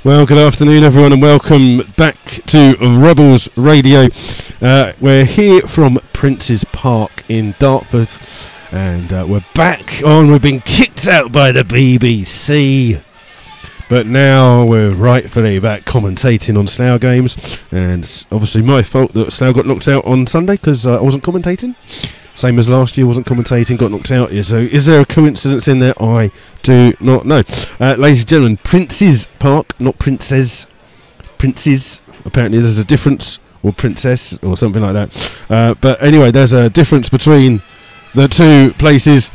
Well, good afternoon, everyone, and welcome back to Rebels Radio. We're here from Prince's Park in Dartford, and we're back on. We've been kicked out by the BBC, but now we're rightfully back commentating on Slough games, and it's obviously my fault that Slough got knocked out on Sunday because I wasn't commentating. Same as last year, wasn't commentating, got knocked out here. So is there a coincidence in there? I do not know. Ladies and gentlemen, Prince's Park, not Princess. Prince's, apparently there's a difference, or Princess, or something like that. But anyway, there's a difference between the two places,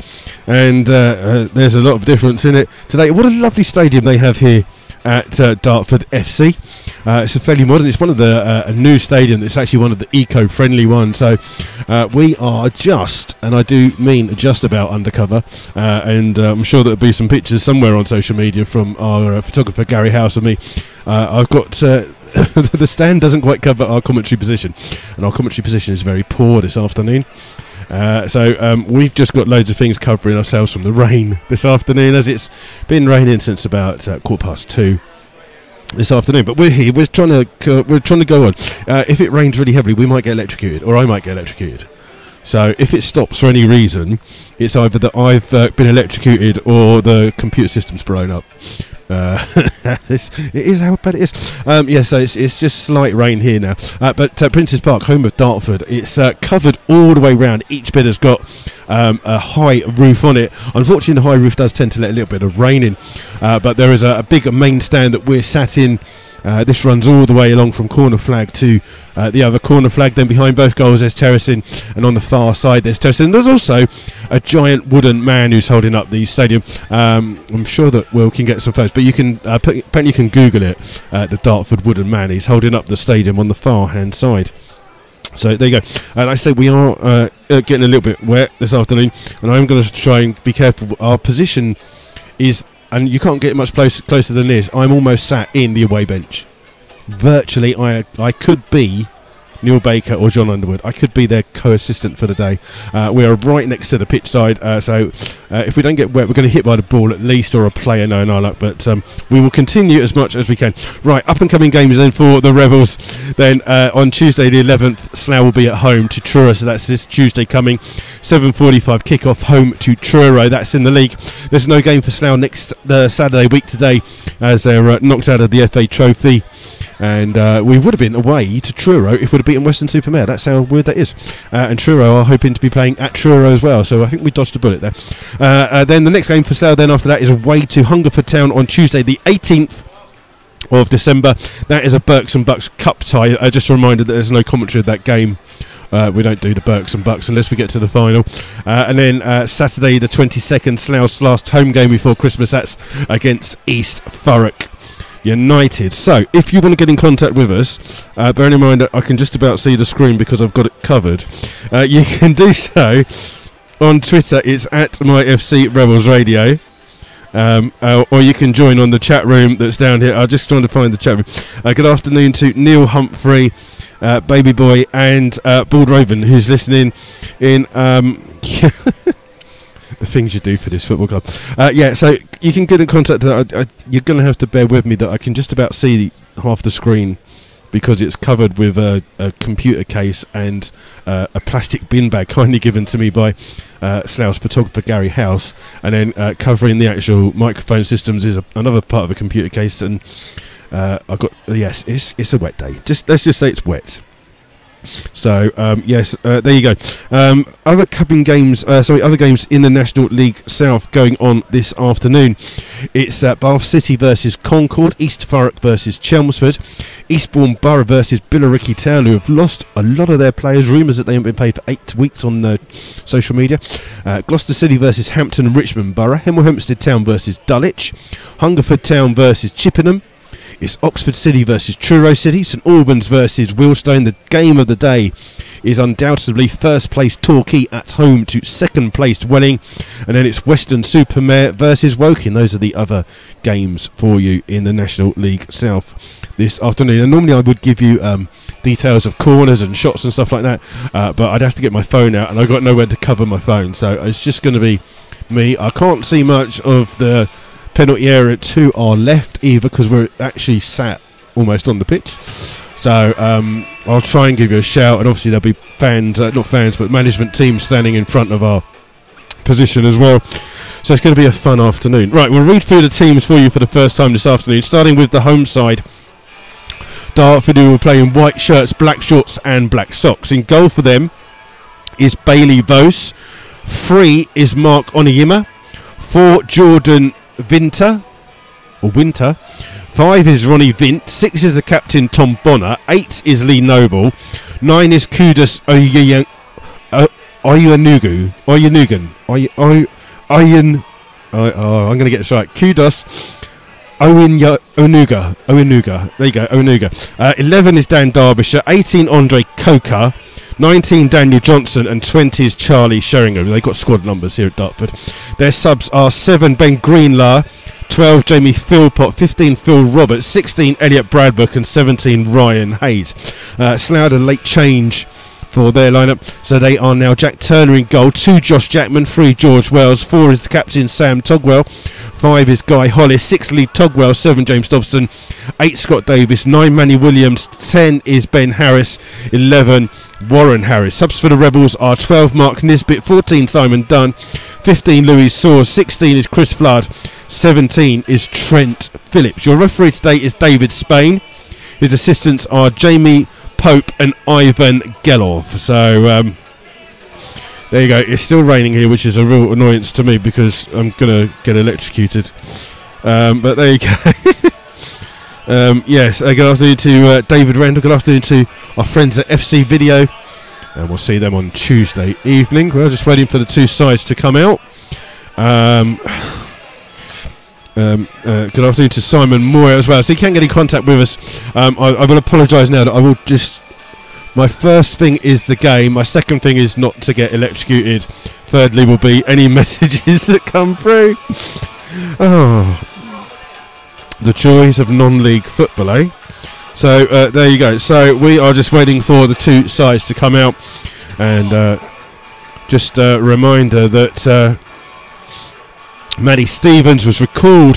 and there's a lot of difference in it today. What a lovely stadium they have here at Dartford FC. It's a fairly modern, it's one of the a new stadium. It's actually one of the eco-friendly ones, so we are just, and I do mean just about undercover, and I'm sure there'll be some pictures somewhere on social media from our photographer Gary House and me. I've got the stand doesn't quite cover our commentary position, and our commentary position is very poor this afternoon. So we've just got loads of things covering ourselves from the rain this afternoon, as it's been raining since about 2:15 this afternoon. But we're here. We're trying to go on. If it rains really heavily, we might get electrocuted, or I might get electrocuted. So if it stops for any reason, it's either that I've been electrocuted or the computer system's blown up. It is how bad it is. So it's just slight rain here now. But Prince's Park, home of Dartford, it's covered all the way round. Each bit has got a high roof on it. Unfortunately, the high roof does tend to let a little bit of rain in. But there is a big main stand that we're sat in. This runs all the way along from corner flag to the other corner flag. Then behind both goals there's terracing, and on the far side there's terracing. There's also a giant wooden man who's holding up the stadium. I'm sure that Will can get some photos, but you can apparently you can Google it. The Dartford wooden man. He's holding up the stadium on the far hand side. So there you go. Like I say, we are getting a little bit wet this afternoon, and I'm going to try and be careful. Our position is, and you can't get much closer than this, I'm almost sat in the away bench. Virtually, I could be Neil Baker or John Underwood. I could be their co-assistant for the day. We are right next to the pitch side, so if we don't get wet, we're going to hit by the ball at least, or a player, no luck. But we will continue as much as we can. Right, up and coming games then for the Rebels. Then on Tuesday the 11th, Slough will be at home to Truro, so that's this Tuesday coming. 7:45 kick-off, home to Truro. That's in the league. There's no game for Slough next Saturday week today, as they're knocked out of the FA Trophy. And we would have been away to Truro if we'd have beaten Weston-super-Mare. That's how weird that is. And Truro are hoping to be playing at Truro as well, so I think we dodged a bullet there. Then the next game for Slough then after that is away to Hungerford Town on Tuesday the 18th of December. That is a Berks and Bucks Cup tie. Just a reminder that there's no commentary of that game. We don't do the Berks and Bucks unless we get to the final. And then Saturday the 22nd, Slough's last home game before Christmas. That's against East Thurrock United. So if you want to get in contact with us, bearing in mind that I can just about see the screen because I've got it covered, you can do so on Twitter. It's at MyFC Rebels Radio, or you can join on the chat room that's down here. I'm just trying to find the chat room. Good afternoon to Neil Humphrey, Baby Boy, and Bald Raven, who's listening in the things you do for this football club. So you can get in contact. You're going to have to bear with me that I can just about see half the screen because it's covered with a computer case and a plastic bin bag kindly given to me by Slough's photographer Gary House, and then covering the actual microphone systems is another part of a computer case. And I've got, yes, it's a wet day. Let's just say it's wet. So there you go. Other games in the National League South going on this afternoon. It's Bath City versus Concord, East Thurrock versus Chelmsford, Eastbourne Borough versus Billericay Town, who have lost a lot of their players. Rumours that they haven't been paid for 8 weeks on social media. Gloucester City versus Hampton and Richmond Borough, Hemel Hempstead Town versus Dulwich, Hungerford Town versus Chippenham. It's Oxford City versus Truro City, St Albans versus Wealdstone. The game of the day is undoubtedly first place Torquay at home to second place Welling, and then it's Weston-super-Mare versus Woking. Those are the other games for you in the National League South this afternoon. And normally I would give you details of corners and shots and stuff like that, but I'd have to get my phone out, and I've got nowhere to cover my phone, so it's just going to be me. I can't see much of the penalty area to our left, either because we're actually sat almost on the pitch. So I'll try and give you a shout, and obviously there'll be fans, not fans, but management team standing in front of our position as well. So it's going to be a fun afternoon. Right, we'll read through the teams for you for the first time this afternoon, starting with the home side. Dartford, who will play in white shirts, black shorts and black socks. In goal for them is Bailey Vose. 3 is Mark Oniyima. 4, Jordan Winter. 5 is Ronnie Vint. 6 is the captain, Tom Bonner. 8 is Lee Noble. 9 is Kudos Oyanugan. I'm going to get this right. Kudos Onuga. There you go, Onuga. 11 is Dan Derbyshire. 18, Andre Coker. 19, Daniel Johnson. And 20 is Charlie Sheringham. They've got squad numbers here at Dartford. Their subs are 7, Ben Greenlaw. 12, Jamie Philpott. 15, Phil Roberts. 16, Elliot Bradbrook. And 17, Ryan Hayes. Slough a late change for their lineup, so they are now Jack Turner in goal, 2 Josh Jackman, 3 George Wells, 4 is the captain Sam Togwell, 5 is Guy Hollis, 6 Lee Togwell, 7 James Dobson, 8 Scott Davis, 9 Manny Williams, 10 is Ben Harris, 11 Warren Harris. Subs for the Rebels are 12 Mark Nisbet, 14 Simon Dunn, 15 Louis Soares, 16 is Chris Flood, 17 is Trent Phillips. Your referee today is David Spain. His assistants are Jamie Pope and Ivan Gelov. So there you go. It's still raining here, which is a real annoyance to me because I'm gonna get electrocuted. But there you go. Yes, good afternoon to David Randall. Good afternoon to our friends at FC Video, and we'll see them on Tuesday evening. We're just waiting for the two sides to come out. Good afternoon to Simon Moore as well. So you can get in contact with us. I will apologise now that I will just... My first thing is the game. My second thing is not to get electrocuted. Thirdly will be any messages that come through. Oh, the joys of non-league football, eh? So there you go. So we are just waiting for the two sides to come out. And just a reminder that... Matty Stevens was recalled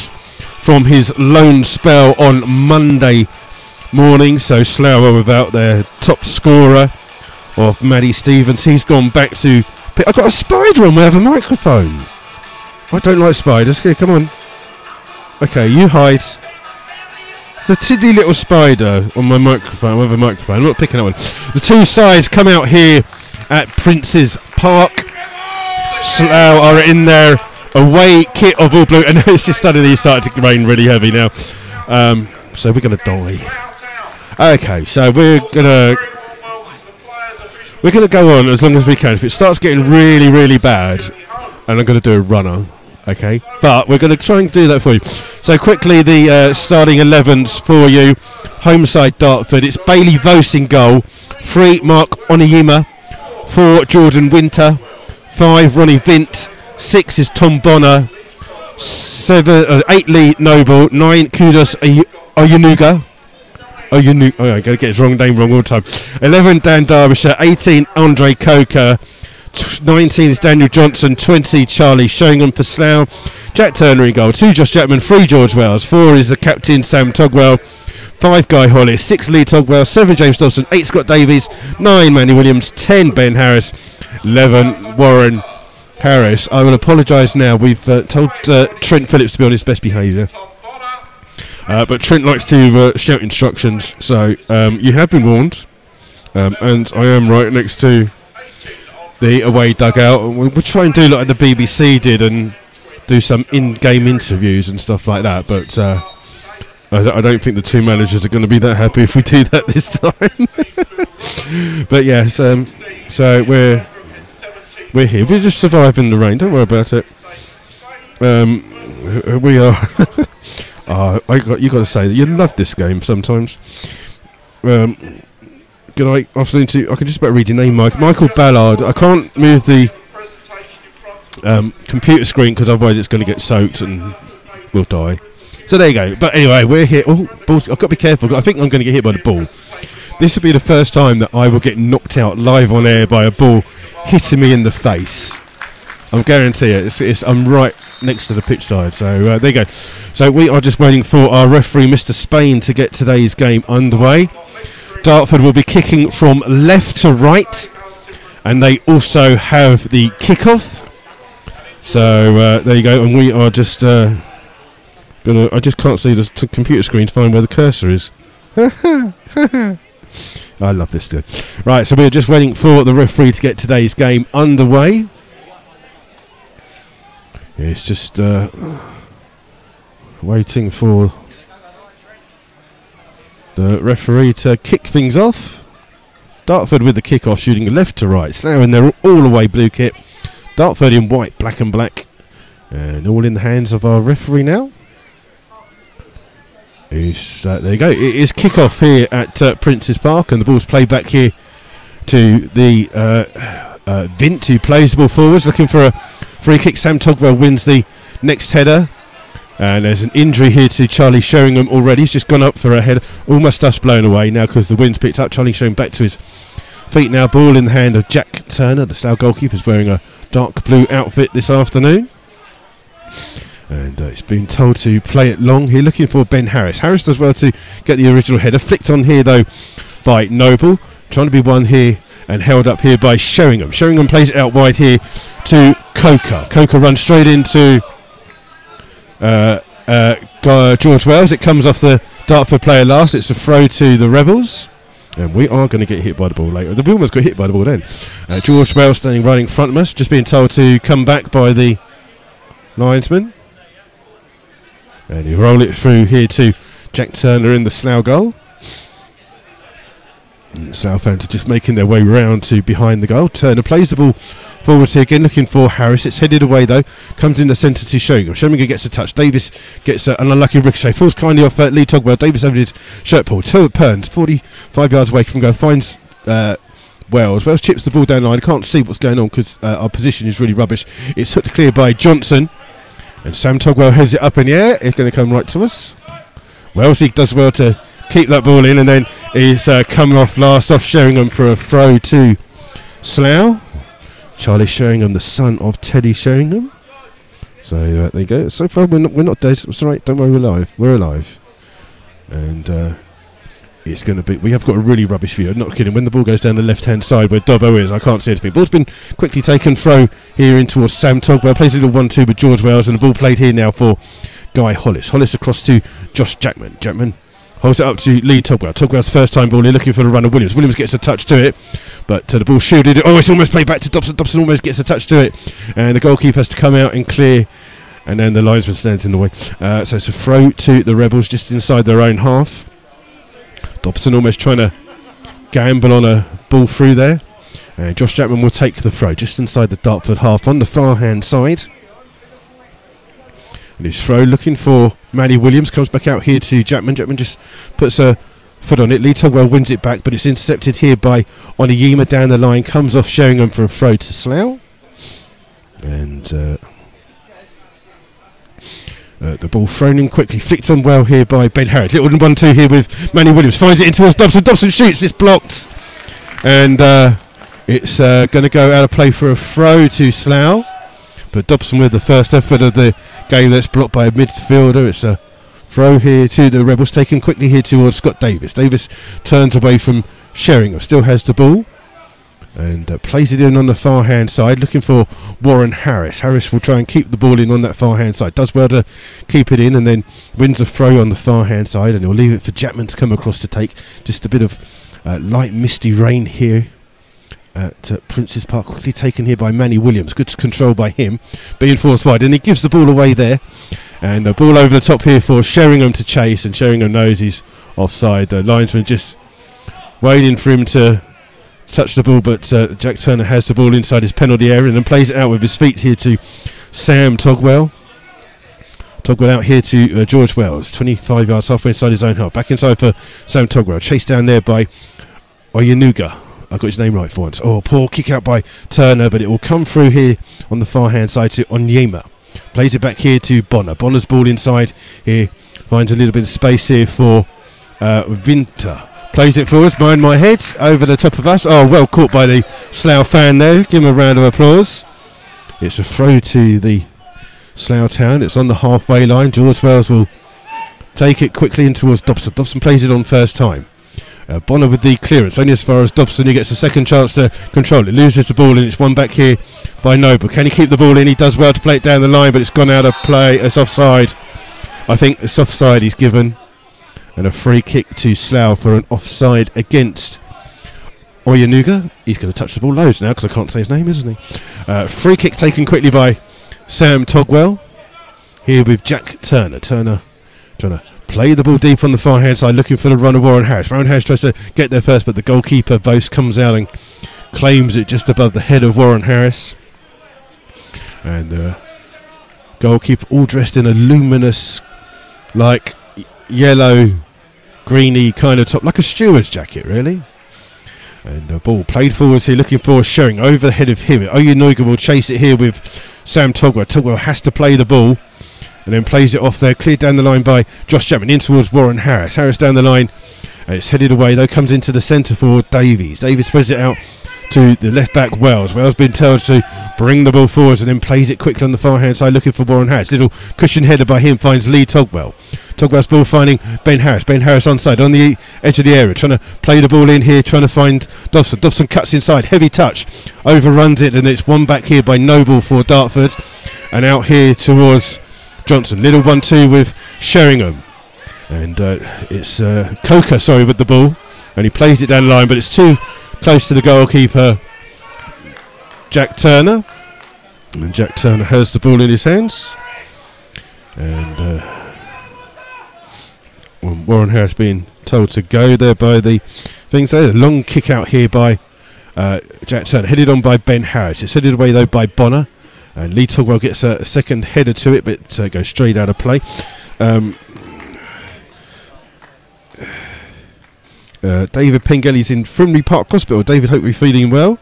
from his loan spell on Monday morning, so Slough are without their top scorer of Matty Stevens. He's gone back to... I've got a spider on my other microphone. I don't like spiders. Okay, come on. Okay, you hide. It's a tiddy little spider on my microphone, other microphone. I'm not picking that one. The two sides come out here at Prince's Park. Slough are in there. Away kit of all blue, and it's just suddenly started to rain really heavy now. So we're gonna die. Okay, so we're gonna go on as long as we can. If it starts getting really, really bad, and I'm gonna do a runner, okay? But we're gonna try and do that for you. So quickly, the starting 11s for you. Home side Dartford. It's Bailey Vose in goal. 3 Mark Oniyima. 4 Jordan Winter. 5 Ronnie Vint. 6 is Tom Bonner, 8 Lee Noble, 9 Kudos Oyanuga. I'm going to get his wrong name wrong all the time. 11 Dan Derbyshire, 18 Andre Coker, 19 is Daniel Johnson, 20 Charlie Sheringham for Slough, Jack Turner in goal, 2 Josh Jackman, 3 George Wells, 4 is the captain Sam Togwell, 5 Guy Hollis, 6 Lee Togwell, 7 James Dobson, 8 Scott Davies, 9 Manny Williams, 10 Ben Harris, 11 Warren Harris. I will apologise now. We've told Trent Phillips to be on his best behaviour. But Trent likes to shout instructions, so you have been warned. And I am right next to the away dugout. We'll try and do like the BBC did and do some in-game interviews and stuff like that. But I don't think the two managers are going to be that happy if we do that this time. But yes, so we're here. We're just surviving the rain. Don't worry about it. We are. You got to say that you love this game sometimes. Good night, afternoon to. I can just about read your name, Mike. Michael Ballard. I can't move the computer screen because otherwise it's going to get soaked and we'll die. So there you go. But anyway, we're here. Oh, balls. I've got to be careful. I think I'm going to get hit by the ball. This will be the first time that I will get knocked out live on air by a ball hitting me in the face. I'm guarantee it. I'm right next to the pitch side. So there you go. So we are just waiting for our referee, Mr. Spain, to get today's game underway. Dartford will be kicking from left to right, and they also have the kickoff. So there you go. And we are just gonna. I just can't see the computer screen to find where the cursor is. I love this dude. Right, so we're just waiting for the referee to get today's game underway. It's just waiting for the referee to kick things off. Dartford with the kick-off, shooting left to right. Slough in their all-away blue kit. Dartford in white, black and black. And all in the hands of our referee now. There you go. It is kick-off here at Prince's Park, and the ball's played back here to the Vint, who plays the ball forwards, looking for a free kick. Sam Togwell wins the next header. And there's an injury here to Charlie Sheringham already. He's just gone up for a header. Almost dust blown away now because the wind's picked up. Charlie Sheringham back to his feet now. Ball in the hand of Jack Turner. The Slough goalkeeper's wearing a dark blue outfit this afternoon. And he's been told to play it long here, looking for Ben Harris. Harris does well to get the original header. Flicked on here, though, by Noble. Trying to be won here and held up here by Sheringham. Sheringham plays it out wide here to Coker. Coker runs straight into George Wells. It comes off the Dartford player last. It's a throw to the Rebels. And we are going to get hit by the ball later. The Wilmers got hit by the ball then. George Wells standing right in front of us. Just being told to come back by the linesman. And you roll it through here to Jack Turner in the Slough goal. And Slough fans are just making their way round to behind the goal. Turner plays the ball forward here again, looking for Harris. It's headed away though. Comes in the centre to Sheringham. Sheringham gets a touch. Davis gets an unlucky ricochet. Falls kindly off Lee Togwell. Davis over his shirt pull. Turns 45 yards away from goal. Finds Wells. Wells chips the ball down the line. Can't see what's going on because our position is really rubbish. It's hooked clear by Johnson. And Sam Togwell heads it up in the air. It's going to come right to us. Wells, he does well to keep that ball in, and then he's coming off last off Sheringham for a throw to Slough. Charlie Sheringham, the son of Teddy Sheringham. So there you go. So far we're not dead. It's all right. Don't worry, we're alive. And it's going to be. We have got a really rubbish view. I'm not kidding. When the ball goes down the left-hand side where Dobbo is, I can't see anything. Ball's been quickly taken. Throw here in towards Sam Togwell. Plays a little 1-2 with George Wells, and the ball played here now for Guy Hollis. Hollis across to Josh Jackman. Jackman holds it up to Lee Togwell. Togwell's first time ball here, looking for the run of Williams. Williams gets a touch to it, but the ball shielded. Oh, it's almost played back to Dobson. Dobson almost gets a touch to it, and the goalkeeper has to come out and clear, and then the linesman stands in the way. So it's a throw to the Rebels just inside their own half. Dobson almost trying to gamble on a ball through there. And Josh Jackman will take the throw just inside the Dartford half on the far hand side. And his throw looking for Manny Williams. Comes back out here to Jackman. Jackman just puts a foot on it. Lee Togwell wins it back, but it's intercepted here by Oniyima down the line. Comes off Sheringham for a throw to Slough. And the ball thrown in quickly, flicked on well here by Ben Harris. Little 1-2 here with Manny Williams. Finds it in towards Dobson. Dobson shoots. It's blocked. And it's going to go out of play for a throw to Slough. But Dobson with the first effort of the game, that's blocked by a midfielder. It's a throw here to the Rebels, taken quickly here towards Scott Davis. Davis turns away from Sheringham. Still has the ball. And plays it in on the far hand side, looking for Warren Harris. Harris will try and keep the ball in on that far hand side. Does well to keep it in, and then wins a throw on the far hand side, and he'll leave it for Jackman to come across to take. Just a bit of light misty rain here at Prince's Park. Quickly taken here by Manny Williams. Good control by him, being forced wide, and he gives the ball away there. And a ball over the top here for Sheringham to chase, and Sheringham knows he's offside. The linesman just waiting for him to touch the ball, but Jack Turner has the ball inside his penalty area and then plays it out with his feet here to Sam Togwell. Togwell out here to George Wells, 25 yards halfway inside his own half. Back inside for Sam Togwell, chased down there by Oyenuga. I got his name right for once. Oh, poor kick out by Turner, but it will come through here on the far hand side to Onyema. Plays it back here to Bonner. Bonner's ball inside here, finds a little bit of space here for Winter. Plays it forwards behind my head, over the top of us. Oh, well caught by the Slough fan there. Give him a round of applause. It's a throw to the Slough Town. It's on the halfway line. George Wells will take it quickly in towards Dobson. Dobson plays it on first time. Bonner with the clearance, only as far as Dobson, who gets a second chance to control it. Loses the ball and it's won back here by Noble. Can he keep the ball in? He does well to play it down the line, but it's gone out of play. It's offside. I think it's offside he's given. And a free kick to Slough for an offside against Oyanuga. He's going to touch the ball loads now because I can't say his name, isn't he? Free kick taken quickly by Sam Togwell. Here with Jack Turner. Turner trying to play the ball deep on the far hand side, looking for the run of Warren Harris. Warren Harris tries to get there first, but the goalkeeper, Vos, comes out and claims it just above the head of Warren Harris. And the goalkeeper, all dressed in a luminous, like yellow, greeny kind of top, like a steward's jacket, really. And the ball played forwards here, looking for Shering over the head of him. Oyanuga will chase it here with Sam Togwell. Togwell has to play the ball and then plays it off there, cleared down the line by Josh Chapman, in towards Warren Harris. Harris down the line, and it's headed away, though, comes into the centre for Davies. Davies spreads it out to the left back Wells. Wells been told to bring the ball forwards and then plays it quickly on the far hand side, looking for Warren Harris. Little cushion header by him finds Lee Togwell. Togwell's ball finding Ben Harris. Ben Harris onside on the edge of the area, trying to play the ball in here, trying to find Dobson. Dobson cuts inside, heavy touch, overruns it, and it's won back here by Noble for Dartford. And out here towards Johnson. Little 1-2 with Sheringham. And it's Coker, with the ball. And he plays it down the line, but it's too close to the goalkeeper, Jack Turner. And Jack Turner has the ball in his hands. And Warren Harris being told to go there by the things there. A long kick out here by Jack Turner, headed on by Ben Harris. It's headed away though by Bonner. And Lee Togwell gets a second header to it, but goes straight out of play. David Pengelly's in Frimley Park Hospital. David, hope you're feeling well.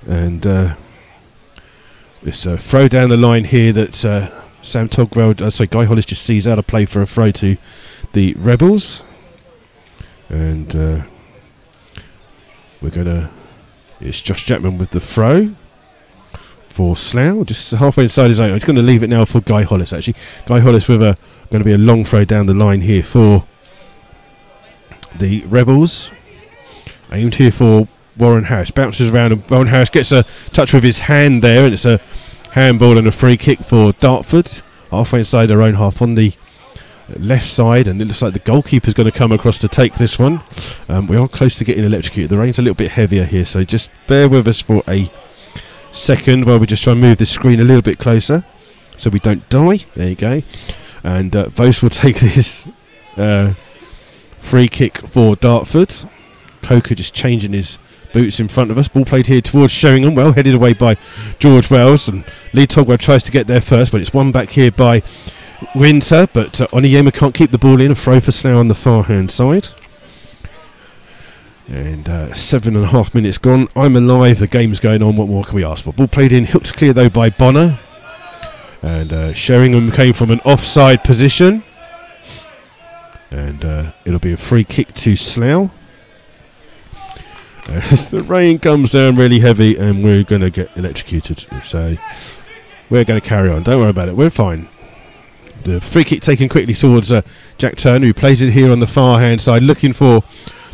And it's a throw down the line here that Sam Togwell, Guy Hollis just sees out of play for a throw to the Rebels. And it's Josh Chapman with the throw for Slough, just halfway inside his own. He's going to leave it now for Guy Hollis, actually. Guy Hollis with going to be a long throw down the line here for the Rebels. Aimed here for Warren Harris. Bounces around and Warren Harris gets a touch with his hand there, and it's a handball and a free kick for Dartford. Halfway inside their own half on the left side, and it looks like the goalkeeper's going to come across to take this one. We are close to getting electrocuted. The rain's a little bit heavier here, so just bear with us for a second while we just try and move this screen a little bit closer so we don't die. There you go. And Vos will take this free kick for Dartford. Coker just changing his boots in front of us. Ball played here towards Sheringham, well headed away by George Wells, and Lee Togwell tries to get there first, but it's won back here by Winter, but Oniyema can't keep the ball in. A throw for Slough on the far hand side. And 7.5 minutes gone. I'm alive, the game's going on. What more can we ask for? Ball played in, hooked clear though by Bonner. And Sheringham came from an offside position. And it'll be a free kick to Slough. As the rain comes down really heavy and we're going to get electrocuted. So we're going to carry on. Don't worry about it. We're fine. The free kick taken quickly towards Jack Turner, who plays it here on the far hand side, looking for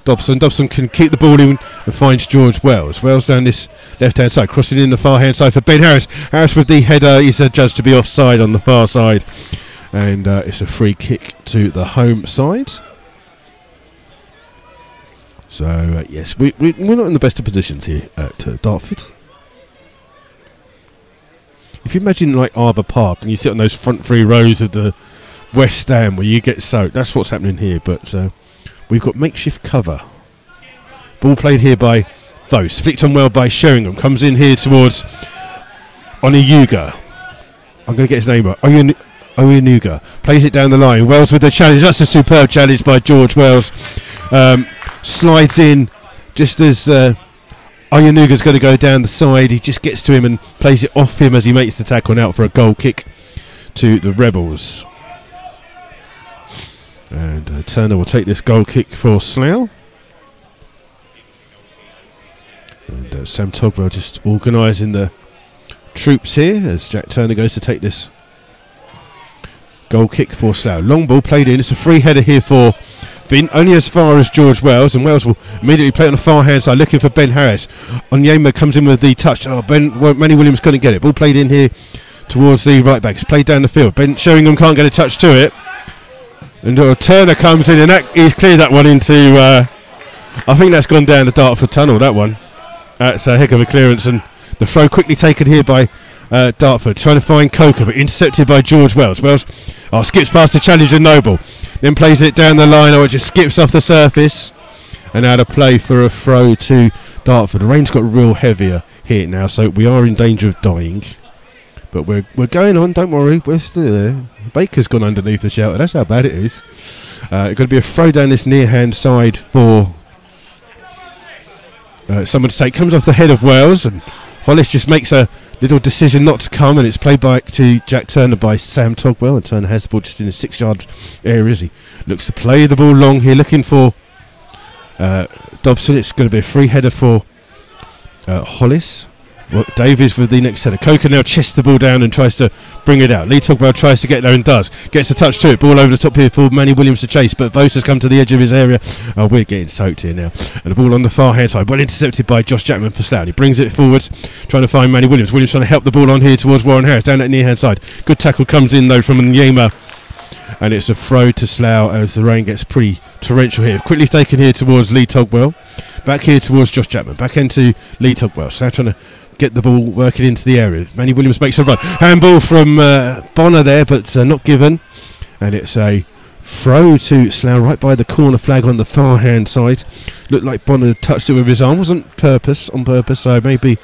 Dobson. Dobson can keep the ball in and finds George Wells. Wells down this left hand side, crossing in the far hand side for Ben Harris. Harris with the header. He's judged to be offside on the far side. And it's a free kick to the home side. So, yes, we're not in the best of positions here at Dartford. If you imagine like Arbour Park and you sit on those front 3 rows of the West Stand where you get soaked, that's what's happening here. But we've got makeshift cover. Ball played here by Vos, flicked on well by Sheringham. Comes in here towards Oniyuga. I'm going to get his name right. Oyanuga plays it down the line. Wells with the challenge. That's a superb challenge by George Wells. Slides in just as Oyanuga's going to go down the side. He just gets to him and plays it off him as he makes the tackle out for a goal kick to the Rebels. And Turner will take this goal kick for Slough. And Sam Togwell just organising the troops here as Jack Turner goes to take this goal kick for Slough. Long ball played in. It's a free header here for Vin, only as far as George Wells, and Wells will immediately play on the far hand side looking for Ben Harris. Onyema comes in with the touch. Manny Williams couldn't get it. Ball played in here towards the right back. It's played down the field. Ben Sheringham can't get a touch to it. And Turner comes in, and he's cleared that one into, I think that's gone down the Dartford tunnel, that one. That's a heck of a clearance, and the throw quickly taken here by Dartford, trying to find Coker, but intercepted by George Wells. Wells skips past the challenger Noble, then plays it down the line, or it just skips off the surface, and out of play for a throw to Dartford. The rain's got real heavier here now, so we are in danger of dying. But we're going on, don't worry, we're still there. Baker's gone underneath the shelter, that's how bad it is. It's going to be a throw down this near hand side for someone to take. Comes off the head of Wales, and Hollis just makes a little decision not to come, and it's played back to Jack Turner by Sam Togwell, and Turner has the ball just in the 6-yard area as he looks to play the ball long here, looking for Dobson. It's going to be a free header for Hollis. Davies with the next header. Coker now chests the ball down and tries to bring it out. Lee Togwell tries to get there and does. Gets a touch to it. Ball over the top here for Manny Williams to chase, but Vosa's come to the edge of his area. Oh, we're getting soaked here now. And the ball on the far hand side. Well intercepted by Josh Jackman for Slough. He brings it forwards, trying to find Manny Williams. Williams trying to help the ball on here towards Warren Harris down that near hand side. Good tackle comes in though from Onyema. And it's a throw to Slough as the rain gets pretty torrential here. Quickly taken here towards Lee Togwell. Back here towards Josh Jackman. Back into Lee Togwell. Slough trying to get the ball working into the area. Manny Williams makes a run. Handball from Bonner there, but not given. And it's a throw to Slough right by the corner flag on the far hand side. Looked like Bonner touched it with his arm. Wasn't on purpose, so maybe.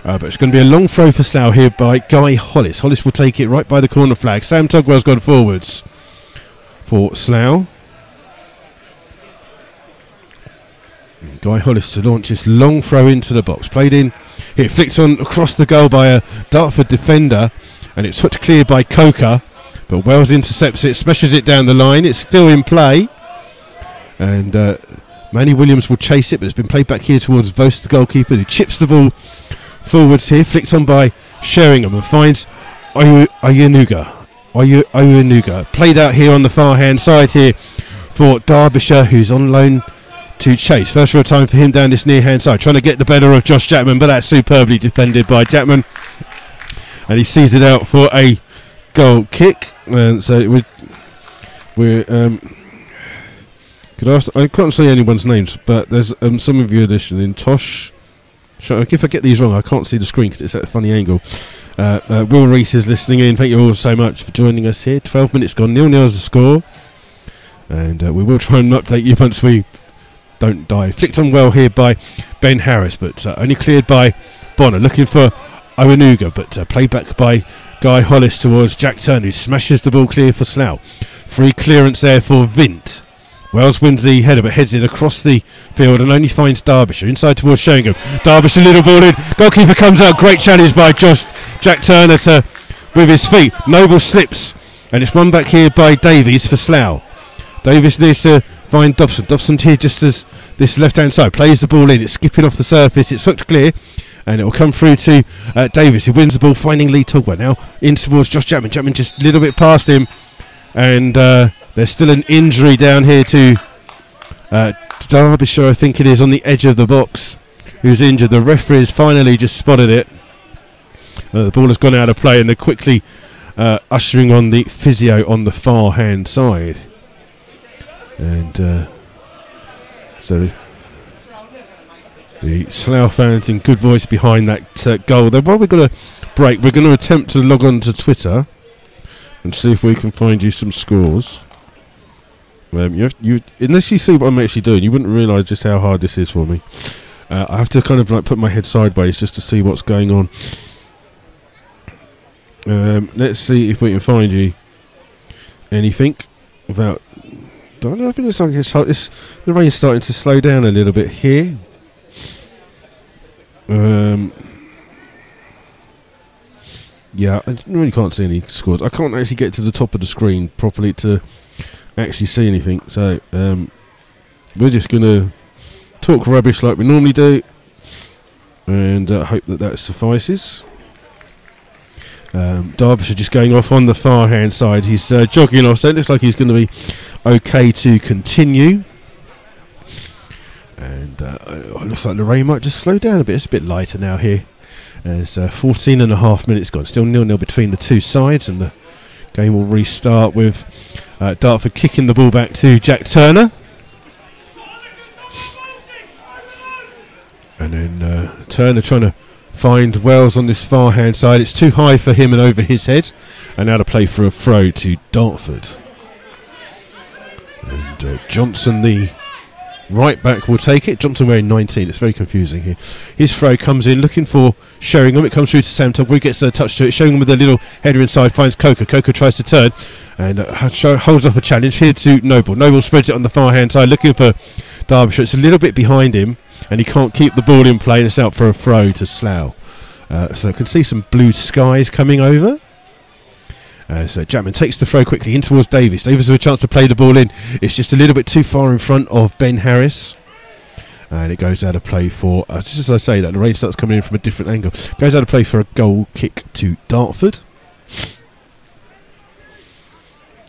But it's going to be a long throw for Slough here by Guy Hollis. Hollis will take it right by the corner flag. Sam Togwell's gone forwards for Slough. Guy Hollis to launch this long throw into the box. Played in. It flicked on across the goal by a Dartford defender, and it's swept clear by Coker. But Wells intercepts it, smashes it down the line. It's still in play. And Manny Williams will chase it, but it's been played back here towards Vos, the goalkeeper, who chips the ball forwards here. Flicked on by Sheringham and finds Oyenuga. Played out here on the far hand side here for Derbyshire, who's on loan to Chase. First real time for him down this near hand side, trying to get the better of Josh Jackman, but that's superbly defended by Jackman, and he sees it out for a goal kick. And so I can't see anyone's names, but there's some of you listening. Tosh, if I get these wrong, I can't see the screen because it's at a funny angle. Will Reese is listening in. Thank you all so much for joining us here. 12 minutes gone, 0-0 is the score, and we will try and update you once we don't die. Flicked on well here by Ben Harris, but only cleared by Bonner. Looking for Owenuga, but played back by Guy Hollis towards Jack Turner, who smashes the ball clear for Slough. Free clearance there for Vint. Wells wins the header, but heads it across the field and only finds Derbyshire. Inside towards Sheringham. Derbyshire, little ball in. Goalkeeper comes out. Great challenge by Jack Turner with his feet. Noble slips, and it's won back here by Davies for Slough. Davies needs to find Dobson. Dobson here just as this left-hand side. Plays the ball in. It's skipping off the surface. It's hooked clear. And it will come through to Davies, who wins the ball, finding Lee Togwell. Now in towards Josh Jackman. Jackman just a little bit past him. And there's still an injury down here to Derbyshire, I think it is, on the edge of the box, who's injured. The referee has finally just spotted it. The ball has gone out of play, and they're quickly ushering on the physio on the far hand side. And so the Slough fans in good voice behind that goal. Then while we've got a break, we're going to attempt to log on to Twitter and see if we can find you some scores. Unless you see what I'm actually doing, you wouldn't realise just how hard this is for me. I have to kind of like put my head sideways just to see what's going on. Let's see if we can find you anything about. Don't know. I think the rain's starting to slow down a little bit here. Yeah, I really can't see any scores. I can't actually get to the top of the screen properly to actually see anything. So we're just going to talk rubbish like we normally do. And hope that suffices. Derbyshire just going off on the far hand side. He's jogging off, so it looks like he's going to be okay to continue. And looks like the rain might just slow down a bit. It's a bit lighter now here. There's 14.5 minutes gone. Still 0-0 between the two sides, and the game will restart with Dartford kicking the ball back to Jack Turner. And then Turner trying to find Wells on this far hand side. It's too high for him and over his head. And now to play for a throw to Dartford. And Johnson, the right back, will take it. Johnson wearing 19. It's very confusing here. His throw comes in looking for Sheringham. It comes through to Sam Togwell. He gets a touch to it. Sheringham with a little header inside finds Coker. Coker tries to turn and holds off a challenge here to Noble. Noble spreads it on the far hand side looking for Derbyshire. It's a little bit behind him and he can't keep the ball in play, and it's out for a throw to Slough. So I can see some blue skies coming over. So Jackman takes the throw quickly in towards Davis. Davis with a chance to play the ball in. It's just a little bit too far in front of Ben Harris. And it goes out of play for, just as I say that, the rain starts coming in from a different angle. Goes out of play for a goal kick to Dartford.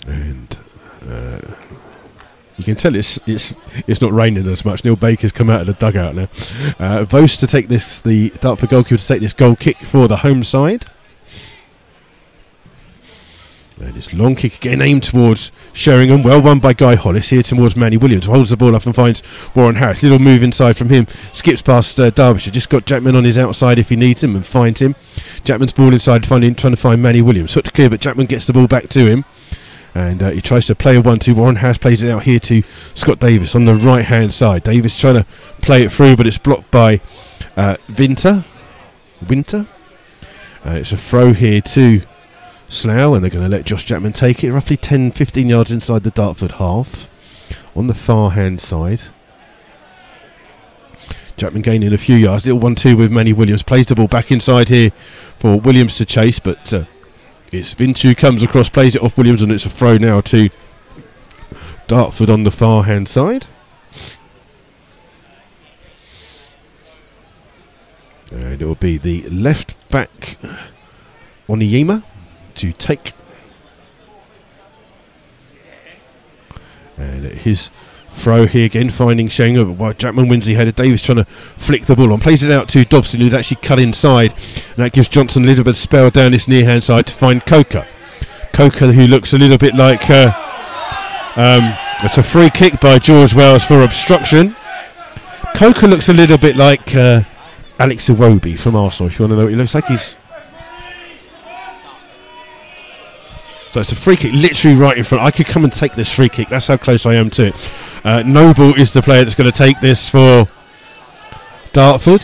And you can tell it's not raining as much. Neil Baker's come out of the dugout now. Vos to take this, the Dartford goalkeeper to take this goal kick for the home side. And it's long kick again aimed towards Sheringham. Well won by Guy Hollis here towards Manny Williams. Holds the ball up and finds Warren Harris. Little move inside from him. Skips past Derbyshire. Just got Jackman on his outside if he needs him and finds him. Jackman's ball inside trying to find Manny Williams. Hooked clear, but Jackman gets the ball back to him. And he tries to play a 1-2. Warren Harris plays it out here to Scott Davis on the right hand side. Davis trying to play it through, but it's blocked by Winter. It's a throw here to Slough, and they're going to let Josh Jackman take it roughly 10-15 yards inside the Dartford half on the far hand side. Jackman gaining a few yards. Little 1-2 with Manny Williams. Plays the ball back inside here for Williams to chase, but it's Vintu comes across, plays it off Williams, and it's a throw now to Dartford on the far hand side. And it will be the left back Onyema to take. And his throw here again, finding Sheringham, while Jackman wins the header. Davis trying to flick the ball on, plays it out to Dobson, who'd actually cut inside, and that gives Johnson a little bit of spell down this near hand side to find Coker, who looks a little bit like it's a free kick by George Wells for obstruction. Coker looks a little bit like Alex Iwobi from Arsenal, if you want to know what he looks like. So it's a free kick literally right in front. I could come and take this free kick. That's how close I am to it. Noble is the player that's going to take this for Dartford.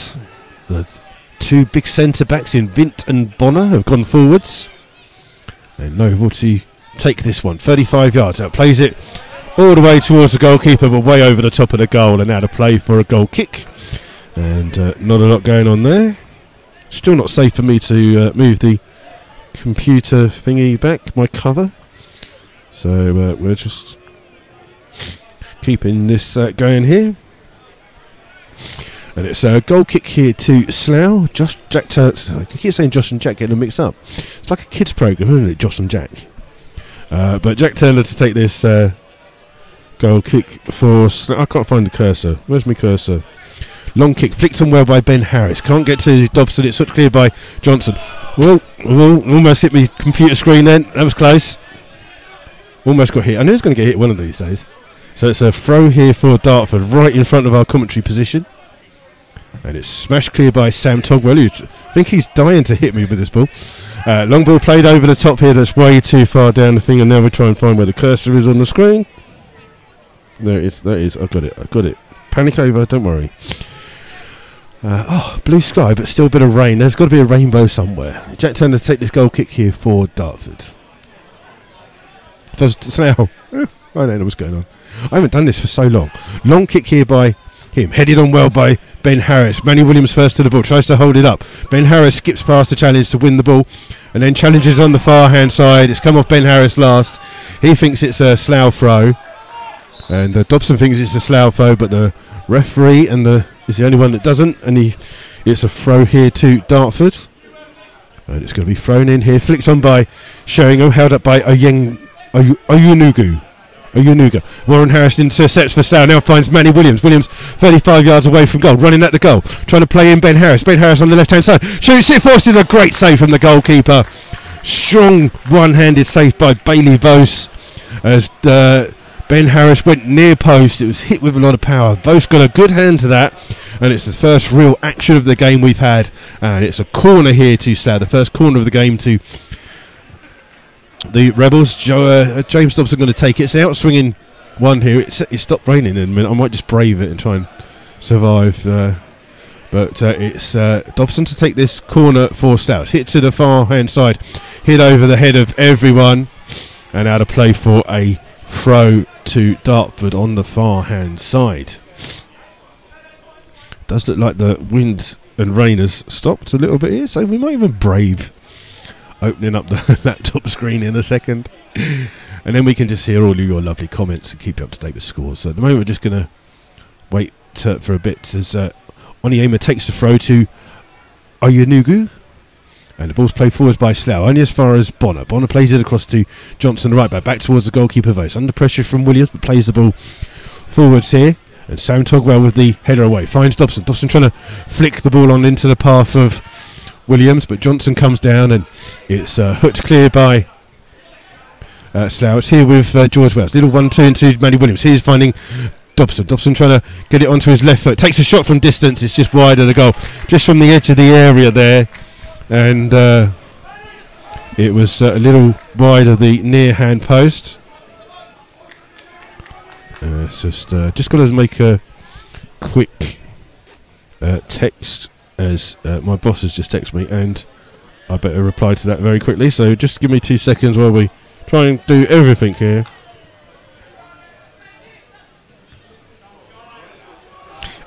The two big centre-backs in Vint and Bonner have gone forwards. And Noble to take this one. 35 yards out. Plays it all the way towards the goalkeeper, but way over the top of the goal. And now to play for a goal kick. And not a lot going on there. Still not safe for me to move the computer thingy back, my cover. So we're just keeping this going here. And it's a goal kick here to Slough. I keep saying Josh and Jack, getting them mixed up. It's like a kids program, isn't it, Josh and Jack? But Jack Turner to take this goal kick for Slough. I can't find the cursor. Where's my cursor? Long kick, flicked on well by Ben Harris. Can't get to Dobson. It's hooked clear by Johnson. Well, almost hit my computer screen then. That was close. Almost got hit. I knew it was going to get hit one of these days. So it's a throw here for Dartford, right in front of our commentary position. And it's smashed clear by Sam Togwell, who I think he's dying to hit me with this ball. Long ball played over the top here. That's way too far down the thing. And now we try and find where the cursor is on the screen. There it is. There it is. I got it. Panic over. Don't worry. Blue sky, but still a bit of rain. There's got to be a rainbow somewhere. Jack Turner to take this goal kick here for Dartford. Slough. I don't know what's going on. I haven't done this for so long. Long kick here by him. Headed on well by Ben Harris. Manny Williams first to the ball. Tries to hold it up. Ben Harris skips past the challenge to win the ball. And then challenges on the far hand side. It's come off Ben Harris last. He thinks it's a Slough throw. And Dobson thinks it's a Slough throw, but the referee is the only one that doesn't, and he It's a throw here to Dartford. And it's going to be thrown in here. Flicked on by Sheringham. Held up by Oyunuga. Warren Harris intercepts for Slough. Now finds Manny Williams. Williams 35 yards away from goal. Running at the goal. Trying to play in Ben Harris. Ben Harris on the left-hand side. Shoots it. Forces a great save from the goalkeeper. Strong one-handed save by Bailey Vose. As Ben Harris went near post. It was hit with a lot of power. Vose got a good hand to that. And it's the first real action of the game we've had. And it's a corner here to Slough. The first corner of the game to the Rebels. James Dobson going to take it. It's out swinging one here. It stopped raining in a minute. I might just brave it and try and survive. But it's Dobson to take this corner for Slough. Hit to the far hand side. Hit over the head of everyone. And out of play for a throw to Dartford on the far hand side. Does look like the wind and rain has stopped a little bit here, so we might even brave opening up the laptop screen in a second, and then we can just hear all of your lovely comments and keep you up to date with scores. So at the moment we're just going to wait for a bit as Onyema takes the throw to Oyunuga, and the ball's played forwards by Slough, only as far as Bonner. Bonner plays it across to Johnson, right back towards the goalkeeper Vose. Under pressure from Williams, but plays the ball forwards here. And Sam Togwell with the header away. Finds Dobson. Dobson trying to flick the ball on into the path of Williams, but Johnson comes down and it's hooked clear by Slough. It's here with George Wells. Little 1-2 into Manny Williams. He's finding Dobson. Dobson trying to get it onto his left foot. Takes a shot from distance. It's just wide of the goal. Just from the edge of the area there. And it was a little wide of the near hand post. It's just got to make a quick text as my boss has just texted me, and I better reply to that very quickly. So just give me 2 seconds while we try and do everything here.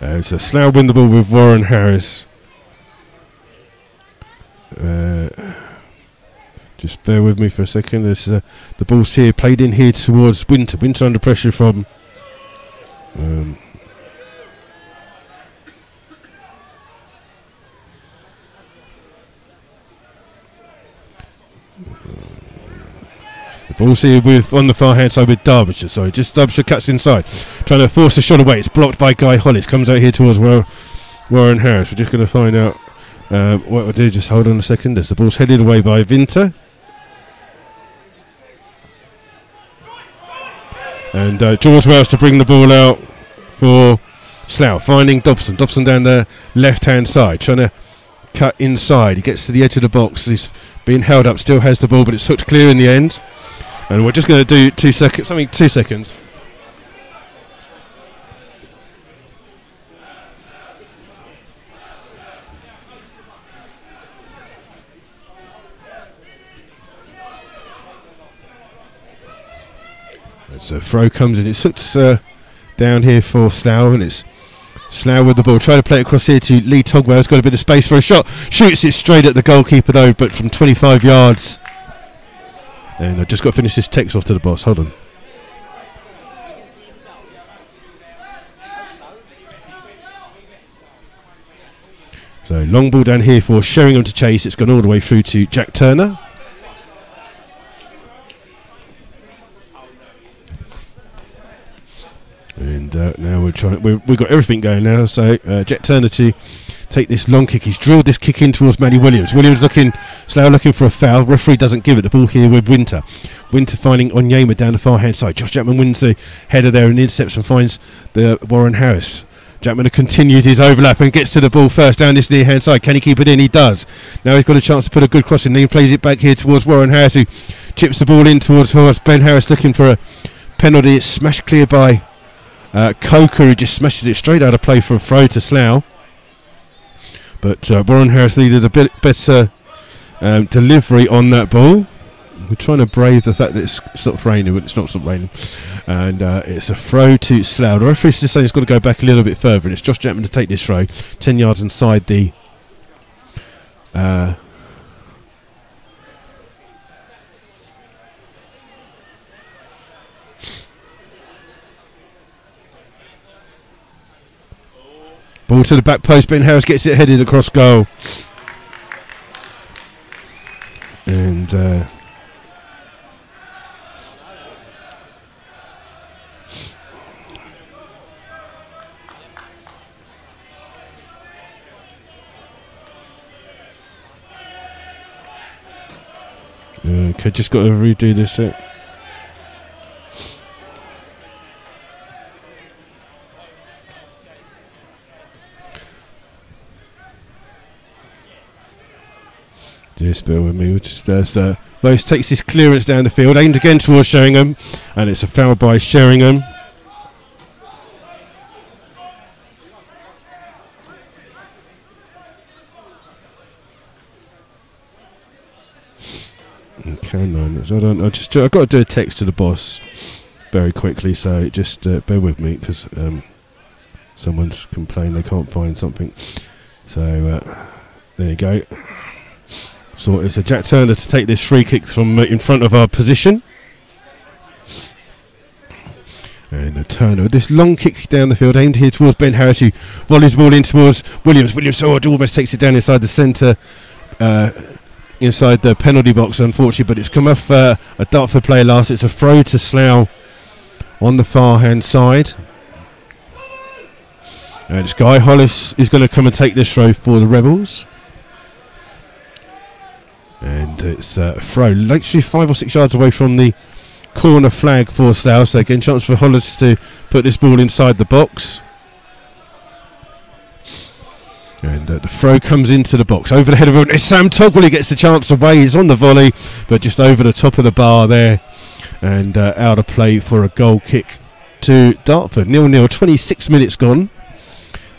It's a Slough win the ball with Warren Harris. Just bear with me for a second. There's the ball's here, played in here towards Winter. Winter under pressure from the ball's here with on the far hand side with Derbyshire. Sorry, just Derbyshire cuts inside, trying to force a shot away. It's blocked by Guy Hollis. Comes out here towards Warren Harris. We're just going to find out what we'll do. Just hold on a second. As the ball's headed away by Winter. And George Wells to bring the ball out for Slough, finding Dobson. Dobson down the left-hand side, trying to cut inside. He gets to the edge of the box. He's being held up, still has the ball, but it's hooked clear in the end. And we're just going to do 2 seconds. 2 seconds. So throw comes in. It's hooked down here for Slough, and it's Slough with the ball. Trying to play it across here to Lee Togwell. Has got a bit of space for a shot. Shoots it straight at the goalkeeper though, but from 25 yards. And I've just got to finish this text off to the boss. Hold on. So long ball down here for Sheringham to chase. It's gone all the way through to Jack Turner. And now we're trying. We've got everything going now. So Jack Turner to take this long kick. He's drilled this kick in towards Manny Williams. Williams Slough looking for a foul. Referee doesn't give it. The ball here with Winter. Winter finding Onyema down the far hand side. Josh Jackman wins the header there and intercepts and finds the Warren Harris. Jackman has continued his overlap and gets to the ball first down this near hand side. Can he keep it in? He does. Now he's got a chance to put a good cross in. Then he plays it back here towards Warren Harris, who chips the ball in towards Ben Harris looking for a penalty. It's smashed clear by Coker, who just smashes it straight out of play for a throw to Slough. But Warren Harris needed a bit better delivery on that ball. We're trying to brave the fact that it's stopped raining, but it's not stopped raining. And it's a throw to Slough. The referee's just saying it's got to go back a little bit further, and it's Josh Jackman to take this throw 10 yards inside the Ball to the back post. Ben Harris gets it headed across goal. And okay, just got to redo this. Just bear with me. We'll just, Rose takes this clearance down the field, aimed again towards Sheringham, and it's a foul by Sheringham. Okay, no, I've got to do a text to the boss very quickly, so just bear with me because someone's complained they can't find something. So there you go. So it's a Jack Turner to take this free kick from in front of our position. And a Turner, this long kick down the field, aimed here towards Ben Harris, who volleys the ball in towards Williams. Williams almost takes it down inside the centre, inside the penalty box, unfortunately, but it's come off a Dartford player last. It's a throw to Slough on the far hand side. And it's Guy Hollis is going to come and take this throw for the Rebels. And it's a throw, literally 5 or 6 yards away from the corner flag for Slough. So again, chance for Hollis to put this ball inside the box. And the throw comes into the box. Over the head of everyone. It's Sam Togwell who gets the chance away. He's on the volley, but just over the top of the bar there. And out of play for a goal kick to Dartford. 0-0, 26 minutes gone.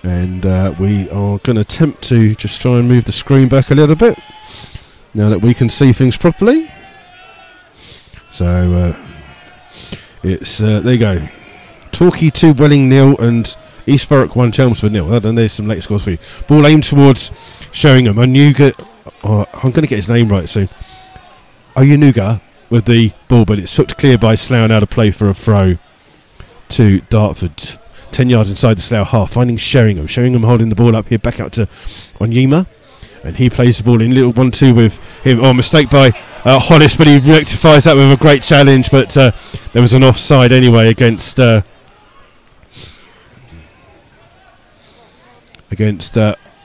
And we are going to attempt to just try and move the screen back a little bit, now that we can see things properly. So it's there you go. Torquay 2, Welling 0, and East Thurrock 1, Chelmsford 0. And there's some late scores for you. Ball aimed towards Sheringham. Onuga, I'm going to get his name right soon. Onuga with the ball, but it's sucked clear by Slough and out of play for a throw to Dartford. 10 yards inside the Slough half, finding Sheringham. Sheringham holding the ball up here, back out to Onyema. And he plays the ball in, little 1-2 with him. Oh, mistake by Hollis, but he rectifies that with a great challenge. But there was an offside anyway against Onuga.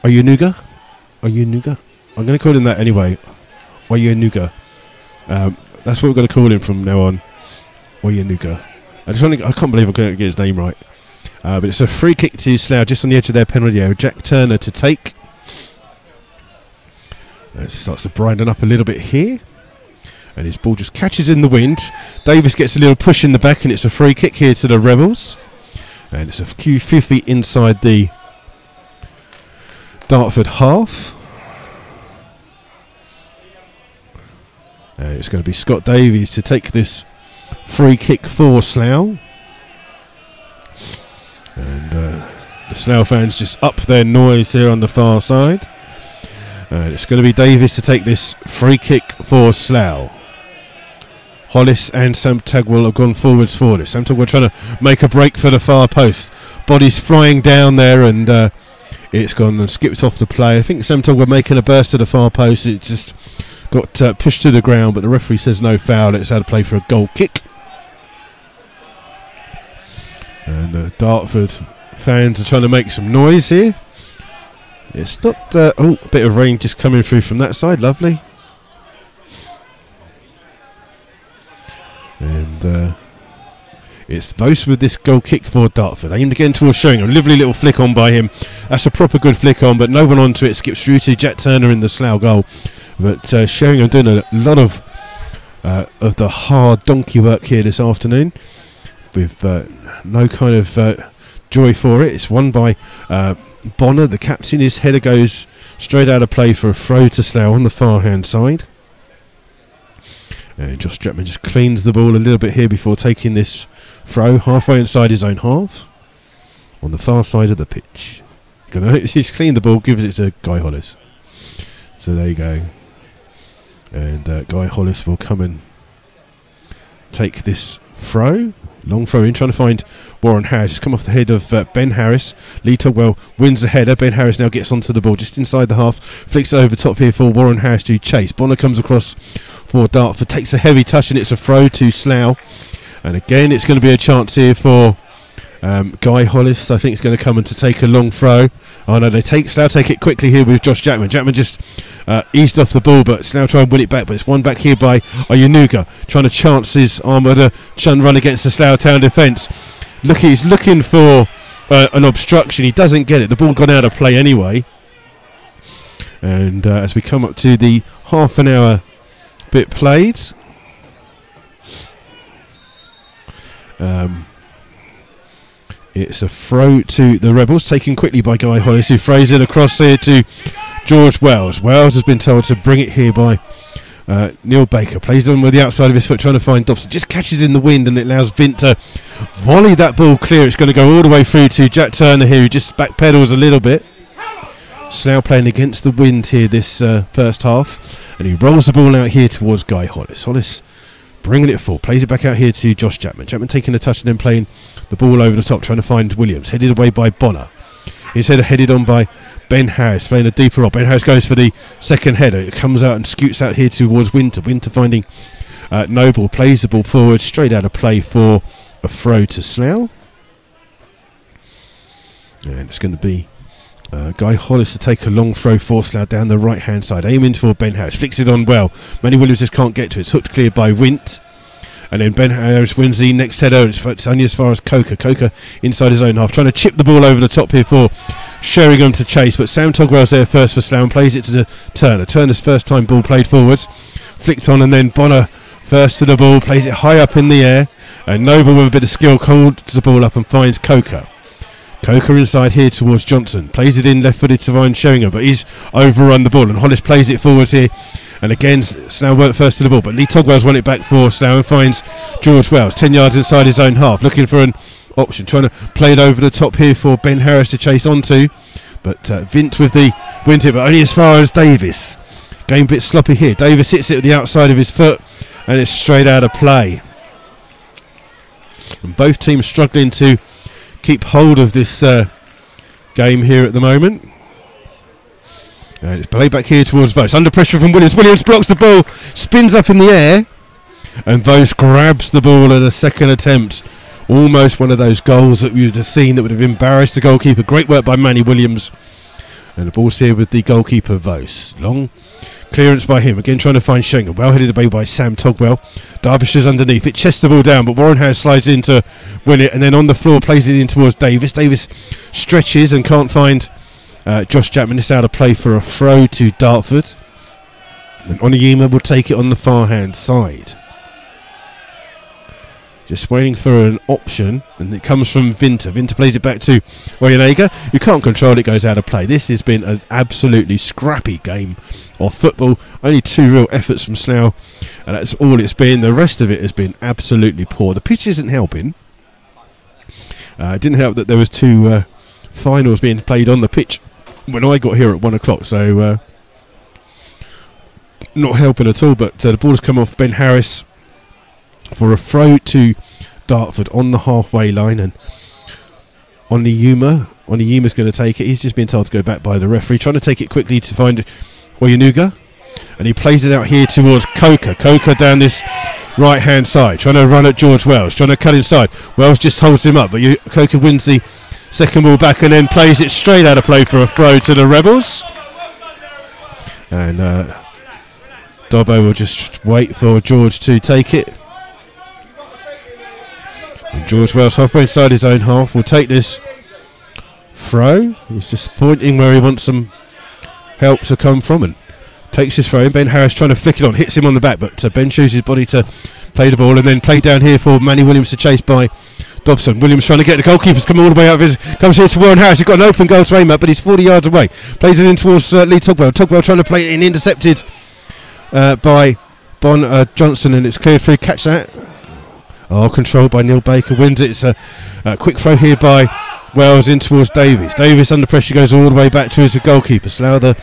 Onuga? I'm going to call him that anyway. Onuga. That's what we're going to call him from now on. Onuga. I can't believe I'm going to get his name right. But it's a free kick to Slough just on the edge of their penalty area. Jack Turner to take. It starts to brighten up a little bit here. And his ball just catches in the wind. Davis gets a little push in the back, and it's a free kick here to the Rebels. And it's a few feet inside the Dartford half. And it's going to be Scott Davies to take this free kick for Slough. And the Slough fans just up their noise here on the far side. And it's going to be Davis to take this free kick for Slough. Hollis and Sam Togwell have gone forwards for this. Sam Togwell trying to make a break for the far post. Body's flying down there, and it's gone and skipped off the play. I think Sam Togwell making a burst to the far post. It just got pushed to the ground, but the referee says no foul. It's out of play for a goal kick. And Dartford fans are trying to make some noise here. It's not... a bit of rain just coming through from that side. Lovely. And it's Vos with this goal kick for Dartford. Aimed again towards Sheringham. A lovely little flick on by him. That's a proper good flick on, but no one onto it. Skips through to Jack Turner in the Slough goal. But Sheringham doing a lot of the hard donkey work here this afternoon, with no kind of joy for it. It's won by Bonner, the captain. His header goes straight out of play for a throw to Slough on the far hand side. And Josh Stratman just cleans the ball a little bit here before taking this throw halfway inside his own half on the far side of the pitch. He's cleaned the ball, gives it to Guy Hollis. So there you go. And Guy Hollis will come and take this throw. Long throw in, trying to find Warren Harris. Just come off the head of Ben Harris. Lee Togwell wins the header. Ben Harris now gets onto the ball just inside the half. Flicks it over top here for Warren Harris to chase. Bonner comes across for Dartford. Takes a heavy touch and it's a throw to Slough. And again, it's going to be a chance here for Guy Hollis. I think it's going to come and to take a long throw. Oh no, Slough take it quickly here with Josh Jackman. Jackman just eased off the ball, but Slough try and win it back. But it's won back here by Oyenuga, trying to chance his arm at a run against the Slough Town defence. He's looking for an obstruction. He doesn't get it. The ball gone out of play anyway. And as we come up to the half an hour bit played, it's a throw to the Rebels, taken quickly by Guy Hollis, who throws it across here to George Wells. Wells has been told to bring it here by Neil Baker. Plays on with the outside of his foot, trying to find Dobson. Just catches in the wind and it allows Vint to volley that ball clear. It's going to go all the way through to Jack Turner here, who just backpedals a little bit. Slough playing against the wind here this first half. And he rolls the ball out here towards Guy Hollis. Hollis bringing it full, plays it back out here to Josh Jackman. Jackman taking a touch and then playing the ball over the top, trying to find Williams. Headed away by Bonner. His header headed on by Ben Harris, playing a deeper role. Ben Harris goes for the second header. It comes out and scoots out here towards Winter. Winter finding Noble, plays the ball forward, straight out of play for a throw to Slough. And it's going to be Guy Hollis to take a long throw for Slough down the right hand side, aiming for Ben Harris. Flicks it on well. Manny Williams just can't get to it. It's hooked clear by Wint. And then Ben Harris wins the next header. It's only as far as Coker. Coker inside his own half, trying to chip the ball over the top here for Sheringham to chase. But Sam Togwell's there first for Slough and plays it to Turner. Turner's first time ball played forwards. Flicked on, and then Bonner first to the ball. Plays it high up in the air. And Noble with a bit of skill holds the ball up and finds Coker. Coker inside here towards Johnson. Plays it in left-footed to Ryan Sheringham, but he's overrun the ball. And Hollis plays it forwards here. And again, Slough weren't first to the ball, but Lee Togwell's won it back for Slough and finds George Wells 10 yards inside his own half, looking for an option, trying to play it over the top here for Ben Harris to chase onto. But Vint with the wind here, but only as far as Davis. Game a bit sloppy here. Davis hits it at the outside of his foot, and it's straight out of play. And both teams struggling to keep hold of this game here at the moment. And it's played back here towards Vose. Under pressure from Williams. Williams blocks the ball, spins up in the air, and Vose grabs the ball at a second attempt. Almost one of those goals that we would have seen that would have embarrassed the goalkeeper. Great work by Manny Williams. And the ball's here with the goalkeeper, Vose. Long clearance by him. Again trying to find Schengen. Well headed away by Sam Togwell. Derbyshire's underneath. It chests the ball down, but Warren Harris slides in to win it. And then on the floor plays it in towards Davis. Davis stretches and can't find Josh Jackman. It's out of play for a throw to Dartford. And Oniyima will take it on the far hand side. Just waiting for an option, and it comes from Vinter. Vinter plays it back to Oyenuga. You can't control it, goes out of play. This has been an absolutely scrappy game of football. Only two real efforts from Slough, and that's all it's been. The rest of it has been absolutely poor. The pitch isn't helping. It didn't help that there was two finals being played on the pitch when I got here at 1 o'clock, so not helping at all. But the ball's come off Ben Harris for a throw to Dartford on the halfway line, and Oniyuma's going to take it. He's just been told to go back by the referee, trying to take it quickly to find Oyenuga, and he plays it out here towards Coker. Coker down this right hand side, trying to run at George Wells, trying to cut inside. Wells just holds him up, but Coker wins the second ball back and then plays it straight out of play for a throw to the Rebels. And Dobbo will just wait for George to take it. And George Wells, halfway inside his own half, will take this throw. He's just pointing where he wants some help to come from, and takes his throw. Ben Harris trying to flick it on, hits him on the back, but Ben chooses his body to play the ball, and then play down here for Manny Williams to chase by Dobson. Williams trying to get the goalkeepers, coming all the way out of his, comes here to Warren Harris. He's got an open goal to aim at, but he's 40 yards away. Plays it in towards Lee Togwell. Togwell trying to play it in, intercepted by Johnson, and it's cleared through. Catch that. Oh, controlled by Neil Baker, wins it. It's a quick throw here by Wells in towards Davies. Davies under pressure goes all the way back to his goalkeeper. Slough the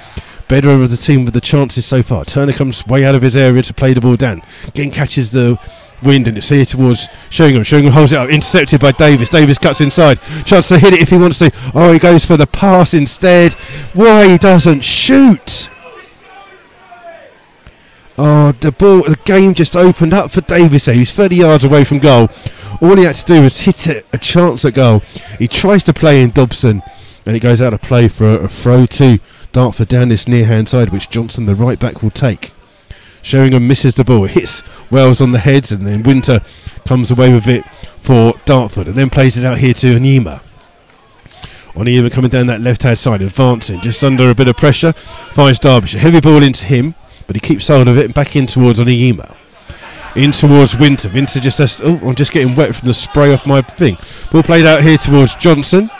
better of the team with the chances so far. Turner comes way out of his area to play the ball down. Again catches the wind, and it's here towards Sheringham. Sheringham holds it up, intercepted by Davis. Davis cuts inside, chance to hit it if he wants to. Oh, he goes for the pass instead. Why he doesn't shoot? Oh, the game just opened up for Davis. He's 30 yards away from goal. All he had to do was hit it, a chance at goal. He tries to play in Dobson, and it goes out of play for a throw to Dartford down this near hand side, which Johnson, the right back, will take. Sheringham misses the ball. It hits Wells on the head, and then Winter comes away with it for Dartford, and then plays it out here to Onyema. Onyema coming down that left hand side, advancing just under a bit of pressure, finds Derbyshire. Heavy ball into him, but he keeps hold of it and back in towards Onyema. In towards Winter. Winter just has, I'm just getting wet from the spray off my thing. Ball played out here towards Johnson.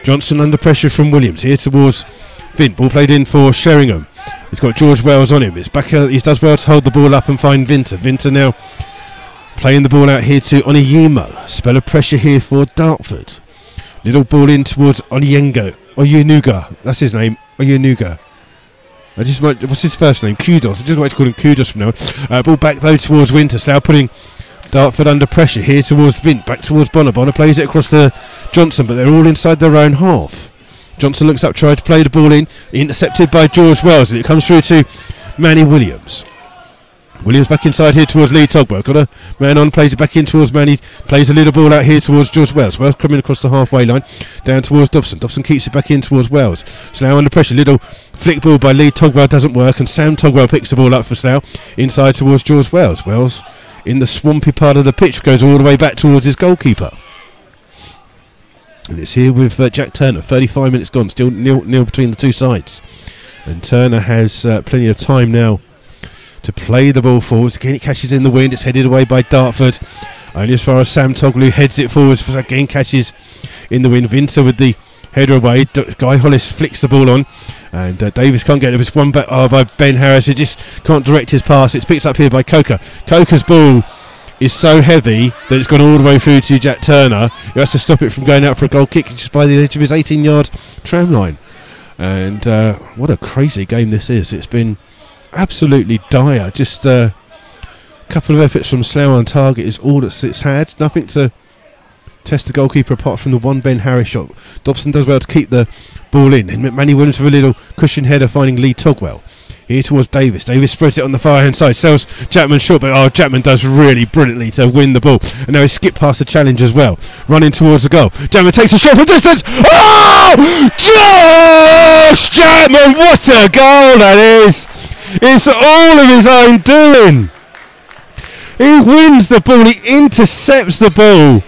Johnson under pressure from Williams. Here towards Vint. Ball played in for Sheringham. He's got George Wells on him. It's back. He does well to hold the ball up and find Vinter. Vinter now playing the ball out here to Onyema. Spell of pressure here for Dartford. Little ball in towards Oyenuga. That's his name. Oyenuga. What's his first name? Kudos. I just like to call him Kudos from now on. Ball back though towards Winter. Slough putting Dartford under pressure. Here towards Vint. Back towards Bonner. Bonner plays it across to Johnson, but they're all inside their own half. Johnson looks up, tries to play the ball in. Intercepted by George Wells, and it comes through to Manny Williams. Williams back inside here towards Lee Togwell. Got a man on, plays it back in towards Manny. Plays a little ball out here towards George Wells. Wells coming across the halfway line. Down towards Dobson. Dobson keeps it back in towards Wells. Slough under pressure. Little flick ball by Lee Togwell doesn't work, and Sam Togwell picks the ball up for Slough. Inside towards George Wells. Wells in the swampy part of the pitch, goes all the way back towards his goalkeeper. And it's here with Jack Turner. 35 minutes gone. Still nil between the two sides. And Turner has plenty of time now to play the ball forwards. Again, it catches in the wind. It's headed away by Dartford. Only as far as Sam Toglu heads it forwards. Again, catches in the wind. Vinter with the header away. Guy Hollis flicks the ball on. And Davis can't get it. It's one back by Ben Harris. He just can't direct his pass. It's picked up here by Coker. Coker's ball is so heavy that it's gone all the way through to Jack Turner, who has to stop it from going out for a goal kick just by the edge of his 18-yard tram line. And what a crazy game this is. It's been absolutely dire. Just a couple of efforts from Slough on target is all that it's had. Nothing to test the goalkeeper apart from the one Ben Harris shot. Dobson does well to keep the ball in, and Manny Williams with a little cushion header finding Lee Togwell. Here towards Davis. Davis spreads it on the far hand side. Sells Chapman short, but Chapman does really brilliantly to win the ball. And now he skipped past the challenge as well. Running towards the goal. Chapman takes a shot from distance. Oh! Josh Chapman! What a goal that is! It's all of his own doing. He wins the ball. He intercepts the ball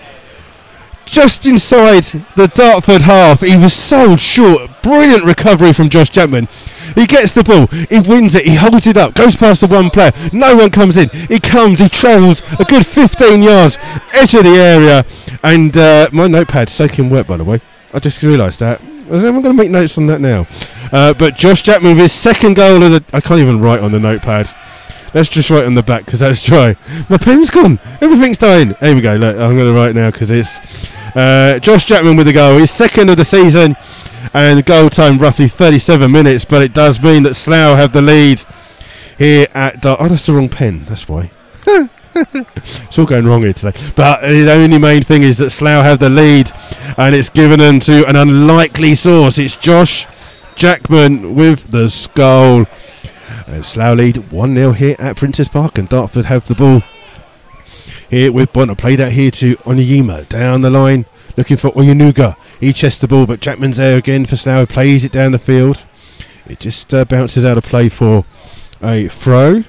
just inside the Dartford half. He was so short. Brilliant recovery from Josh Chapman. He gets the ball, he wins it, he holds it up, goes past the one player, no one comes in, he travels a good 15 yards, edge of the area, and my notepad's soaking wet, by the way. I just realised that. I'm going to make notes on that now. But Josh Chapman with his second goal of the... I can't even write on the notepad. Let's just write on the back because that's dry. My pen's gone. Everything's dying. Here we go. Look, I'm going to write now because it's Josh Chapman with the goal. His second of the season. And goal time roughly 37 minutes, but it does mean that Slough have the lead here at oh, that's the wrong pen, that's why. It's all going wrong here today. But the only main thing is that Slough have the lead, and it's given them to an unlikely source. It's Josh Jackman with the goal. And Slough lead 1-0 here at Princess Park, and Dartford have the ball here with Bonner. Played out here to Onyema down the line. Looking for Oyenuga. He chests the ball, but Chapman's there again for Slough. Plays it down the field. It just bounces out of play for a throw.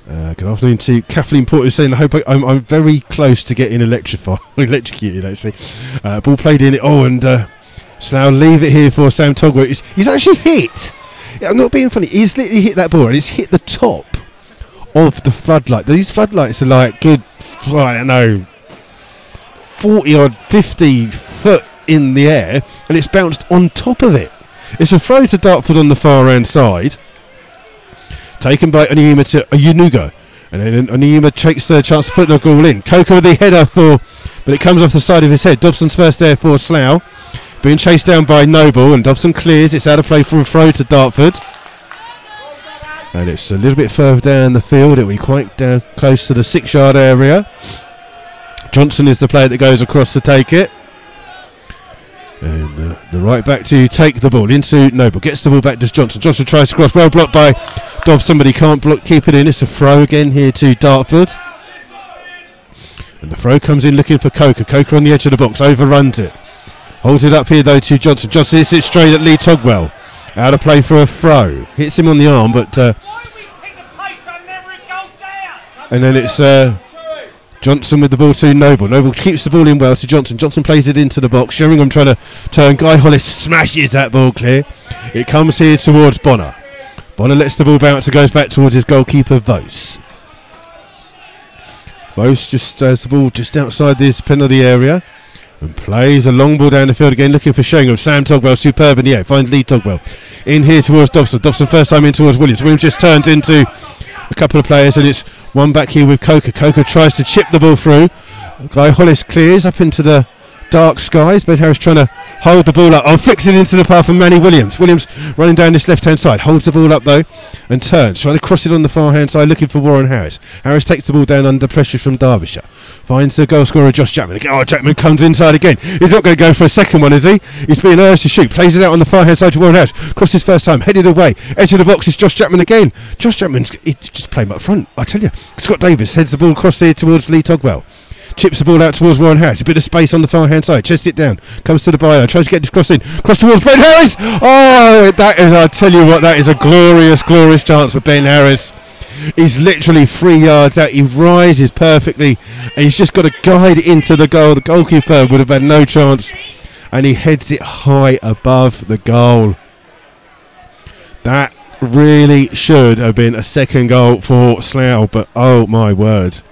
Good afternoon to Kathleen Porter saying, I hope I'm very close to getting electrocuted actually. Ball played in. And Slough leave it here for Sam Togwell. He's actually hit. I'm not being funny. He's literally hit that ball and it's hit the top of the floodlight. These floodlights are like good, I don't know, 40 or 50 foot in the air, and it's bounced on top of it. It's a throw to Dartford on the far hand side, taken by Onyema to Oyenuga, and then Onyema takes the chance to put the goal in. Coker with the header but it comes off the side of his head. Dobson's first there for Slough, being chased down by Noble, and Dobson clears. It's out of play for a throw to Dartford. And it's a little bit further down the field. It'll be quite down close to the 6-yard area. Johnson is the player that goes across to take it. And the right back to take the ball into Noble. Gets the ball back to Johnson. Johnson tries to cross. Well blocked by Dobbs. Somebody can't keep it in. It's a throw again here to Dartford. And the throw comes in looking for Coker. Coker on the edge of the box. Overruns it. Holds it up here though to Johnson. Johnson hits it straight at Lee Togwell. Out of play for a throw. Hits him on the arm, but and then it's Johnson with the ball to Noble. Noble keeps the ball in well to Johnson. Johnson plays it into the box. Sheringham trying to turn. Guy Hollis smashes that ball clear. It comes here towards Bonner. Bonner lets the ball bounce and goes back towards his goalkeeper, Vose. Vose just has the ball just outside this penalty area and plays a long ball down the field again, looking for Sheringham. Sam Togwell, superb in the air. Finds Lee Togwell. In here towards Dobson. Dobson first time in towards Williams. Williams just turns into a couple of players, and it's one back here with Coker. Coker tries to chip the ball through. Guy Hollis clears up into the dark skies. Ben Harris trying to hold the ball up. Oh, flicks it into the path of Manny Williams. Williams running down this left-hand side. Holds the ball up though and turns. Trying to cross it on the far-hand side, looking for Warren Harris. Harris takes the ball down under pressure from Derbyshire. Finds the goal scorer Josh Chapman. Oh, Chapman comes inside again. He's not going to go for a second one, is he? He's being urged to shoot. Plays it out on the far-hand side to Warren Harris. Crosses first time. Headed away. Edge of the box is Josh Chapman again. Josh Chapman, he's just playing up front, I tell you. Scott Davis heads the ball across here towards Lee Togwell. Chips the ball out towards Warren Harris. A bit of space on the far-hand side. Chests it down. Comes to the byline. Tries to get this cross in. Cross towards Ben Harris. Oh, that is, I tell you what, that is a glorious, glorious chance for Ben Harris. He's literally 3 yards out. He rises perfectly. And he's just got to guide it into the goal. The goalkeeper would have had no chance. And he heads it high above the goal. That really should have been a second goal for Slough. But, oh, my word.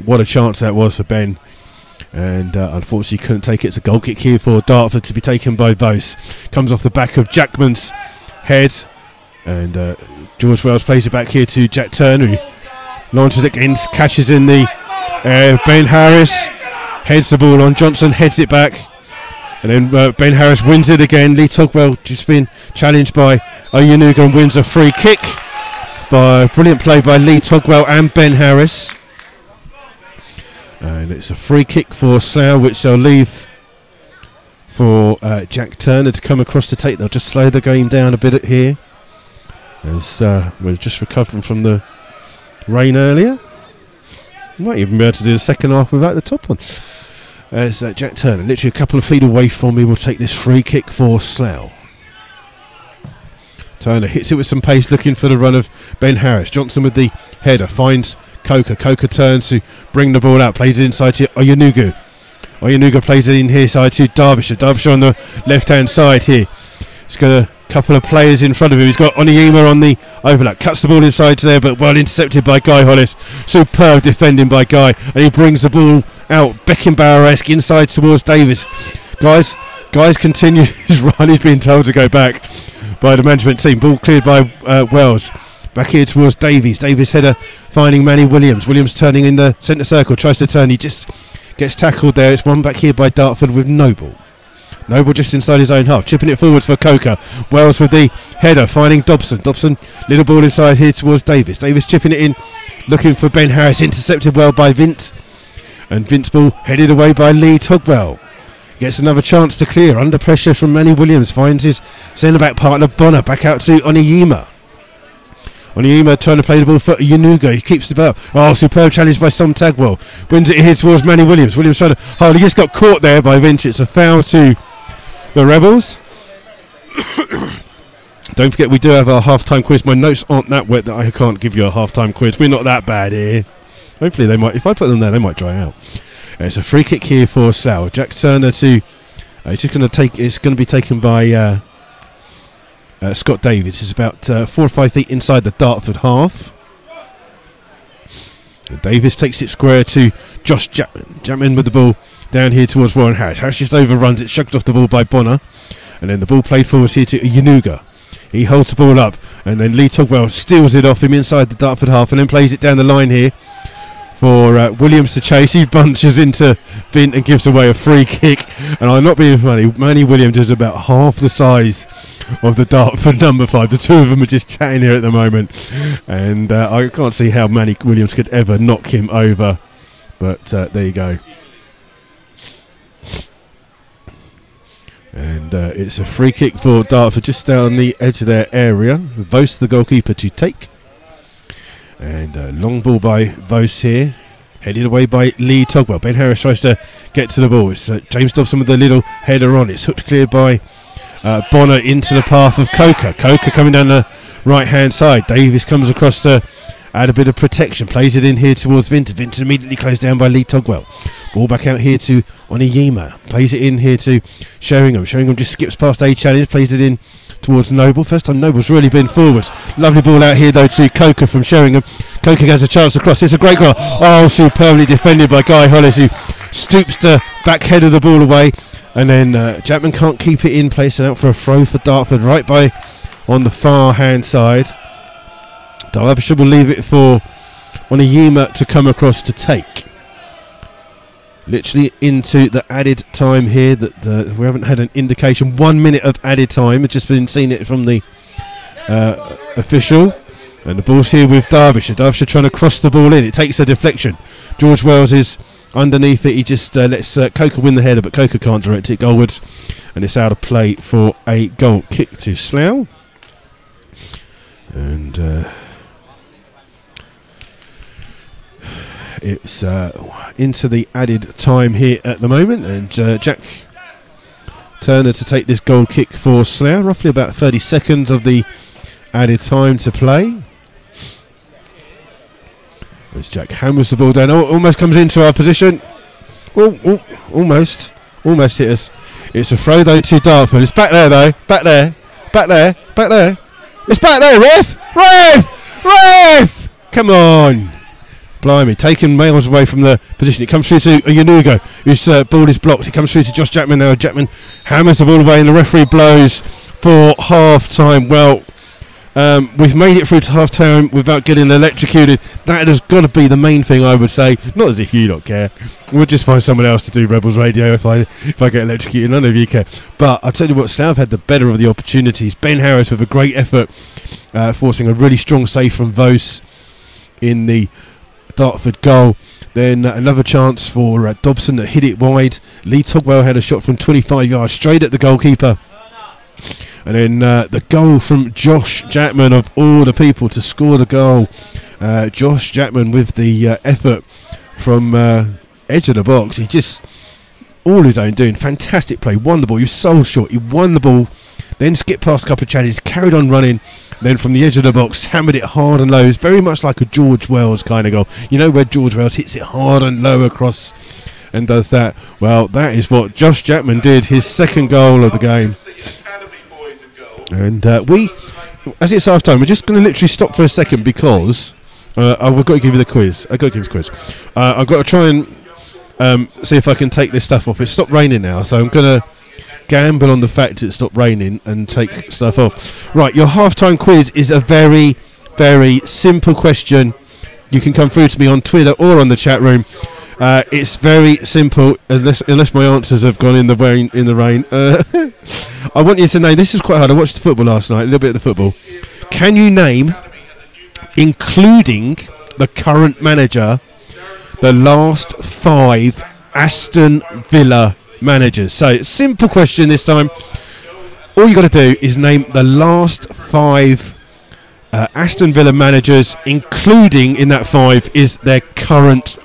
What a chance that was for Ben, and unfortunately couldn't take it. It's a goal kick here for Dartford to be taken by Vose. Comes off the back of Jackman's head, and George Wells plays it back here to Jack Turner, who launches it again, catches in the Ben Harris heads the ball on. Johnson heads it back, and then Ben Harris wins it again. Lee Togwell just been challenged by Oyenuga and wins a free kick by a brilliant play by Lee Togwell and Ben Harris. And it's a free kick for Slough, which they'll leave for Jack Turner to come across to take. They'll just slow the game down a bit here, as we're just recovering from the rain earlier. Might even be able to do the second half without the top on. As Jack Turner, literally a couple of feet away from me, will take this free kick for Slough. Turner hits it with some pace, looking for the run of Ben Harris. Johnson with the header finds Coker. Coker turns to bring the ball out, plays it inside to Oyenuga. Oyenuga plays it in here side to Derbyshire. Derbyshire on the left-hand side here. He's got a couple of players in front of him. He's got Onyema on the overlap. Cuts the ball inside there, but well intercepted by Guy Hollis. Superb defending by Guy, and he brings the ball out Beckenbauer-esque inside towards Davis. Guys continues his run. He's being told to go back by the management team. Ball cleared by Wells. Back here towards Davies. Davies header finding Manny Williams. Williams turning in the centre circle. Tries to turn. He just gets tackled there. It's one back here by Dartford with Noble. Noble just inside his own half. Chipping it forwards for Coker. Wells with the header finding Dobson. Dobson, little ball inside here towards Davies. Davies chipping it in. Looking for Ben Harris. Intercepted well by Vince. And Vince ball headed away by Lee Togwell. Gets another chance to clear. Under pressure from Manny Williams. Finds his centre-back partner Bonner. Back out to Onyema. Onyema trying to play the ball for Yanuga. He keeps the ball. Oh, superb challenge by Sam Tagwell. Wins it here towards Manny Williams. Williams trying to hold. He just got caught there by Vince. It's a foul to the Rebels. Don't forget, we do have our half-time quiz. My notes aren't that wet that I can't give you a half-time quiz. We're not that bad here. Hopefully they might. If I put them there, they might dry out. It's a free kick here for Slough. Jack Turner to. It's just going to take. It's going to be taken by Scott Davies. It's about 4 or 5 feet inside the Dartford half. And Davies takes it square to Josh Chapman. Chapman with the ball down here towards Warren Harris. Harris just overruns it, shucked off the ball by Bonner, and then the ball played forward here to Yanuga. He holds the ball up, and then Lee Togwell steals it off him inside the Dartford half, and then plays it down the line here for Williams to chase. He bunches into Vint and gives away a free kick. And I'm not being funny, Manny Williams is about half the size of the Dartford number 5. The two of them are just chatting here at the moment, and I can't see how Manny Williams could ever knock him over, but there you go. And it's a free kick for Dartford just down the edge of their area. Vos, the goalkeeper, to take. And long ball by Vos here. Headed away by Lee Togwell. Ben Harris tries to get to the ball. It's James Dobson with the little header on. It's hooked clear by Bonner into the path of Coker. Coker coming down the right-hand side. Davis comes across to add a bit of protection. Plays it in here towards Vinton. Vinton immediately closed down by Lee Togwell. Ball back out here to Oniyima. Plays it in here to Sheringham. Sheringham just skips past A Challenge. Plays it in towards Noble. First time Noble's really been forwards. Lovely ball out here though to Coker from Sheringham. Coker has a chance to cross. It's a great goal. Oh, superbly defended by Guy Hollis, who stoops to back header the ball away. And then Jackman can't keep it in place, and out for a throw for Dartford right by on the far hand side. Derbyshire will leave it for Oniyima to come across to take. Literally into the added time here that we haven't had an indication. 1 minute of added time. We've just been seeing it from the official. And the ball's here with Derbyshire. Derbyshire trying to cross the ball in. It takes a deflection. George Wells is underneath it. He just lets Coker win the header, but Coker can't direct it goalwards. And it's out of play for a goal kick to Slough. And it's into the added time here at the moment, and Jack Turner to take this goal kick for Slough. Roughly about 30 seconds of the added time to play. As Jack hammers the ball down, almost comes into our position. Almost hit us. It's a throw though to Dartford. It's back there though. Back there. It's back there. Ref! Come on. Blimey, taken miles away from the position. It comes through to Yanugo, whose ball is blocked. It comes through to Josh Jackman now. Jackman hammers the ball away, and the referee blows for half-time. Well, we've made it through to half-time without getting electrocuted. That has got to be the main thing, I would say. Not as if you don't care. We'll just find someone else to do Rebels Radio if I get electrocuted. None of you care. But I'll tell you what, Slough had the better of the opportunities. Ben Harris with a great effort, forcing a really strong save from Vos in the Dartford goal. Then another chance for Dobson that hit it wide. Lee Togwell had a shot from 25 yards straight at the goalkeeper. And then the goal from Josh Jackman, of all the people to score the goal. Josh Jackman with the effort from edge of the box. He just, all his own doing. Fantastic play. Won the ball. He was so short. He won the ball. Then skipped past a couple of challenges. Carried on running. Then from the edge of the box, hammered it hard and low. It's very much like a George Wells kind of goal. You know where George Wells hits it hard and low across and does that? Well, that is what Josh Jackman did. His second goal of the game. And as it's half time, we're just going to literally stop for a second because I've got to give you the quiz. I've got to try and see if I can take this stuff off. It's stopped raining now, so I'm going to gamble on the fact it stopped raining and take stuff off. Right, your half-time quiz is a very, very simple question. You can come through to me on Twitter or on the chat room. It's very simple, unless my answers have gone in the rain. I want you to name, this is quite hard, I watched the football last night, a little bit of the football. Can you name, including the current manager, the last 5 Aston Villa managers? So, simple question this time. All you got to do is name the last 5 Aston Villa managers, including in that 5 is their current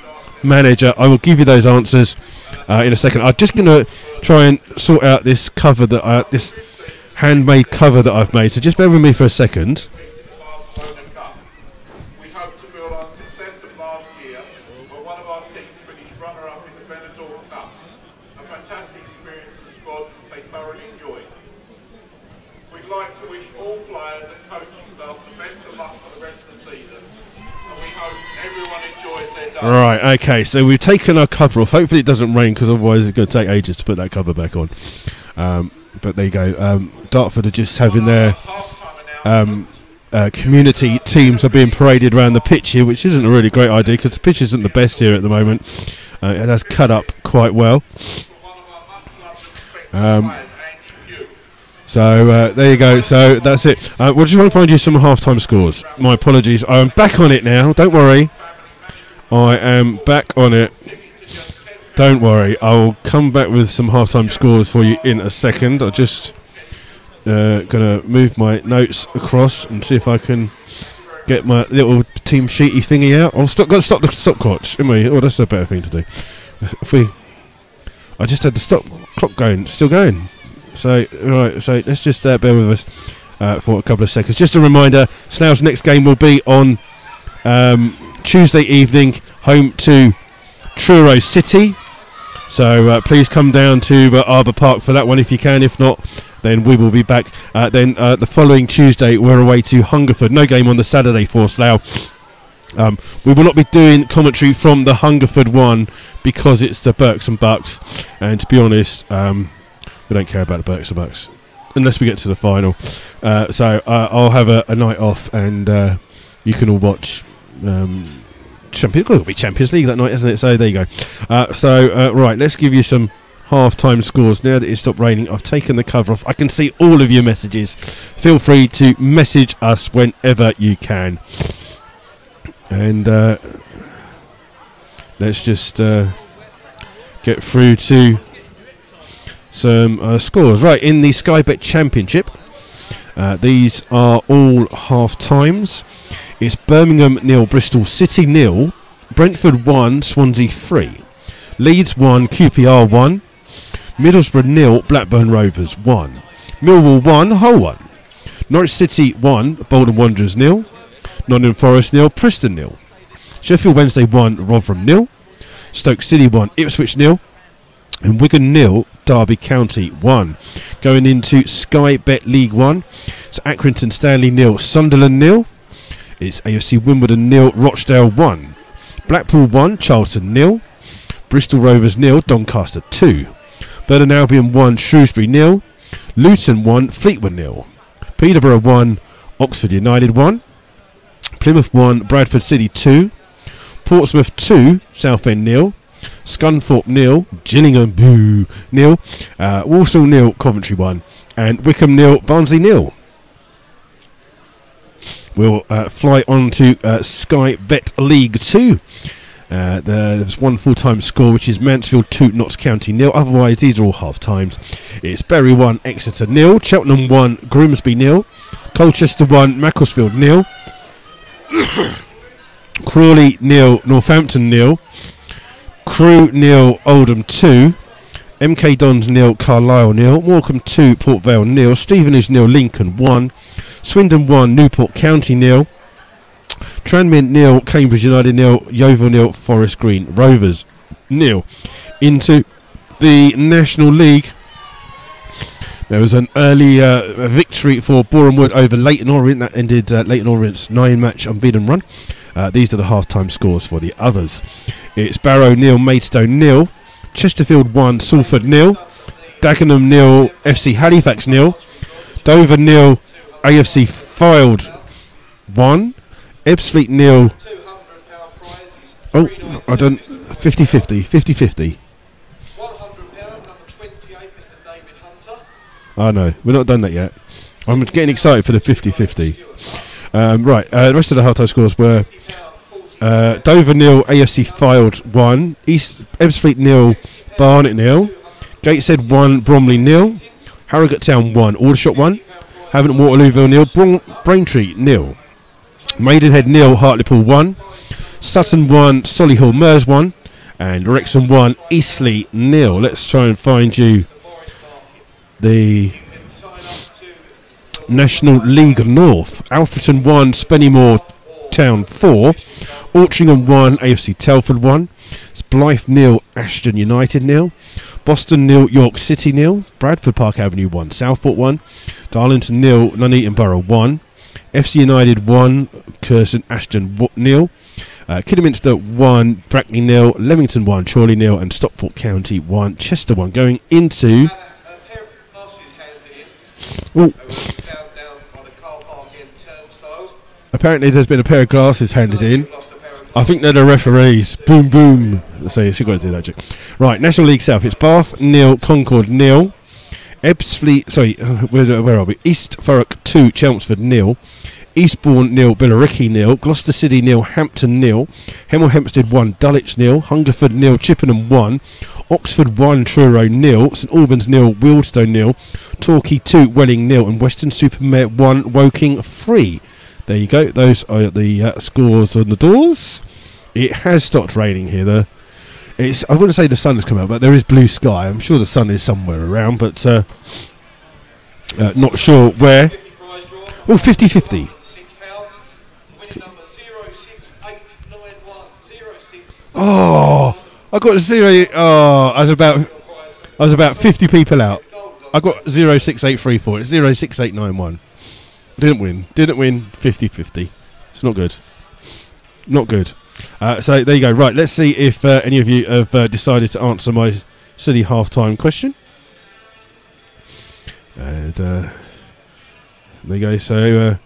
manager. I will give you those answers in a second. I'm just going to try and sort out this cover that this handmade cover that I've made. So just bear with me for a second. We hope to build on success of last year, where one of our teams finished runner-up in the Benetton Cup. A fantastic experience for the squad they thoroughly enjoyed. We'd like to wish all players and coaching staff the best of luck for the rest of the season, and we hope everyone enjoys their day. Right, okay, so we've taken our cover off. Hopefully it doesn't rain, because otherwise it's going to take ages to put that cover back on. But there you go. Dartford are just having their community teams are being paraded around the pitch here, which isn't a really great idea because the pitch isn't the best here at the moment. It has cut up quite well. So there you go. So that's it. We'll just want to find you some half-time scores. My apologies. I'm back on it now. Don't worry. I am back on it. Don't worry. I'll come back with some half-time scores for you in a second. I'm just going to move my notes across and see if I can get my little team sheety thingy out. I've got to stop the stopwatch, haven't we? Oh, that's a better thing to do. I just had the stop clock going, still going. So, right, so let's just bear with us for a couple of seconds. Just a reminder, Slough's next game will be on Tuesday evening, home to Truro City. So please come down to Arbour Park for that one if you can. If not, then we will be back. Then the following Tuesday, we're away to Hungerford. No game on the Saturday for Slough. We will not be doing commentary from the Hungerford one because it's the Berks and Bucks. And to be honest, we don't care about the Berks and Bucks unless we get to the final. So I'll have a night off and you can all watch it'll be Champions League that night, isn't it? So there you go. Right, let's give you some half-time scores. Now that it's stopped raining, I've taken the cover off. I can see all of your messages. Feel free to message us whenever you can. And let's just get through to some scores. Right, in the Sky Bet Championship, these are all half-times. It's Birmingham 0, Bristol City 0, Brentford 1, Swansea 3, Leeds 1, QPR 1, Middlesbrough 0, Blackburn Rovers 1, Millwall 1, Hull 1, Norwich City 1, Bolton Wanderers 0, Nottingham Forest 0, Preston 0, Sheffield Wednesday 1, Rotherham 0, Stoke City 1, Ipswich 0, and Wigan 0, Derby County 1. Going into Sky Bet League 1, it's Accrington Stanley 0, Sunderland 0, it's AFC Wimbledon 0, Rochdale 1, Blackpool 1, Charlton 0, Bristol Rovers 0, Doncaster 2, Burton Albion 1, Shrewsbury 0, Luton 1, Fleetwood 0, Peterborough 1, Oxford United 1, Plymouth 1, Bradford City 2, Portsmouth 2, Southend 0, Scunthorpe 0, Gillingham 0, Walsall 0, Coventry 1, and Wickham 0, Barnsley 0. We'll fly on to Sky Bet League 2. There's one full-time score, which is Mansfield 2, Notts County 0. Otherwise, these are all half-times. It's Bury 1, Exeter 0, Cheltenham 1, Grimsby 0, Colchester 1, Macclesfield 0, Crawley 0, Northampton 0, Crewe 0, Oldham 2, MK Dons 0, Carlisle 0, Morecambe 2, Port Vale 0, Stevenage 0, Lincoln 1, Swindon 1, Newport County 0, Tranmere 0, Cambridge United 0, Yeovil 0, Forest Green Rovers 0. Into the National League, there was an early victory for Boreham Wood over Leyton Orient. That ended Leyton Orient's 9-match unbeaten run. These are the half-time scores for the others. It's Barrow 0, Maidstone 0, Chesterfield 1, Salford 0, Dagenham 0, FC Halifax 0, Dover 0, AFC Fylde 1, Ebbsfleet 0. Oh, I don't. 50-50. Oh no, we're not done that yet. I'm getting excited for the 50-50. Right, the rest of the half-time scores were Dover 0, AFC Fylde 1, East Ebbsfleet 0, Barnet 0, Gateshead 1, Bromley 0, Harrogate Town 1, Aldershot 1, Havant Waterlooville 0, Braintree 0, Maidenhead 0, Hartlepool 1, Sutton 1, Solihull Mers 1, and Wrexham 1, Eastleigh 0. Let's try and find you the National League North. Alfreton 1, Spennymoor Town 4, Altrincham 1, AFC Telford 1, Blythe 0, Ashton United 0, Boston 0, York City 0, Bradford Park Avenue 1, Southport 1, Darlington 0, Nuneaton Borough 1, FC United 1, Curzon Ashton 0, Kidderminster 1, Brackney 0, Leamington 1, Chorley 0, and Stockport County 1, Chester 1. Going into apparently there's been a pair of glasses handed in. I think they're the referees. Boom, boom. So you've got to do that, Jack. Right, National League South. It's Bath 0, Concord 0, Ebbsfleet, sorry, where are we? East Thurrock 2, Chelmsford 0. Eastbourne 0, Billericay 0. Gloucester City 0, Hampton 0. Hemel Hempstead 1, Dulwich 0. Hungerford 0, Chippenham 1. Oxford 1, Truro 0. St Albans 0, Wealdstone 0. Torquay 2, Welling 0. And Weston-super-Mare 1, Woking 3. There you go. Those are the scores on the doors. It has stopped raining here, though. I wouldn't say the sun has come out, but there is blue sky. I'm sure the sun is somewhere around, but not sure where. Oh, 50-50. Oh, I got 0. Oh, I was about 50 people out. I got 06834. It's 06891. Didn't win. 50-50. It's not good. Not good. So there you go. Right, let's see if any of you have decided to answer my silly half-time question. And there you go. So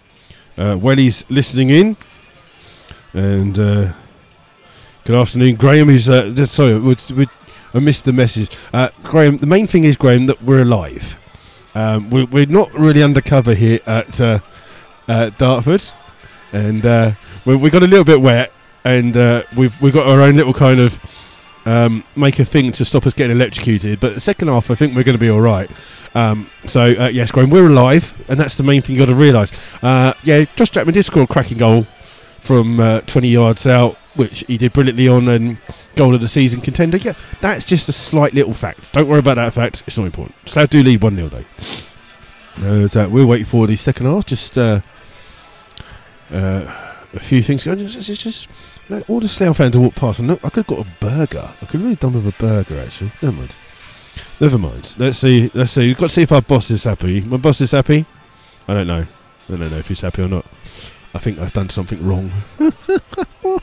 Welly's listening in. And good afternoon, Graham. Who's sorry, I missed the message. Graham, the main thing is, Graham, that we're alive. We're not really undercover here at Dartford, and we got a little bit wet, and we've got our own little kind of make a thing to stop us getting electrocuted. But the second half, I think we're going to be all right. So yes, Graham, we're alive, and that's the main thing you got to realise. Yeah, Josh Jackman did score a cracking goal from 20 yards out, which he did brilliantly on goal of the season contender. Yeah, that's just a slight little fact. Don't worry about that fact. It's not important. Slough do lead 1-0 though. So we'll wait for the second half. Just a few things. It's just all the Slough fans to walk past. And look, I could have got a burger. I could have really done with a burger actually. Never mind. Let's see. We've got to see if our boss is happy. My boss is happy. I don't know if he's happy or not. I think I've done something wrong.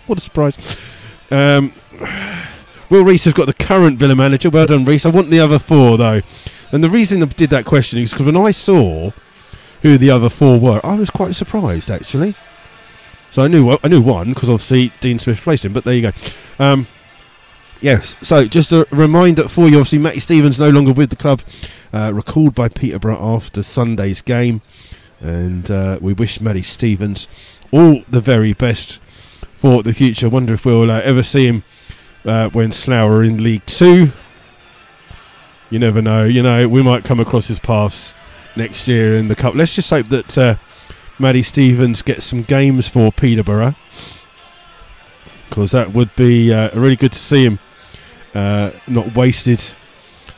What a surprise. Will Rees has got the current Villa manager. Well done, Rees. I want the other 4, though. And the reason I did that question is because when I saw who the other 4 were, I was quite surprised, actually. So I knew one, because obviously Dean Smith placed him, but there you go. Yes, so just a reminder for you, obviously Matty Stevens no longer with the club, recalled by Peterborough after Sunday's game. And we wish Matty Stevens all the very best for the future. Wonder if we'll ever see him when Slough are in League 2. You never know. You know, we might come across his paths next year in the cup. Let's just hope that Matty Stevens gets some games for Peterborough, because that would be really good to see him not wasted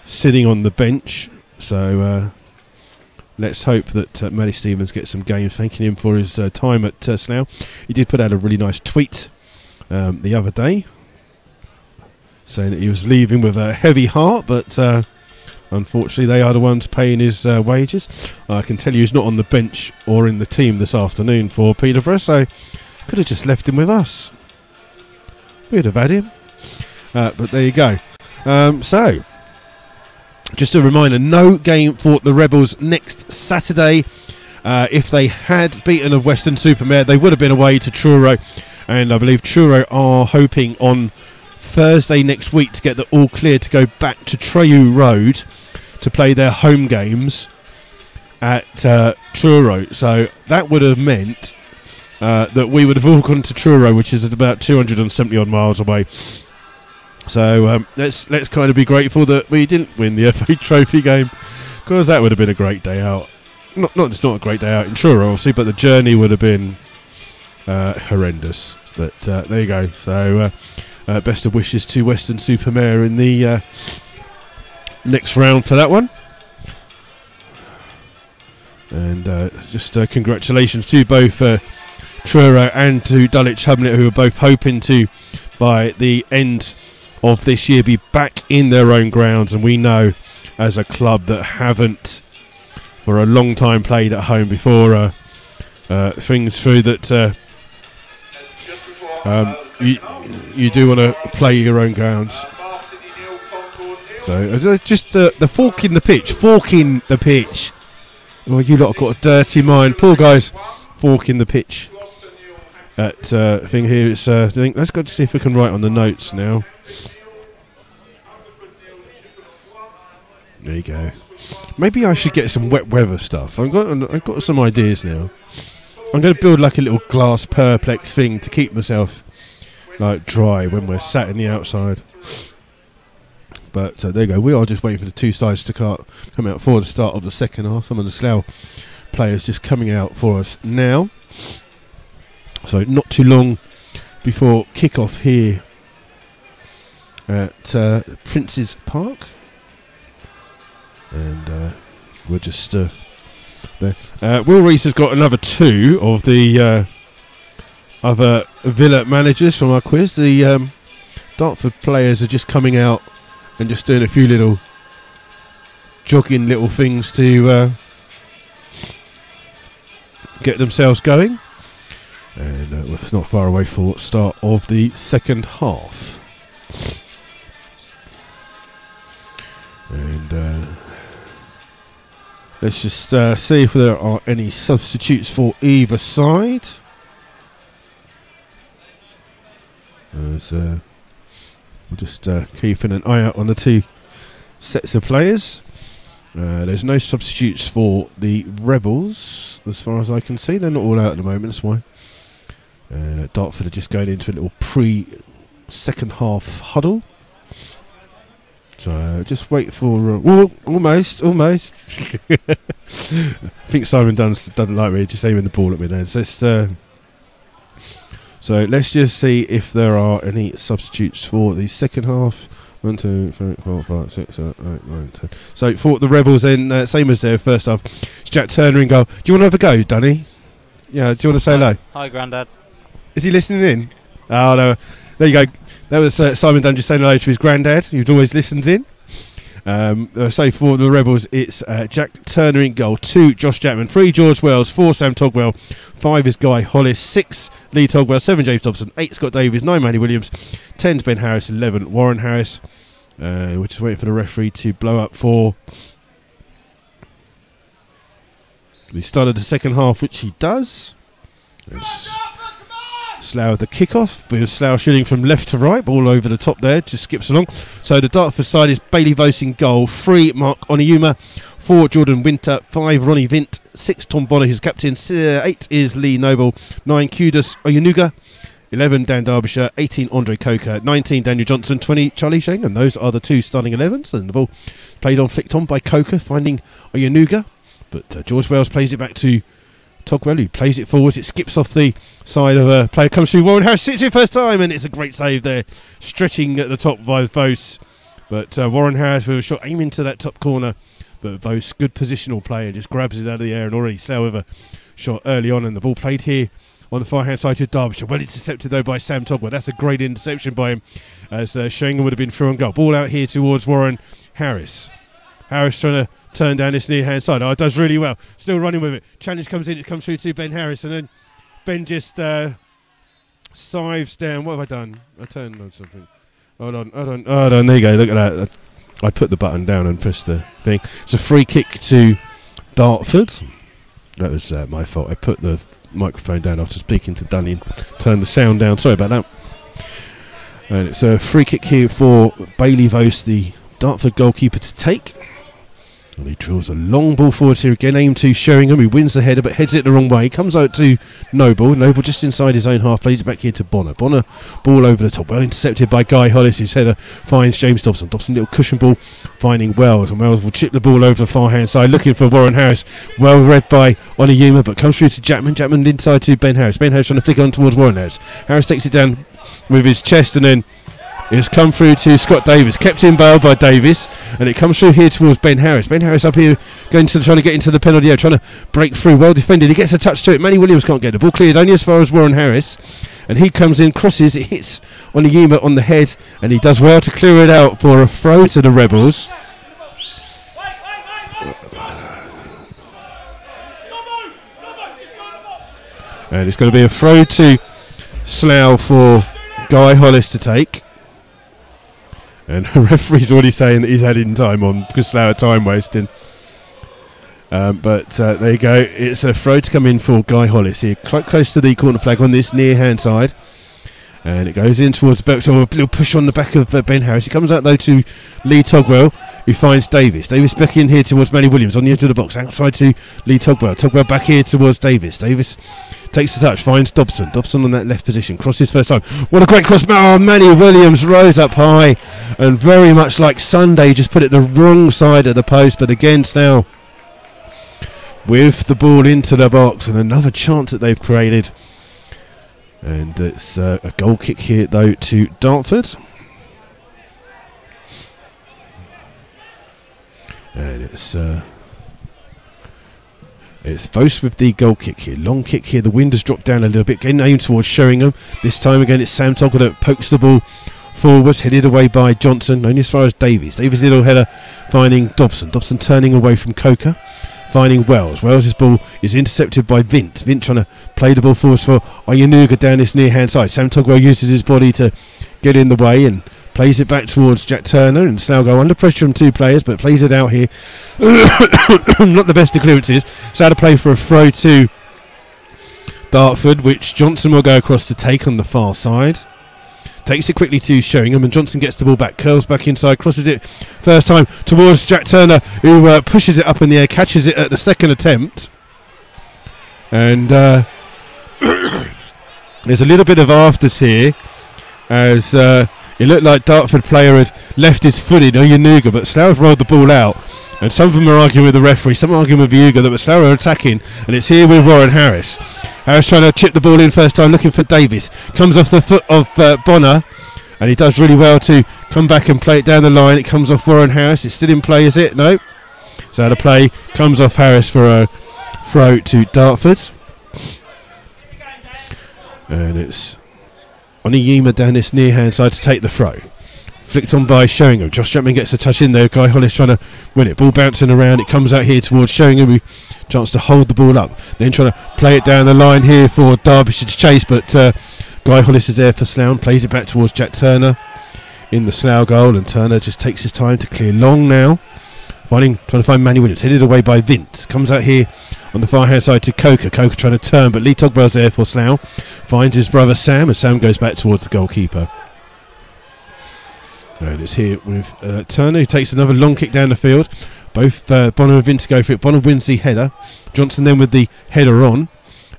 sitting on the bench. So let's hope that Matty Stevens gets some games. Thanking him for his time at Slough. He did put out a really nice tweet the other day saying that he was leaving with a heavy heart, but unfortunately they are the ones paying his wages. I can tell you he's not on the bench or in the team this afternoon for Peterborough, so could have just left him with us. We'd have had him. But there you go. So just a reminder, no game for the Rebels next Saturday. If they had beaten a Weston-super-Mare, they would have been away to Truro, and I believe Truro are hoping on Thursday next week to get the all clear to go back to Treyu Road to play their home games at Truro. So that would have meant that we would have all gone to Truro, which is about 270 odd miles away. So let's kind of be grateful that we didn't win the FA Trophy game, because that would have been a great day out. It's not a great day out in Truro, obviously, but the journey would have been horrendous. But there you go. So best of wishes to Weston-super-Mare in the next round for that one. And just congratulations to both Truro and to Dulwich Hamlet, who are both hoping to, by the end of this year, be back in their own grounds. And we know, as a club that haven't for a long time played at home before, things through that you do want to play your own grounds. So just the fork in the pitch. Oh, you lot have got a dirty mind. Poor guys, fork in the pitch. That thing here, it's let's go to see if we can write on the notes now. There you go. Maybe I should get some wet weather stuff. I've got some ideas now. I'm going to build like a little glass perplex thing to keep myself like dry when we're sat in the outside. But there you go. We are just waiting for the two sides to come out for the start of the second half. Some of the Slough players just coming out for us now. So not too long before kick-off here at Prince's Park. And we're just there. Will Rees has got another two of the other Villa managers from our quiz. The Dartford players are just coming out and just doing a few little jogging little things to get themselves going. And it's not far away for start of the second half. And let's just see if there are any substitutes for either side. We're just keeping an eye out on the two sets of players. There's no substitutes for the Rebels, as far as I can see. They're not all out at the moment, that's why. Dartford are just going into a little pre-second half huddle. So just wait for... almost. I think Simon doesn't like me just aiming the ball at me there. So let's just see if there are any substitutes for the second half. 1, 2, 3, 4, 5, 6, 7, 8, 9, 10. So for the Rebels then, same as their first half. It's Jack Turner in goal. Do you want to have a go, Danny? Yeah, do you want to say hello? Hi, Grandad. Is he listening in? Oh, no. There you go. That was Simon Dunn just saying hello to his granddad, who always listens in. So for the Rebels, it's Jack Turner in goal, 2 Josh Chapman, 3 George Wells, 4 Sam Togwell, 5 is Guy Hollis, 6 Lee Togwell, 7 James Dobson, 8 Scott Davies, 9 Manny Williams, 10 Ben Harris, 11 Warren Harris. We're just waiting for the referee to blow up for the start of the second half, which he does. It's Slough the kick-off, with Slough shooting from left to right, ball over the top there, just skips along. So the Dartford side is Bailey Vose in goal, 3 Mark Oniyuma, 4 Jordan Winter, 5 Ronnie Vint, 6 Tom Bonner who's captain, 8 is Lee Noble, 9 Kudos Oyenuga, 11 Dan Derbyshire, 18 Andre Coker, 19 Daniel Johnson, 20 Charlie Shane, and those are the 2 starting 11s. And the ball played on, flicked on by Coker, finding Oyenuga, but George Wells plays it back to Togwell, who plays it forwards. It skips off the side of a player, comes through. Warren Harris sits it first time, and it's a great save there, stretching at the top by Vose. But Warren Harris with a shot aiming to that top corner. But Vose, good positional player, just grabs it out of the air, and already Slough with a shot early on, and the ball played here on the far hand side to Derbyshire. Well intercepted though by Sam Togwell. That's a great interception by him, as Shangham would have been through on goal. Ball out here towards Warren Harris. Harris trying to turn down this near hand side. Oh, it does really well. Still running with it. Challenge comes in. It comes through to Ben Harris, and then Ben just sives down. What have I done? I turned on something. Hold on. There you go. Look at that. I put the button down and pressed the thing. It's a free kick to Dartford. That was my fault. I put the microphone down after speaking to Dunny and turned the sound down. Sorry about that. And it's a free kick here for Bailey Vose, the Dartford goalkeeper, to take. And he draws a long ball forward here again, aimed to Sheringham, who wins the header but heads it the wrong way. Comes out to Noble. Noble just inside his own half, plays it back here to Bonner. Bonner, ball over the top, well intercepted by Guy Hollis, whose header finds James Dobson. Dobson, little cushion ball, finding Wells, and Wells will chip the ball over the far hand side, looking for Warren Harris. Well read by Oniyuma, but comes through to Jackman. Jackman inside to Ben Harris. Ben Harris trying to flick on towards Warren Harris. Harris takes it down with his chest, and then it's come through to Scott Davis, kept in bail by Davis, and it comes through here towards Ben Harris. Ben Harris up here trying to get into the penalty area, trying to break through, well defended. He gets a touch to it. Manny Williams can't get the ball cleared only as far as Warren Harris, and he comes in, crosses, it hits Oniyuma on the head, and he does well to clear it out for a throw to the Rebels. And it's going to be a throw to Slough for Guy Hollis to take. And the referee's already saying that he's adding time on because Slough are time wasting. But there you go. It's a throw to come in for Guy Hollis here, quite close to the corner flag on this near hand side. And it goes in towards the back, so a little push on the back of Ben Harris. He comes out though to Lee Togwell, who finds Davis. Davis back in here towards Manny Williams on the edge of the box, outside to Lee Togwell. Togwell back here towards Davis. Davis takes the touch, finds Dobson. Dobson on that left position, crosses first time. What a great cross! Oh, Manny Williams rose up high, and very much like Sunday, just put it the wrong side of the post. But again, Slough with the ball into the box, and another chance that they've created. And it's a goal kick here though to Dartford. And it's Vos with the goal kick here. Long kick here. The wind has dropped down a little bit. Getting aimed towards Sheringham. This time again it's Sam Toggle that pokes the ball forwards, headed away by Johnson. Only as far as Davies. Davies' little header finding Dobson. Dobson turning away from Coker. Finding Wells. Wells' ball is intercepted by Vint. Vint trying to play the ball forwards for Oyenuga down this near hand side. Sam Togwell uses his body to get in the way and plays it back towards Jack Turner, and Slough go under pressure from two players, but plays it out here. Not the best of clearances. So how to play for a throw to Dartford, which Johnson will go across to take on the far side. Takes it quickly to Sheringham, and Johnson gets the ball back, curls back inside, crosses it first time towards Jack Turner, who pushes it up in the air, catches it at the second attempt. And there's a little bit of afters here, as it looked like Dartford player had left his foot in Oyenuga, but Slough rolled the ball out. And some of them are arguing with the referee, some are arguing with Viuga, that Slough are attacking, and it's here with Warren Harris. Harris trying to chip the ball in first time, looking for Davis. Comes off the foot of Bonner, and he does really well to come back and play it down the line. It comes off Warren Harris. It's still in play, is it? No. So out of play, comes off Harris for a throw to Dartford. And it's Oniyima down this near hand side to take the throw. Flicked on by Sheringham. Josh Chapman gets a touch in there. Guy Hollis trying to win it. Ball bouncing around. It comes out here towards Sheringham, who chance to hold the ball up. Then trying to play it down the line here for Derbyshire's chase, but Guy Hollis is there for Slough. Plays it back towards Jack Turner in the Slough goal, and Turner just takes his time to clear long now. Trying to find Manny Williams. Headed away by Vint. Comes out here on the far hand side to Coker. Coker trying to turn, but Lee Togwell's there for Slough. Finds his brother Sam, and Sam goes back towards the goalkeeper. And it's here with Turner, who takes another long kick down the field. Both Bonner and Vince go for it. Bonner wins the header. Johnson then with the header on.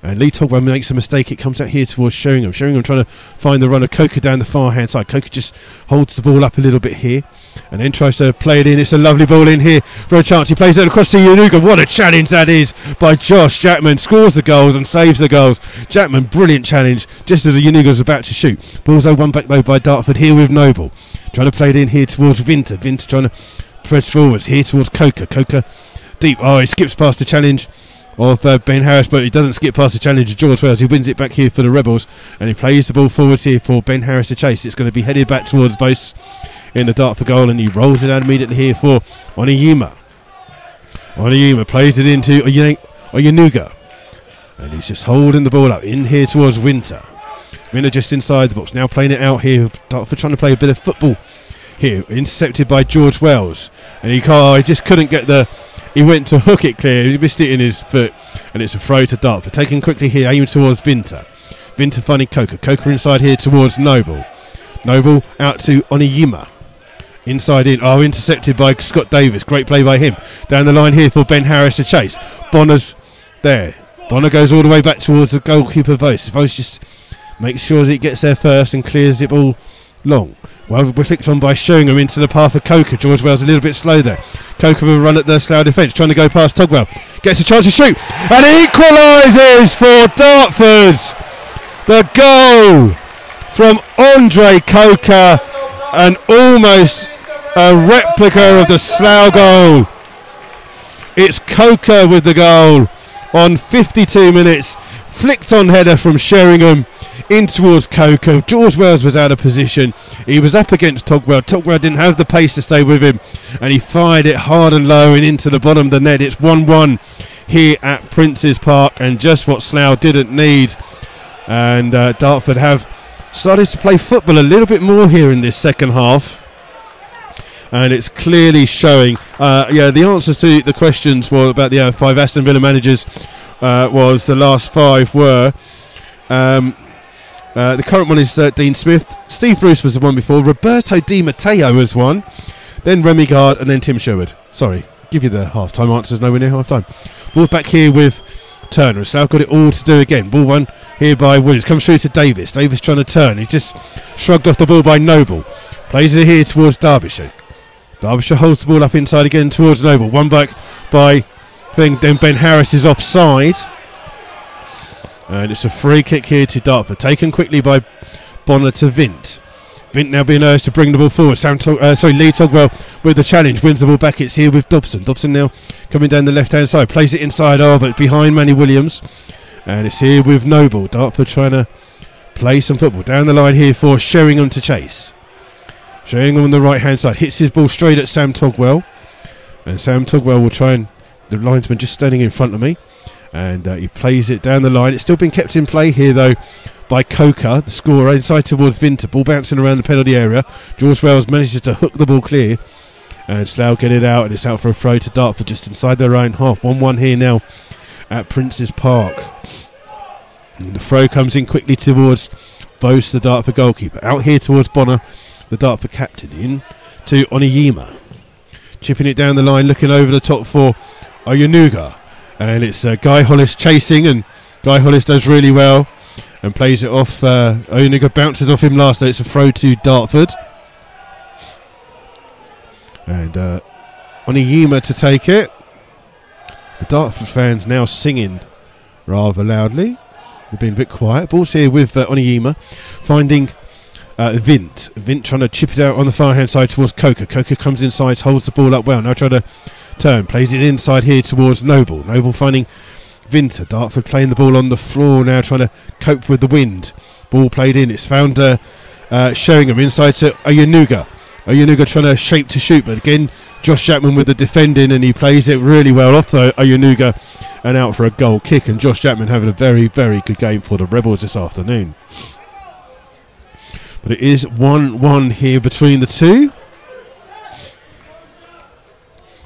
And Lee Togwell makes a mistake. It comes out here towards Sheringham. Sheringham trying to find the runner. Coker down the far hand side. Coker just holds the ball up a little bit here, and then tries to play it in. It's a lovely ball in here for a chance. He plays it across to Oyenuga. What a challenge that is by Josh Jackman. Scores the goals and saves the goals. Jackman, brilliant challenge just as Oyenuga was about to shoot. Ball's one back though by Dartford here with Noble. Trying to play it in here towards Vinter. Vinter trying to press forwards here towards Coker. Coker deep. Oh, he skips past the challenge of Ben Harris, but he doesn't skip past the challenge of George Wells. He wins it back here for the Rebels, and he plays the ball forwards here for Ben Harris to chase. It's going to be headed back towards Vos in the Dartford goal, and he rolls it out immediately here for Oniyima. Oniyima plays it into Oyenuga, and he's just holding the ball up in here towards Winter. Winter just inside the box, now playing it out here. Dartford trying to play a bit of football here, intercepted by George Wells, and he just couldn't get the... He went to hook it clear, he missed it in his foot, and it's a throw to Dartford. Taken quickly here, aiming towards Vinter. Vinter finding Coker. Coker inside here towards Noble. Noble out to Oniyima. Inside in. Oh, intercepted by Scott Davis. Great play by him. Down the line here for Ben Harris to chase. Bonner's there. Bonner goes all the way back towards the goalkeeper Vos. Vos just makes sure that he gets there first and clears it all long. Well, we're flicked on by Sheringham into the path of Coker. George Wells a little bit slow there. Coker will run at the Slough defence, trying to go past Togwell. Gets a chance to shoot, and equalises for Dartford. The goal from Andre Coker, and almost a replica of the Slough goal. It's Coker with the goal on 52 minutes. Flicked on header from Sheringham in towards Coker. George Wells was out of position. He was up against Togwell. Togwell didn't have the pace to stay with him, and he fired it hard and low and into the bottom of the net. It's 1-1 here at Prince's Park, and just what Slough didn't need. And Dartford have started to play football a little bit more here in this second half, and it's clearly showing. The answers to the questions were about the 5 Aston Villa managers. Was the last 5 were The current one is Dean Smith. Steve Bruce was the one before. Roberto Di Matteo was one. Then Remy Gard and then Tim Sherwood. Sorry, give you the half-time answers. Nowhere near half-time. Ball back here with Turner. Slough got it all to do again. Ball one here by Williams. Comes through to Davis. Davis trying to turn. He just shrugged off the ball by Noble. Plays it here towards Derbyshire. Derbyshire holds the ball up inside again towards Noble. One back by Thing. Then Ben Harris is offside. And it's a free kick here to Dartford. Taken quickly by Bonner to Vint. Vint now being urged to bring the ball forward. Lee Togwell with the challenge. Wins the ball back. It's here with Dobson. Dobson now coming down the left-hand side. Plays it inside. But behind Manny Williams. And it's here with Noble. Dartford trying to play some football. Down the line here for Sheringham to chase. Sheringham on the right-hand side. Hits his ball straight at Sam Togwell. And Sam Togwell will try and... The linesman just standing in front of me. And he plays it down the line. It's still been kept in play here, though, by Coker, the scorer, inside towards Vinter. Ball bouncing around the penalty area. George Wells manages to hook the ball clear. And Slough get it out, and it's out for a throw to Dartford just inside their own half. 1-1 here now at Prince's Park. And the throw comes in quickly towards Vos, the Dartford goalkeeper. Out here towards Bonner, the Dartford captain. In to Oniyima. Chipping it down the line, looking over the top for Oyenuga. And it's Guy Hollis chasing, and Guy Hollis does really well and plays it off. Oyenuga bounces off him last, so it's a throw to Dartford. And Oniyima to take it. The Dartford fans now singing rather loudly. They've been a bit quiet. Ball's here with Oniyima, finding Vint. Vint trying to chip it out on the far hand side towards Coker. Coker comes inside, holds the ball up well. Now trying to turn, plays it inside here towards Noble. Noble finding Vinter. Dartford playing the ball on the floor now, trying to cope with the wind. Ball played in. It's found Sheringham inside to Oyenuga. Oyenuga trying to shape to shoot, but again Josh Chapman with the defending, and he plays it really well off though Oyenuga and out for a goal kick. And Josh Chapman having a very, very good game for the Rebels this afternoon. But it is 1-1 here between the two.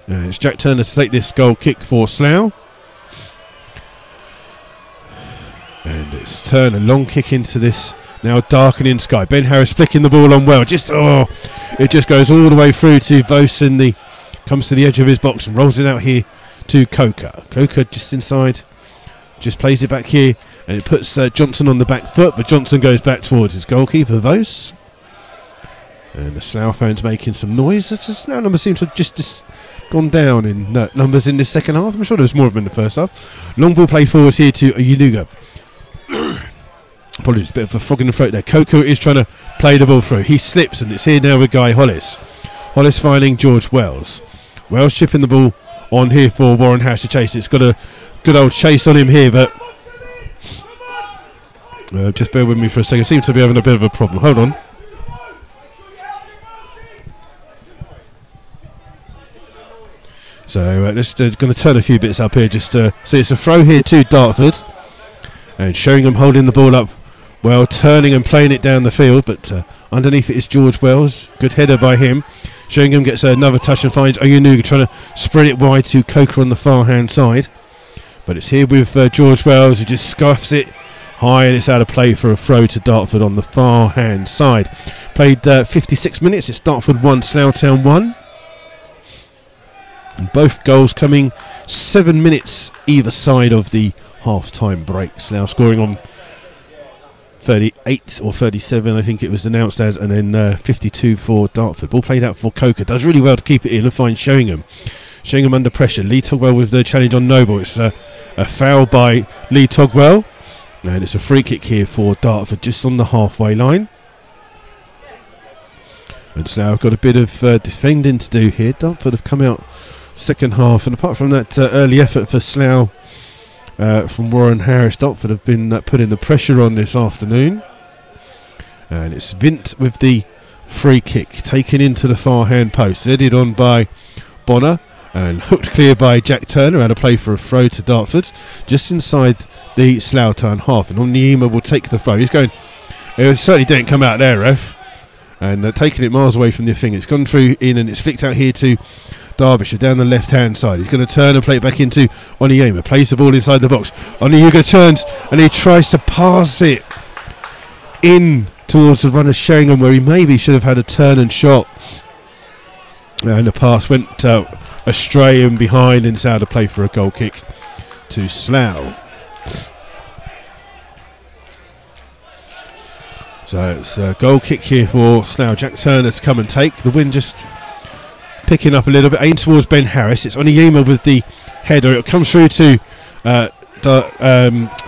And it's Jack Turner to take this goal kick for Slough. And it's Turner, long kick into this now darkening sky. Ben Harris flicking the ball on well. It just goes all the way through to Vos, and comes to the edge of his box and rolls it out here to Coker. Coker just inside, just plays it back here, and it puts Johnson on the back foot, but Johnson goes back towards his goalkeeper, Vos. And the Slough fans making some noise. The Slough number seems to have just gone down in numbers in this second half. I'm sure there was more of them in the first half. Long ball play forward here to Oyenuga. Apologies, a bit of a frog in the throat there. Coco is trying to play the ball through. He slips, and it's here now with Guy Hollis. Hollis finding George Wells. Wells chipping the ball on here for Warren House to chase. It's got a good old chase on him here, but just bear with me for a second. Seems to be having a bit of a problem. Hold on. So just going to turn a few bits up here just to see. It's a throw here to Dartford, and Sheringham holding the ball up well, turning and playing it down the field, but underneath it is George Wells. Good header by him. Sheringham gets another touch and finds Oyenuga trying to spread it wide to Coker on the far hand side, but it's here with George Wells, who just scuffs it high, and it's out of play for a throw to Dartford on the far hand side. Played 56 minutes. It's Dartford 1, Slough Town 1. And both goals coming 7 minutes either side of the half-time break. Slough scoring on 38 or 37, I think it was announced as, and then 52 for Dartford. Ball played out for Coker. Does really well to keep it in and find Sheringham. Sheringham under pressure. Lee Togwell with the challenge on Noble. It's a foul by Lee Togwell. And it's a free kick here for Dartford just on the halfway line. And Slough got a bit of defending to do here. Dartford have come out second half, and apart from that early effort for Slough from Warren Harris, Dartford have been putting the pressure on this afternoon. And it's Vint with the free kick, taken into the far hand post, headed on by Bonner and hooked clear by Jack Turner. Out of play for a throw to Dartford just inside the Slough Town half, and Oniyima will take the throw. He's going, it certainly didn't come out there, ref, and taking it miles away from the thing. It's gone through in, and it's flicked out here to Derbyshire down the left hand side. He's going to turn and play it back into Oniyima. Plays the ball inside the box. Oniyima turns and he tries to pass it in towards the runner Sheringham, where he maybe should have had a turn and shot. And the pass went astray and behind, and it's out of play for a goal kick to Slough. So it's a goal kick here for Slough. Jack Turner to come and take. The wind just picking up a little bit. Aim towards Ben Harris. It's Oniyima with the header. It comes through to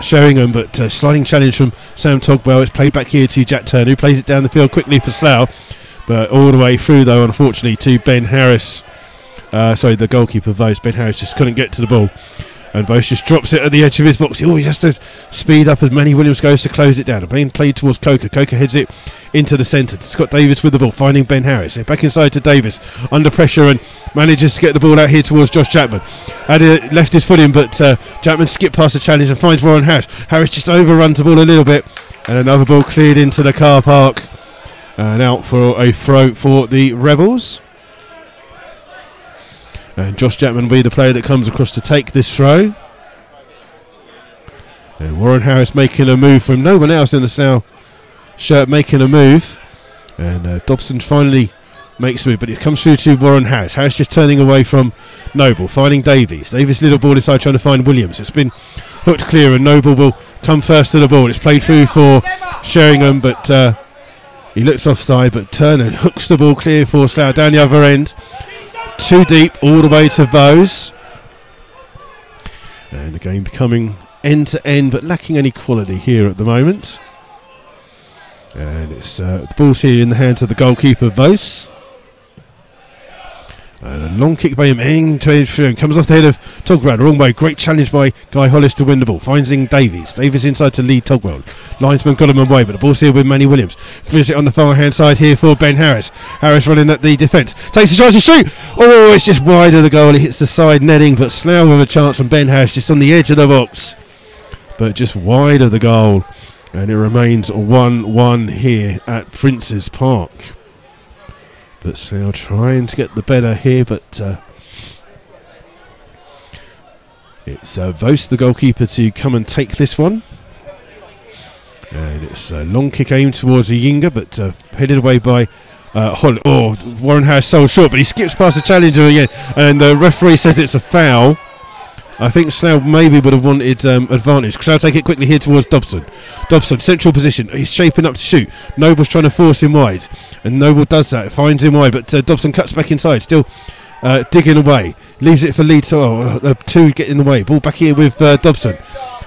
Sheringham, but sliding challenge from Sam Togwell. It's played back here to Jack Turner, who plays it down the field quickly for Slough, but all the way through, though, unfortunately, to Ben Harris. The goalkeeper, Vose. Ben Harris just couldn't get to the ball, and Vose just drops it at the edge of his box. He always has to speed up as Manny Williams goes to close it down. Being played towards Coker. Coker heads it into the centre. Scott Davis with the ball, finding Ben Harris. Back inside to Davis, under pressure, and manages to get the ball out here towards Josh Chapman. Had left his foot in, but Chapman skipped past the challenge and finds Warren Harris. Harris just overruns the ball a little bit, and another ball cleared into the car park, and out for a throw for the Rebels. And Josh Chapman will be the player that comes across to take this throw. And Warren Harris making a move from no one else in the Slough shirt, making a move. And Dobson finally makes a move, but it comes through to Warren Harris. Harris just turning away from Noble, finding Davies. Davies little ball inside, trying to find Williams. It's been hooked clear, and Noble will come first to the ball. It's played through for Sheringham, but he looks offside, but Turner hooks the ball clear for Slough down the other end. Too deep, all the way to Vose. And the game becoming end to end, but lacking any quality here at the moment. And it's the ball's here in the hands of the goalkeeper, Vose. And a long kick by him into him, comes off the head of Togwell, the wrong way. Great challenge by Guy Hollis to win the ball. Finds in Davies. Davies inside to lead Togwell. Linesman got him away, but the ball's here with Manny Williams. Finishes it on the far hand side here for Ben Harris. Harris running at the defence. Takes a chance to shoot. Oh, it's just wide of the goal. It hits the side netting, but Slough with a chance from Ben Harris just on the edge of the box, but just wide of the goal. And it remains 1-1 here at Prince's Park. But Slough trying to get the better here, but it's Vose, the goalkeeper, to come and take this one. And it's a long kick aimed towards Yinga, but headed away by Holly. Oh, Warren Harris so short, but he skips past the challenger again, and the referee says it's a foul. I think Slough maybe would have wanted advantage. Slough take it quickly here towards Dobson. Dobson, central position. He's shaping up to shoot. Noble's trying to force him wide, and Noble does that. Finds him wide, but Dobson cuts back inside. Still digging away. Leaves it for Lee. Two get in the way. Ball back here with Dobson.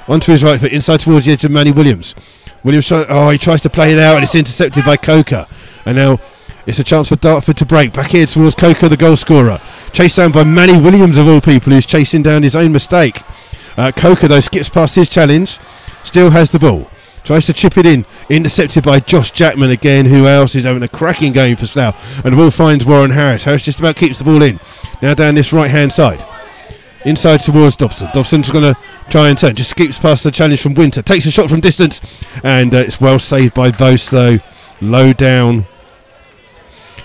Onto his right foot, inside towards the edge of Manny Williams. Williams he tries to play it out, and it's intercepted by Coker. And now it's a chance for Dartford to break. Back here towards Coker, the goal scorer. Chased down by Manny Williams, of all people, who's chasing down his own mistake. Coker, though, skips past his challenge. Still has the ball. Tries to chip it in. Intercepted by Josh Jackman again, who else is having a cracking game for Slough. And the ball finds Warren Harris. Harris just about keeps the ball in. Now down this right-hand side. Inside towards Dobson. Dobson's going to try and turn. Just skips past the challenge from Winter. Takes a shot from distance. And it's well saved by Vose, though. Low down.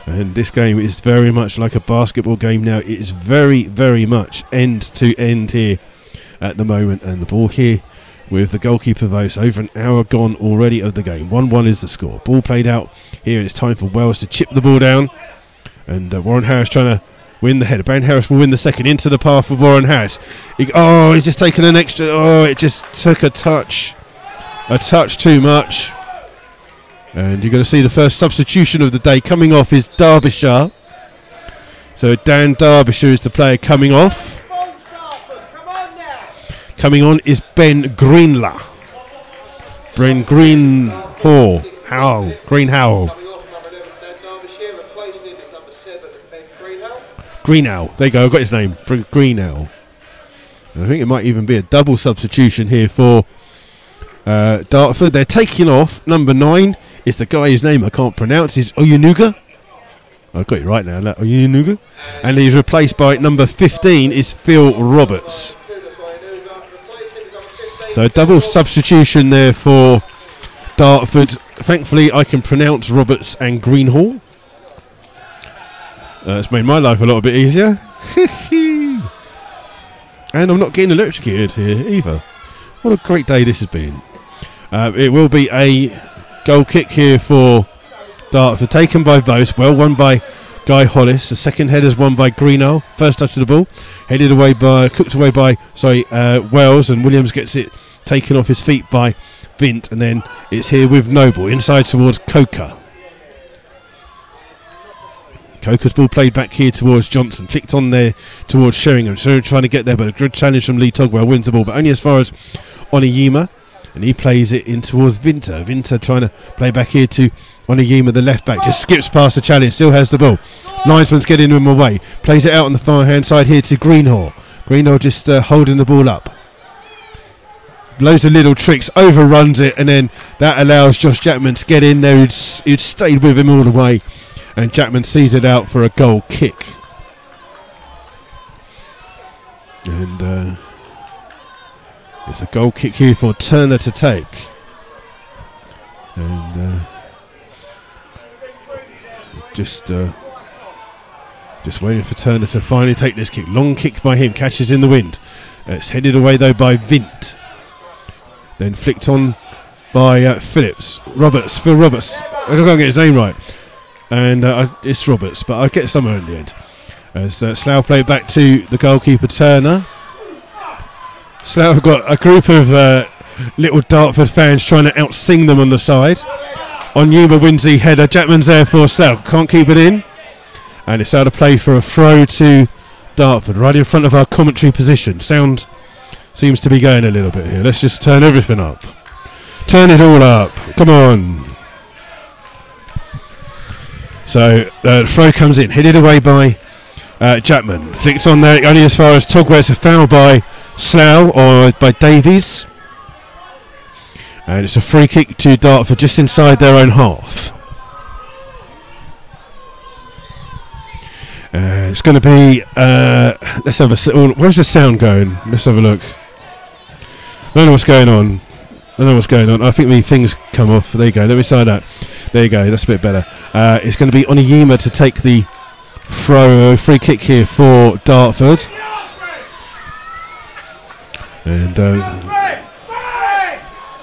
And this game is very much like a basketball game now. It is very, very much end to end here at the moment. And the ball here with the goalkeeper Vose. Over an hour gone already of the game. 1-1 is the score. Ball played out here. It's time for Wells to chip the ball down. And Warren Harris trying to win the header. Ben Harris will win the second. Into the path of Warren Harris. He's just taken an extra. Oh, it just took a touch. A touch too much. And you're going to see the first substitution of the day coming off is Derbyshire. So Dan Derbyshire is the player coming off. Coming on is Ben Greenlaw. Ben Greenhall. Greenhowl. Greenhowl. There you go, I've got his name. Greenhowl. I think it might even be a double substitution here for Dartford. They're taking off number 9. It's the guy whose name I can't pronounce. Is Oyenuga. I've got it right now. Oyenuga. And he's replaced by number 15 is Phil Roberts. So a double substitution there for Dartford. Thankfully I can pronounce Roberts and Greenhall. It's made my life a little bit easier. And I'm not getting electrocuted here either. What a great day this has been. It will be a goal kick here for Dartford, taken by Vose, well won by Guy Hollis. The second header's won by Greenall. First touch of the ball, cooked away by Wells, and Williams gets it taken off his feet by Vint, and then it's here with Noble inside towards Coker. Coker's ball played back here towards Johnson, flicked on there towards Sheringham. Sheringham trying to get there, but a good challenge from Lee Togwell wins the ball, but only as far as Oniyima, and he plays it in towards Vinter. Vinter trying to play back here to Oniyima, the left back, just skips past the challenge, still has the ball. Linesman's getting him away, plays it out on the far hand side here to Greenall. Greenall just holding the ball up. Loads of little tricks, overruns it, and then that allows Josh Jackman to get in there. He'd stayed with him all the way, and Jackman sees it out for a goal kick. And it's a goal kick here for Turner to take. And just waiting for Turner to finally take this kick. Long kick by him, catches in the wind. It's headed away though by Vint. Then flicked on by Phillips. Phil Roberts. I can't get his name right. And it's Roberts, but I'll get somewhere in the end. As Slough play back to the goalkeeper Turner. Slough have got a group of little Dartford fans trying to out-sing them on the side. Oniyima wins the header. Jackman's there for Slough. Can't keep it in. And it's out of play for a throw to Dartford, right in front of our commentary position. Sound seems to be going a little bit here. Let's just turn everything up. Turn it all up. Come on. So the throw comes in, headed away by Jackman. Flicks on there only as far as Togwell. It's a foul by Slough or by Davies. And it's a free kick to Dartford just inside their own half. It's going to be let's have a where's the sound going? Let's have a look. I don't know what's going on. I think the things come off. There you go. Let me sign that. There you go. That's a bit better. It's going to be Oniyima to take the free kick here for Dartford. And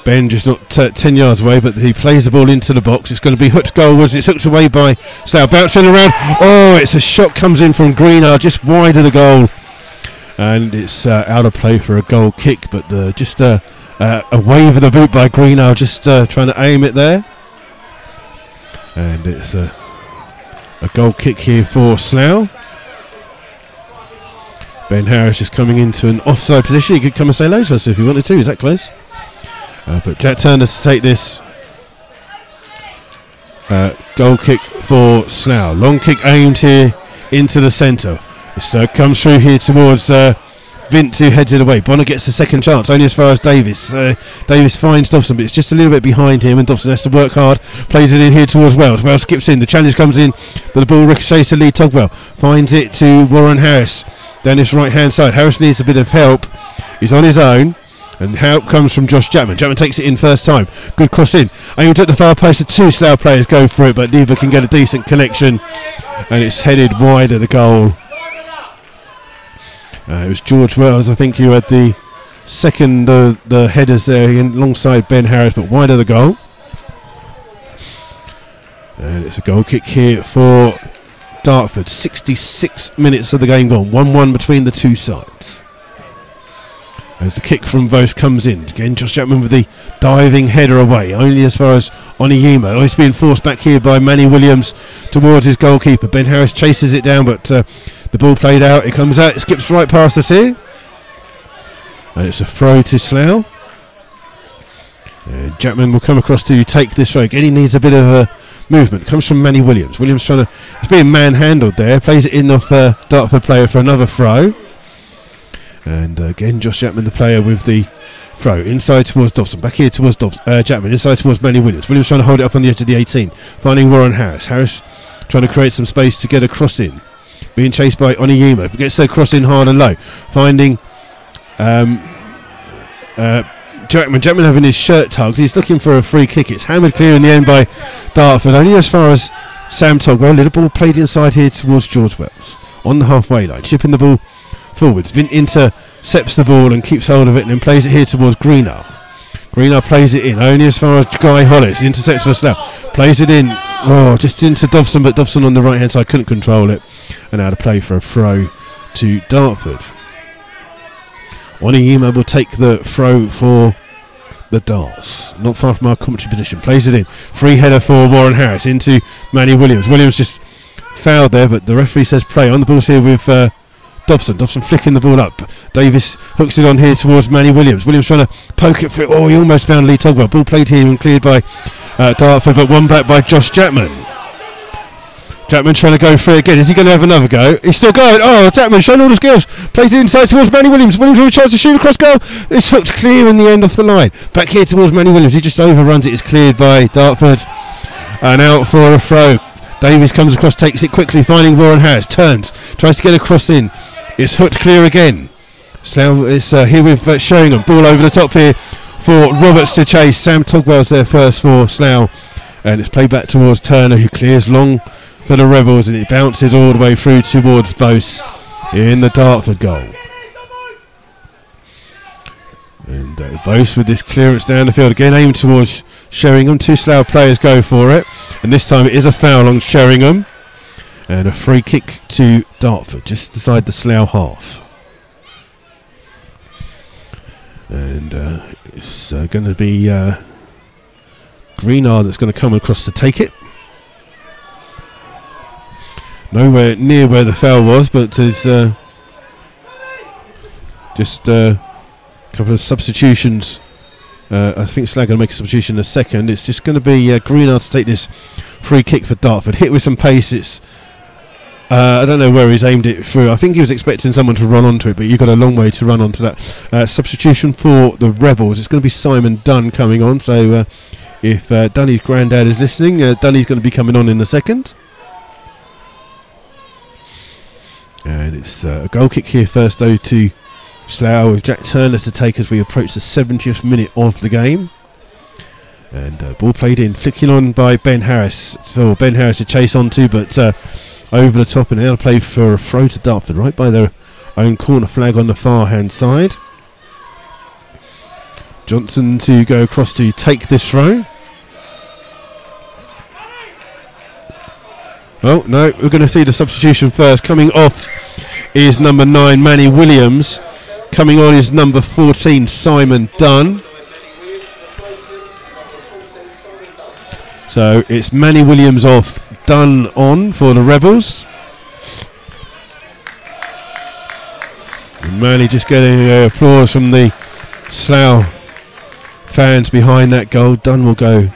Ben just not 10 yards away, but he plays the ball into the box. It's going to be hooked goalwards. It's hooked away by Slough, bouncing around. Oh, it's a shot comes in from Greenall, just wide of the goal, and it's out of play for a goal kick. But just a wave of the boot by Greenall, just trying to aim it there, and it's a goal kick here for Slough. Ben Harris is coming into an offside position. He could come and say hello to us if he wanted to. Is that close? But Jack Turner to take this goal kick for Slough. Long kick aimed here into the centre. This comes through here towards Vint, who heads it away. Bonner gets the second chance, only as far as Davis. Davis finds Dobson, but it's just a little bit behind him, and Dobson has to work hard. Plays it in here towards Wells. Wells skips in. The challenge comes in, but the ball ricochets to Lee Togwell. Finds it to Warren Harris down his right hand side. Harris needs a bit of help. He's on his own. And help comes from Josh Jackman. Jackman takes it in first time. Good cross in. Aimed at the far post. The two Slough players go for it, but neither can get a decent connection. And it's headed wide of the goal. It was George Wells, I think, who had the second the headers there alongside Ben Harris, but wide of the goal. And it's a goal kick here for Dartford. 66 minutes of the game gone. 1-1 between the two sides. As the kick from Vose comes in. Again, Josh Jackman with the diving header away. Only as far as Oniyima. Oh, he's being forced back here by Manny Williams towards his goalkeeper. Ben Harris chases it down, but the ball played out. It comes out. It skips right past us here. And it's a throw to Slough. And Jackman will come across to take this throw. Again, he needs a bit of a movement. Comes from Manny Williams. Williams trying to... It's being manhandled there. Plays it in off a Dartford player for another throw. And again, Josh Jackman, the player, with the throw inside towards Dobson. Back here towards Jackman, inside towards Manny Williams. Williams trying to hold it up on the edge of the 18. Finding Warren Harris. Harris trying to create some space to get a cross in. Being chased by Oniyima. Gets their cross in hard and low. Finding Jackman. Jackman having his shirt tugged. He's looking for a free kick. It's hammered clear in the end by Dartford. Only as far as Sam Togwell. Little ball played inside here towards George Wells. On the halfway line. Chipping the ball forwards. Vint intercepts the ball and keeps hold of it, and then plays it here towards Greenall. Greenard plays it in, only as far as Guy Hollis. Intercepts for Slough. Plays it in. Oh, just into Dobson, but Dobson on the right hand side couldn't control it. And now to play for a throw to Dartford. Oniyima will take the throw for the Darts. Not far from our commentary position. Plays it in. Free header for Warren Harris into Manny Williams. Williams just fouled there, but the referee says play. On the ball's here with Dobson. Dobson flicking the ball up. Davis hooks it on here towards Manny Williams. Williams trying to poke it through. Oh, he almost found Lee Togwell. Ball played here and cleared by Dartford, but one back by Josh Jackman. Jackman trying to go through again. Is he going to have another go? He's still going. Oh, Jackman showing all the skills. Plays it inside towards Manny Williams. Williams with a chance to shoot across goal. It's hooked clear in the end off the line. Back here towards Manny Williams. He just overruns it. It's cleared by Dartford. And out for a throw. Davies comes across, takes it quickly, finding Warren Harris. Turns. Tries to get across in. It's hooked clear again. Slough is here with Sheringham. Ball over the top here for Roberts to chase. Sam Togwell's there first for Slough. And it's played back towards Turner, who clears long for the Rebels, and it bounces all the way through towards Vos in the Dartford goal. And Vos with this clearance down the field again, aimed towards Sheringham. Two Slough players go for it, and this time it is a foul on Sheringham, and a free kick to Dartford just inside the Slough half. And it's going to be Greenard that's going to come across to take it. Nowhere near where the foul was, but there's just a couple of substitutions. I think Slough going to make a substitution in a second. It's just going to be Greenard to take this free kick for Dartford. Hit with some pace. It's I don't know where he's aimed it through. I think he was expecting someone to run onto it, but you've got a long way to run onto that. Substitution for the Rebels. It's going to be Simon Dunn coming on. So if Dunny's granddad is listening, Dunny's going to be coming on in a second. And it's a goal kick here first though to Slough with Jack Turner to take as we approach the 70th minute of the game. And ball played in, flicking on by Ben Harris. So Ben Harris to chase onto, but over the top, and now play for a throw to Dartford right by their own corner flag on the far hand side. Johnson to go across to take this throw. Oh no, we're going to see the substitution first. Coming off is number 9 Manny Williams. Coming on is number 14 Simon Dunn. So it's Manny Williams off, Dunn on for the Rebels. And Manny just getting applause from the Slough fans behind that goal. Dunn will go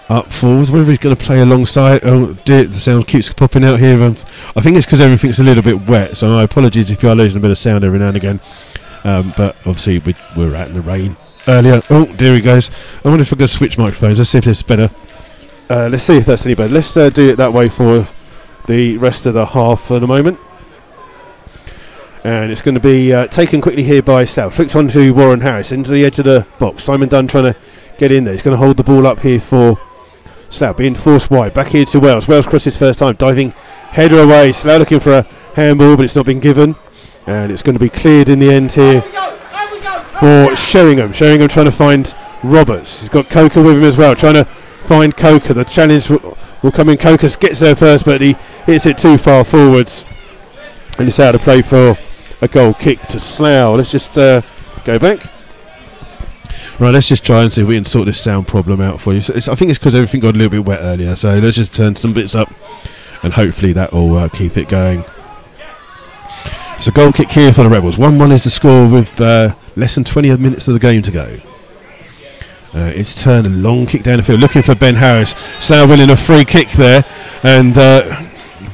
up forwards. Whether he's going to play alongside. Oh dear, the sound keeps popping out here. I think it's because everything's a little bit wet, so my apologies if you are losing a bit of sound every now and again. But obviously we're out in the rain earlier. Oh, there he goes. I wonder if we're going to switch microphones. Let's see if this is better. Let's see if that's any better. Let's do it that way for the rest of the half for the moment. And it's going to be taken quickly here by Slough. Flicked on to Warren Harris into the edge of the box. Simon Dunn trying to get in there. He's going to hold the ball up here for Slough, being forced wide. Back here to Wells. Wells crosses first time. Diving header away. Slough looking for a handball, but it's not been given. And it's going to be cleared in the end here for Sheringham. Sheringham trying to find Roberts. He's got Coker with him as well, trying to find Coker. The challenge will come in. Coker gets there first, but he hits it too far forwards. And it's out of play for a goal kick to Slough. Let's just go back. Right, let's just try and see if we can sort this sound problem out for you. So I think it's because everything got a little bit wet earlier. So let's just turn some bits up and hopefully that will keep it going. It's a goal kick here for the Rebels. 1-1 is the score with less than 20 minutes of the game to go. It's turned a long kick down the field, looking for Ben Harris. Slough winning a free kick there, and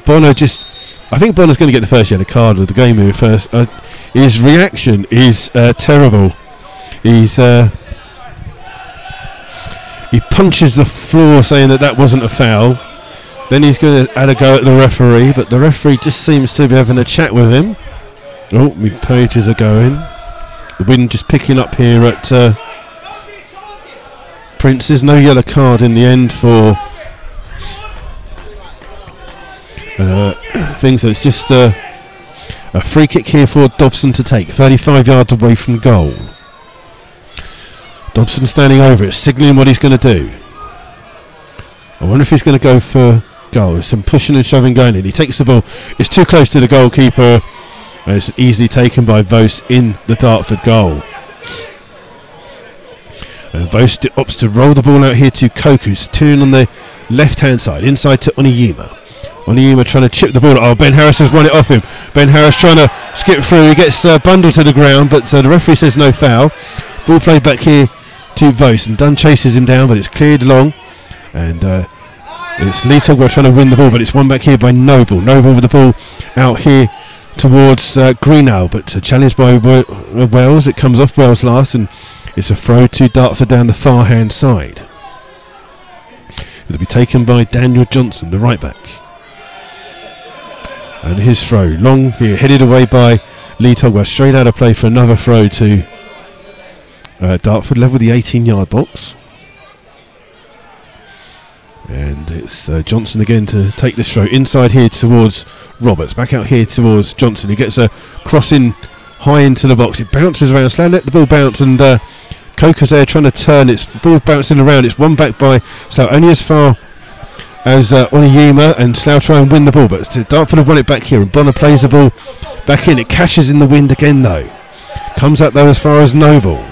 Bonner just. I think Bonner's going to get the first yellow card of the game here first. His reaction is terrible. He punches the floor, saying that wasn't a foul. Then he's going to add a go at the referee, but the referee just seems to be having a chat with him. Oh, my pages are going. The wind just picking up here at Prince's. No yellow card in the end for things. So it's just a free kick here for Dobson to take, 35 yards away from goal. Dobson standing over it, signalling what he's going to do. I wonder if he's going to go for goal. There's some pushing and shoving going in. He takes the ball. It's too close to the goalkeeper. And it's easily taken by Vos in the Dartford goal. And Vos opts to roll the ball out here to Koku, who's turning on the left-hand side, inside to Oniyima. Oniyima trying to chip the ball. Oh, Ben Harris has won it off him. Ben Harris trying to skip through. He gets bundled to the ground, but the referee says no foul. Ball played back here to Vos, and Dunn chases him down, but it's cleared along. And it's Lee Togwell trying to win the ball, but it's won back here by Noble. Noble with the ball out here towards Greenall, but challenged by Wells. It comes off Wells last, and it's a throw to Dartford down the far hand side. It'll be taken by Daniel Johnson, the right back. And his throw, long here, headed away by Lee Togwell, straight out of play for another throw to Dartford, level with the 18-yard box. And it's Johnson again to take this throw inside here towards Roberts, back out here towards Johnson. He gets a cross in high into the box. It bounces around. Slough let the ball bounce, and Coker's there trying to turn. It's the ball bouncing around. It's won back by Slough, only as far as Oniyima, and Slough try and win the ball, but Dartford have won it back here, and Bonner plays the ball back in. It catches in the wind again though. Comes up though as far as Noble.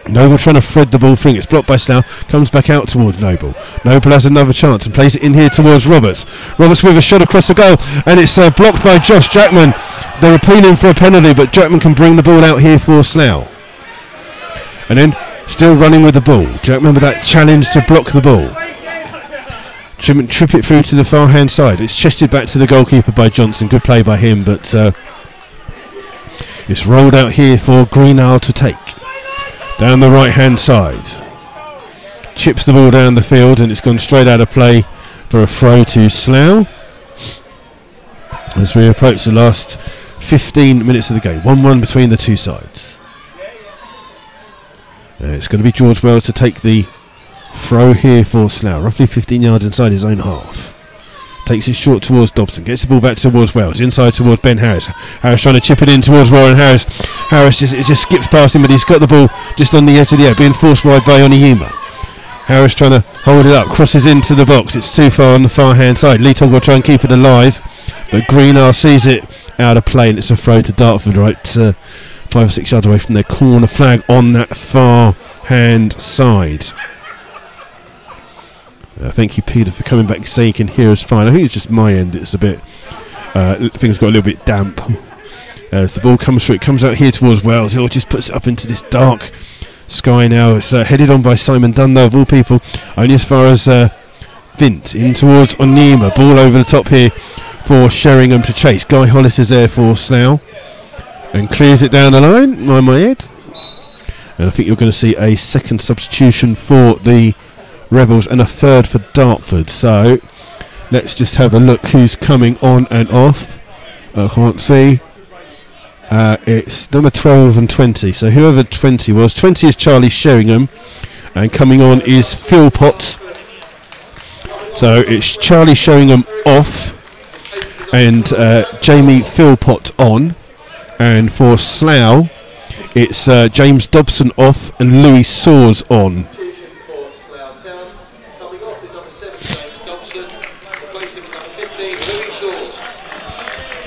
Noble trying to thread the ball through. It's blocked by Slough. Comes back out towards Noble. Noble has another chance and plays it in here towards Roberts. Roberts with a shot across the goal, and it's blocked by Josh Jackman. They're appealing for a penalty, but Jackman can bring the ball out here for Slough. And then still running with the ball. Jackman with that challenge to block the ball. Trip it through to the far hand side. It's chested back to the goalkeeper by Johnson. Good play by him, but it's rolled out here for Greenall to take. Down the right hand side. Chips the ball down the field, and it's gone straight out of play for a throw to Slough. As we approach the last 15 minutes of the game. 1-1 between the two sides. It's going to be George Wells to take the throw here for Slough, roughly 15 yards inside his own half. Takes it short towards Dobson, gets the ball back towards Wells, inside towards Ben Harris. Harris trying to chip it in towards Warren Harris. Harris just skips past him, but he's got the ball just on the edge of the air, being forced wide by Oniyima. Harris trying to hold it up, crosses into the box. It's too far on the far hand side. Lee Togg will try and keep it alive, but Greenall sees it out of play, and it's a throw to Dartford, right 5 or 6 yards away from their corner flag on that far hand side. Thank you, Peter, for coming back and saying you can hear us fine. I think it's just my end. It's a bit, things got a little bit damp. As the ball comes through, it comes out here towards Wells. It just puts it up into this dark sky now. It's headed on by Simon Dunn, though, of all people. Only as far as Vint, in towards Oniyima. Ball over the top here for Sheringham to chase. Guy Hollis is there for Slough and clears it down the line. My head. And I think you're going to see a second substitution for the Rebels and a third for Dartford. So let's just have a look who's coming on and off. I can't see. It's number 12 and 20. So whoever 20 was. 20 is Charlie Sheringham, and coming on is Philpott. So it's Charlie Sheringham off and Jamie Philpott on. And for Slough, it's James Dobson off and Louis Saws on.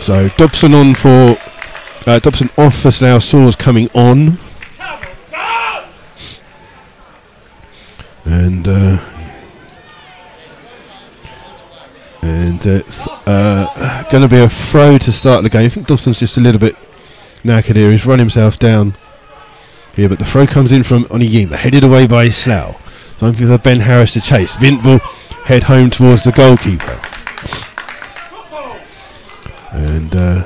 So Dobson on for Dobson off for Slough, Saws coming on, and it's going to be a throw to start the game. I think Dobson's just a little bit knackered here. He's run himself down here, but the throw comes in from Oniyima, headed away by Slough. Time for Ben Harris to chase. Vint will head home towards the goalkeeper. And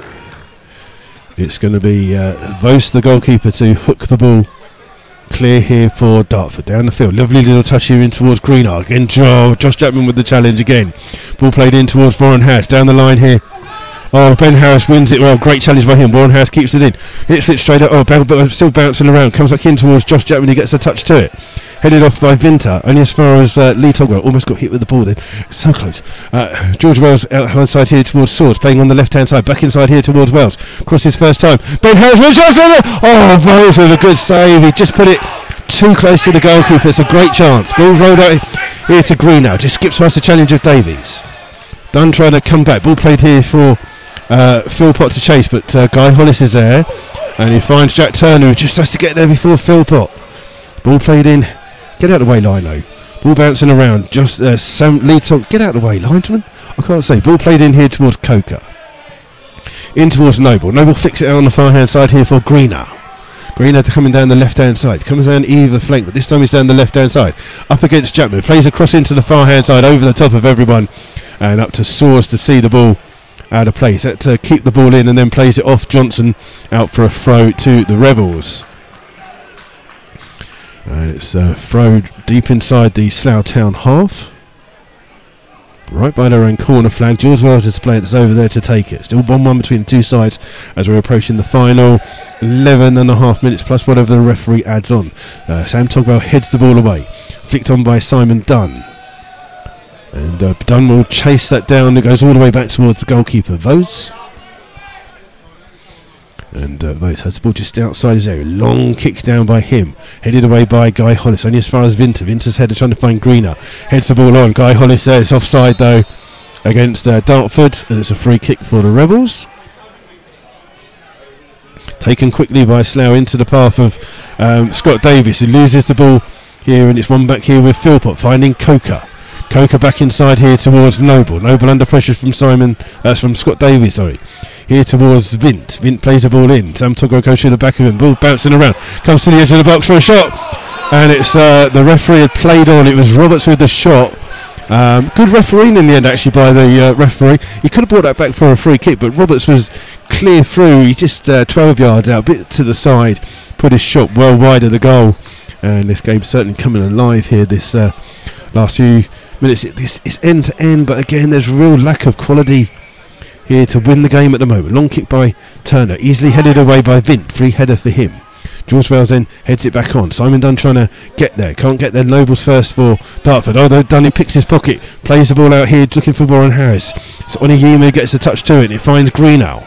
it's going to be Vos, the goalkeeper, to hook the ball clear here for Dartford. Down the field. Lovely little touch here in towards Greenall. Again, Josh Jackman with the challenge again. Ball played in towards Warren Harris. Down the line here. Oh, Ben Harris wins it well. Great challenge by him. Warren Harris keeps it in. Hits it straight up. Oh, but still bouncing around. Comes back in towards Josh Jackman. He gets a touch to it. Headed off by Vinter. Only as far as Lee Togwell. Almost got hit with the ball then. So close. George Wells outside here towards Swords. Playing on the left-hand side. Back inside here towards Wells. Crosses first time. Ben Harris wins. Oh, Wells with a good save. He just put it too close to the goalkeeper. It's a great chance. Ball rolled out here to Green now. Just skips past the challenge of Davies. Dunn trying to come back. Ball played here for Philpott to chase, but Guy Hollis is there. And he finds Jack Turner, who just has to get there before Philpott. Ball played in. Get out of the way, Lino. Ball bouncing around. Just Sam leads on. Get out of the way, linesman. I can't say. Ball played in here towards Coker. In towards Noble. Noble flicks it out on the far hand side here for Greener. Greener coming down the left hand side. Comes down either flank, but this time he's down the left hand side. Up against Chapman. Plays across into the far hand side over the top of everyone. And up to Soares to see the ball out of place. Had to keep the ball in and then plays it off Johnson out for a throw to the Rebels. And it's a throw deep inside the Slough Town half. Right by their own corner flag. Jules Wells is the player that's over there to take it. Still 1-1 between the two sides as we're approaching the final 11 and a half minutes plus whatever the referee adds on. Sam Togwell heads the ball away. Flicked on by Simon Dunn. And Dunn will chase that down. It goes all the way back towards the goalkeeper, Vose. And Vose has the ball just outside his area. Long kick down by him. Headed away by Guy Hollis. Only as far as Vinter. Vinter's header trying to find Greener. Heads the ball on. Guy Hollis there. It's offside though against Dartford. And it's a free kick for the Rebels. Taken quickly by Slough into the path of Scott Davies, who loses the ball here. And it's one back here with Philpott finding Coker. Coker back inside here towards Noble. Noble under pressure from from Scott Davies, sorry. Here towards Vint. Vint plays the ball in. Sam Togwell goes through the back of him. Ball bouncing around. Comes to the edge of the box for a shot. And it's the referee had played on. It was Roberts with the shot. Good refereeing in the end, actually, by the referee. He could have brought that back for a free kick, but Roberts was clear through. He just 12 yards out, a bit to the side. Put his shot well wide of the goal. And this game's certainly coming alive here this last few minutes. It's end to end, but again there's real lack of quality here to win the game at the moment. Long kick by Turner, easily headed away by Vint. Free header for him. George Wells then heads it back on. Simon Dunn trying to get there, can't get there. Nobles first for Dartford. Although Dunn picks his pocket, plays the ball out here looking for Warren Harris. So Oniyima gets a touch to it. It finds Greenall.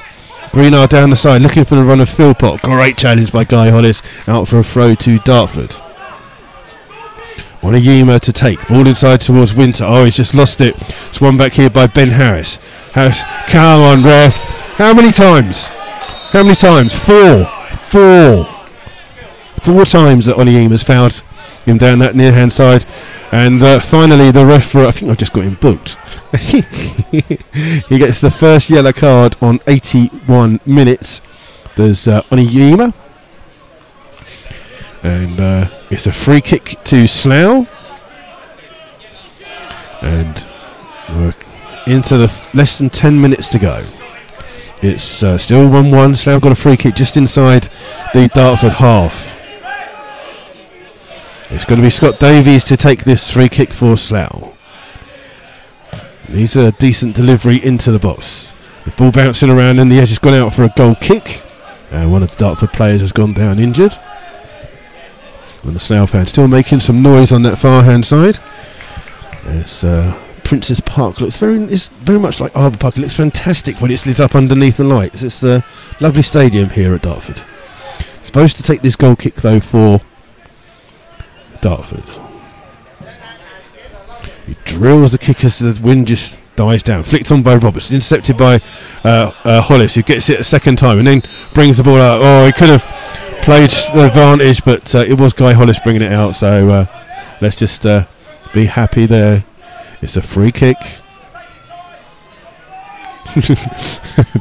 Greenall down the side looking for the run of Philpott. Great challenge by Guy Hollis out for a throw to Dartford. Oniyima to take. Ball inside towards Winter. Oh, he's just lost it. It's one back here by Ben Harris. Harris, come on, ref. How many times? How many times? Four times that Oniyima's fouled him down that near hand side. And finally the referee, I think I've just got him booked. He gets the first yellow card on 81 minutes. There's Oniyima. And it's a free kick to Slough. And we're into the less than 10 minutes to go. It's still 1-1. Slough got a free kick just inside the Dartford half. It's going to be Scott Davies to take this free kick for Slough. He's a decent delivery into the box. The ball bouncing around in the edge has gone out for a goal kick. And one of the Dartford players has gone down injured. And the Slough fans still making some noise on that far hand side. It's Prince's Park it's very much like Arbour Park. It looks fantastic when it's lit up underneath the lights. It's a lovely stadium here at Dartford. Supposed to take this goal kick though for Dartford. He drills the kick as the wind just dies down. Flicked on by Roberts, intercepted by Hollis, who gets it a second time and then brings the ball out. Oh, he could have played the advantage, but it was Guy Hollis bringing it out. So let's just be happy there. It's a free kick.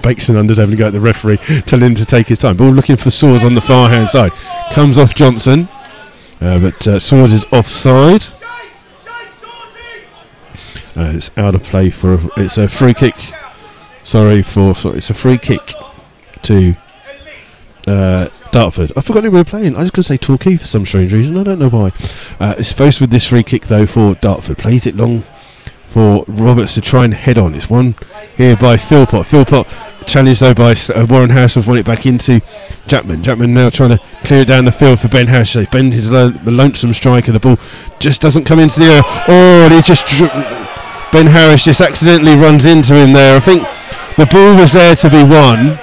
Bakes and Unders having to go at the referee, telling him to take his time. Ball looking for Soares on the far hand side. Comes off Johnson, but Soares is offside. It's out of play for it's a free kick. It's a free kick to Dartford. I forgot who we were playing. I was going to say Torquay for some strange reason. I don't know why. It's faced with this free kick though for Dartford. Plays it long for Roberts to try and head on. It's one here by Philpott. Philpott challenged though by Warren Harris, who won it back into Chapman. Chapman now trying to clear it down the field for Ben Harris. Ben is the lonesome striker. The ball just doesn't come into the air. Oh, and he just Ben Harris just accidentally runs into him there. I think the ball was there to be won.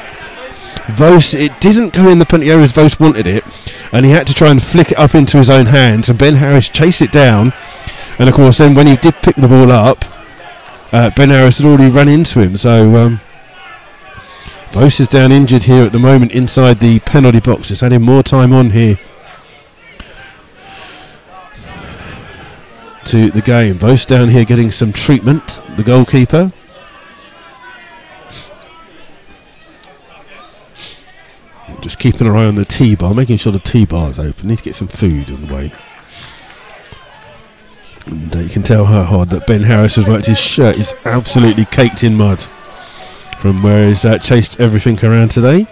Vose, it didn't go in the penalty area as Vose wanted it. and he had to try and flick it up into his own hands, and Ben Harris chased it down. And of course, then when he did pick the ball up, Ben Harris had already run into him. So Vos is down injured here at the moment inside the penalty box. It's adding more time on here to the game. Vos down here getting some treatment, the goalkeeper. Just keeping an eye on the T-bar, making sure the T-bar is open. Need to get some food on the way. And you can tell how hard that Ben Harris has worked. His shirt is absolutely caked in mud from where he's chased everything around today.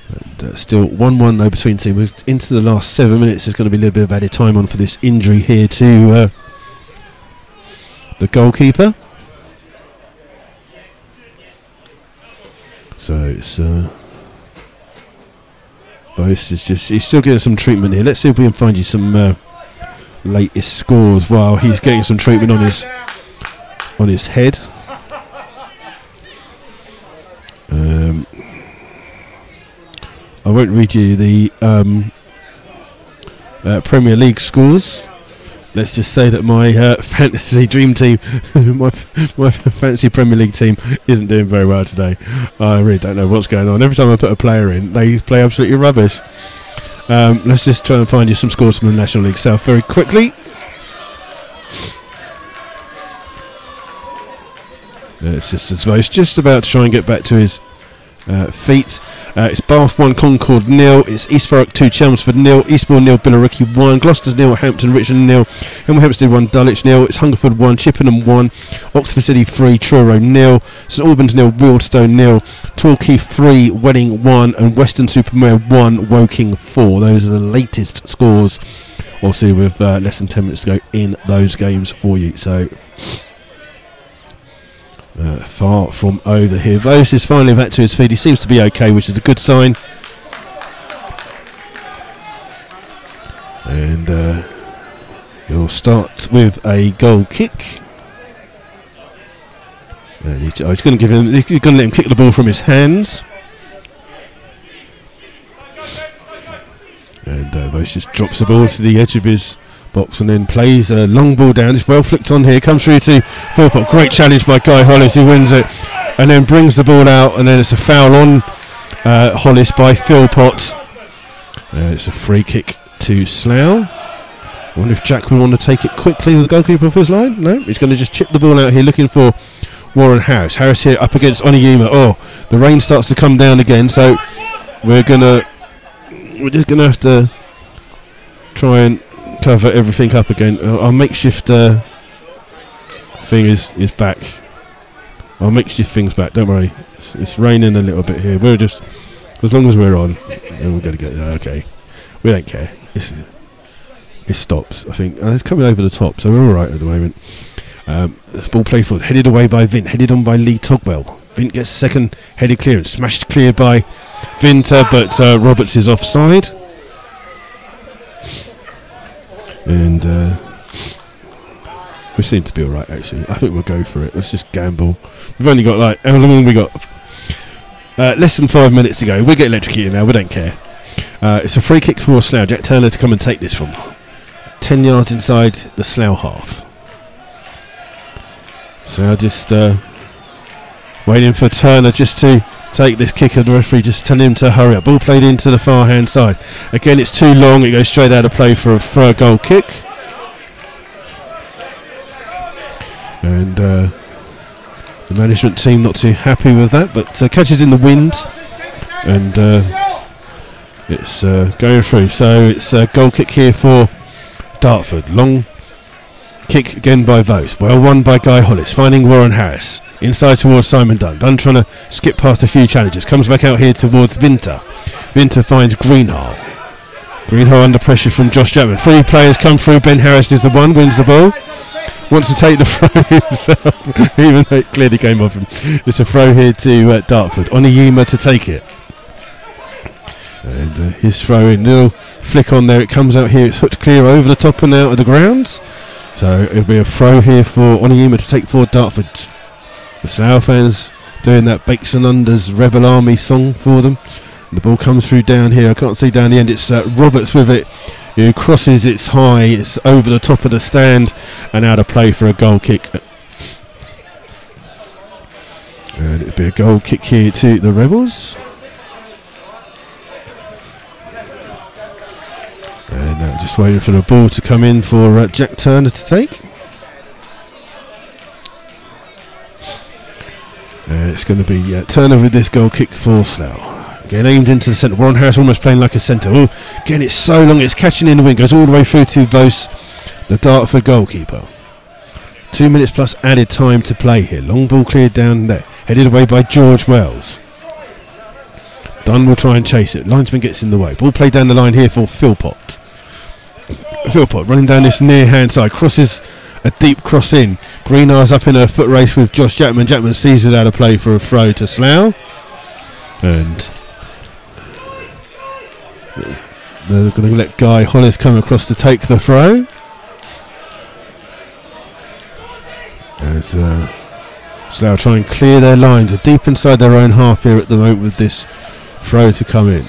And still 1-1 though between teams. Into the last 7 minutes. There's going to be a little bit of added time on for this injury here to the goalkeeper. So it's Vos is he's still getting some treatment here. Let's see if we can find you some latest scores while he's getting some treatment on his head. I won't read you the Premier League scores. Let's just say that my fantasy dream team, my fantasy Premier League team, isn't doing very well today. I really don't know what's going on. Every time I put a player in, they play absolutely rubbish. Let's just try and find you some scores from the National League South very quickly. It's just about to try and get back to his feet. It's Bath 1, Concord 0. It's East Thurrock 2, Chelmsford 0. Eastbourne 0, Billericay 1. Gloucester's 0, Hampton, Richmond 0. Hemel Hempstead 1, Dulwich 0. It's Hungerford 1, Chippenham 1. Oxford City 3, Truro 0. St Albans 0, Wealdstone 0. Torquay 3, Welling 1. And Weston-super-Mare 1, Woking 4. Those are the latest scores, obviously with less than 10 minutes to go in those games for you. So far from over here. Vos is finally back to his feet. He seems to be okay, which is a good sign. And he'll start with a goal kick. And he's going to give him. He's going to let him kick the ball from his hands. And Vos just drops the ball to the edge of his box and then plays a long ball down. It's well flicked on here, comes through to Philpott. Great challenge by Guy Hollis, who wins it and then brings the ball out, and then it's a foul on Hollis by Philpott. It's a free kick to Slough. I wonder if Jack will want to take it quickly with the goalkeeper off his line. No, he's going to just chip the ball out here, looking for Warren Harris. Harris here up against Oniyuma. Oh, the rain starts to come down again, so we're just gonna have to try and cover everything up again. Our makeshift thing is back. Our makeshift thing's back. Don't worry. It's raining a little bit here. We're just, as long as we're on, we're going to get okay. We don't care. It stops. I think it's coming over the top, so we're all right at the moment. This ball played forward, headed away by Vint, headed on by Lee Togwell. Vint gets second headed clearance, smashed clear by Vinter, but Roberts is offside. And we seem to be alright, actually. I think we'll go for it. Let's just gamble. We've only got how long have we got? Less than 5 minutes to go. We'll get electrocuted now, we don't care. It's a free kick for Slough. Jack Turner to come and take this from 10 yards inside the Slough half. So just waiting for Turner just to take this kick, and the referee just telling him to hurry up. Ball played into the far hand side. Again, it's too long. It goes straight out of play for a goal kick. And the management team not too happy with that, but catches in the wind, and it's going through. So it's a goal kick here for Dartford. Long kick again by Vos. Well won by Guy Hollis, finding Warren Harris. Inside towards Simon Dunn. Dunn trying to skip past a few challenges. Comes back out here towards Vinter. Vinter finds Greenhall. Greenhall under pressure from Josh Chapman. 3 players come through. Ben Harris is the one, wins the ball. Wants to take the throw himself, even though it clearly came off him. It's a throw here to Dartford. Oniyuma to take it. And his throw in. Little flick on there. It comes out here. It's hooked clear over the top and out of the grounds. So it'll be a throw here for Oniyuma to take forward Dartford. The Slough fans doing that Bakes and Unders Rebel Army song for them. The ball comes through down here. I can't see down the end. It's Roberts with it, who crosses. It's high. It's over the top of the stand and out of play for a goal kick. And it'll be a goal kick here to the Rebels. And just waiting for the ball to come in for Jack Turner to take. And it's going to be Turner with this goal kick for Slough. Again, aimed into the centre. Warren Harris almost playing like a centre. Oh, again, it's so long. It's catching in the wing. Goes all the way through to Vos, the Dartford goalkeeper. 2 minutes plus added time to play here. Long ball cleared down there. Headed away by George Wells. Dunn will try and chase it. Linesman gets in the way. Ball played down the line here for Philpott. Philpott running down this near hand side. Crosses a deep cross in. Greenar's up in a foot race with Josh Jackman. Jackman sees it out of play for a throw to Slough. And they're going to let Guy Hollis come across to take the throw. As Slough try and clear their lines. They're deep inside their own half here at the moment with this throw to come in.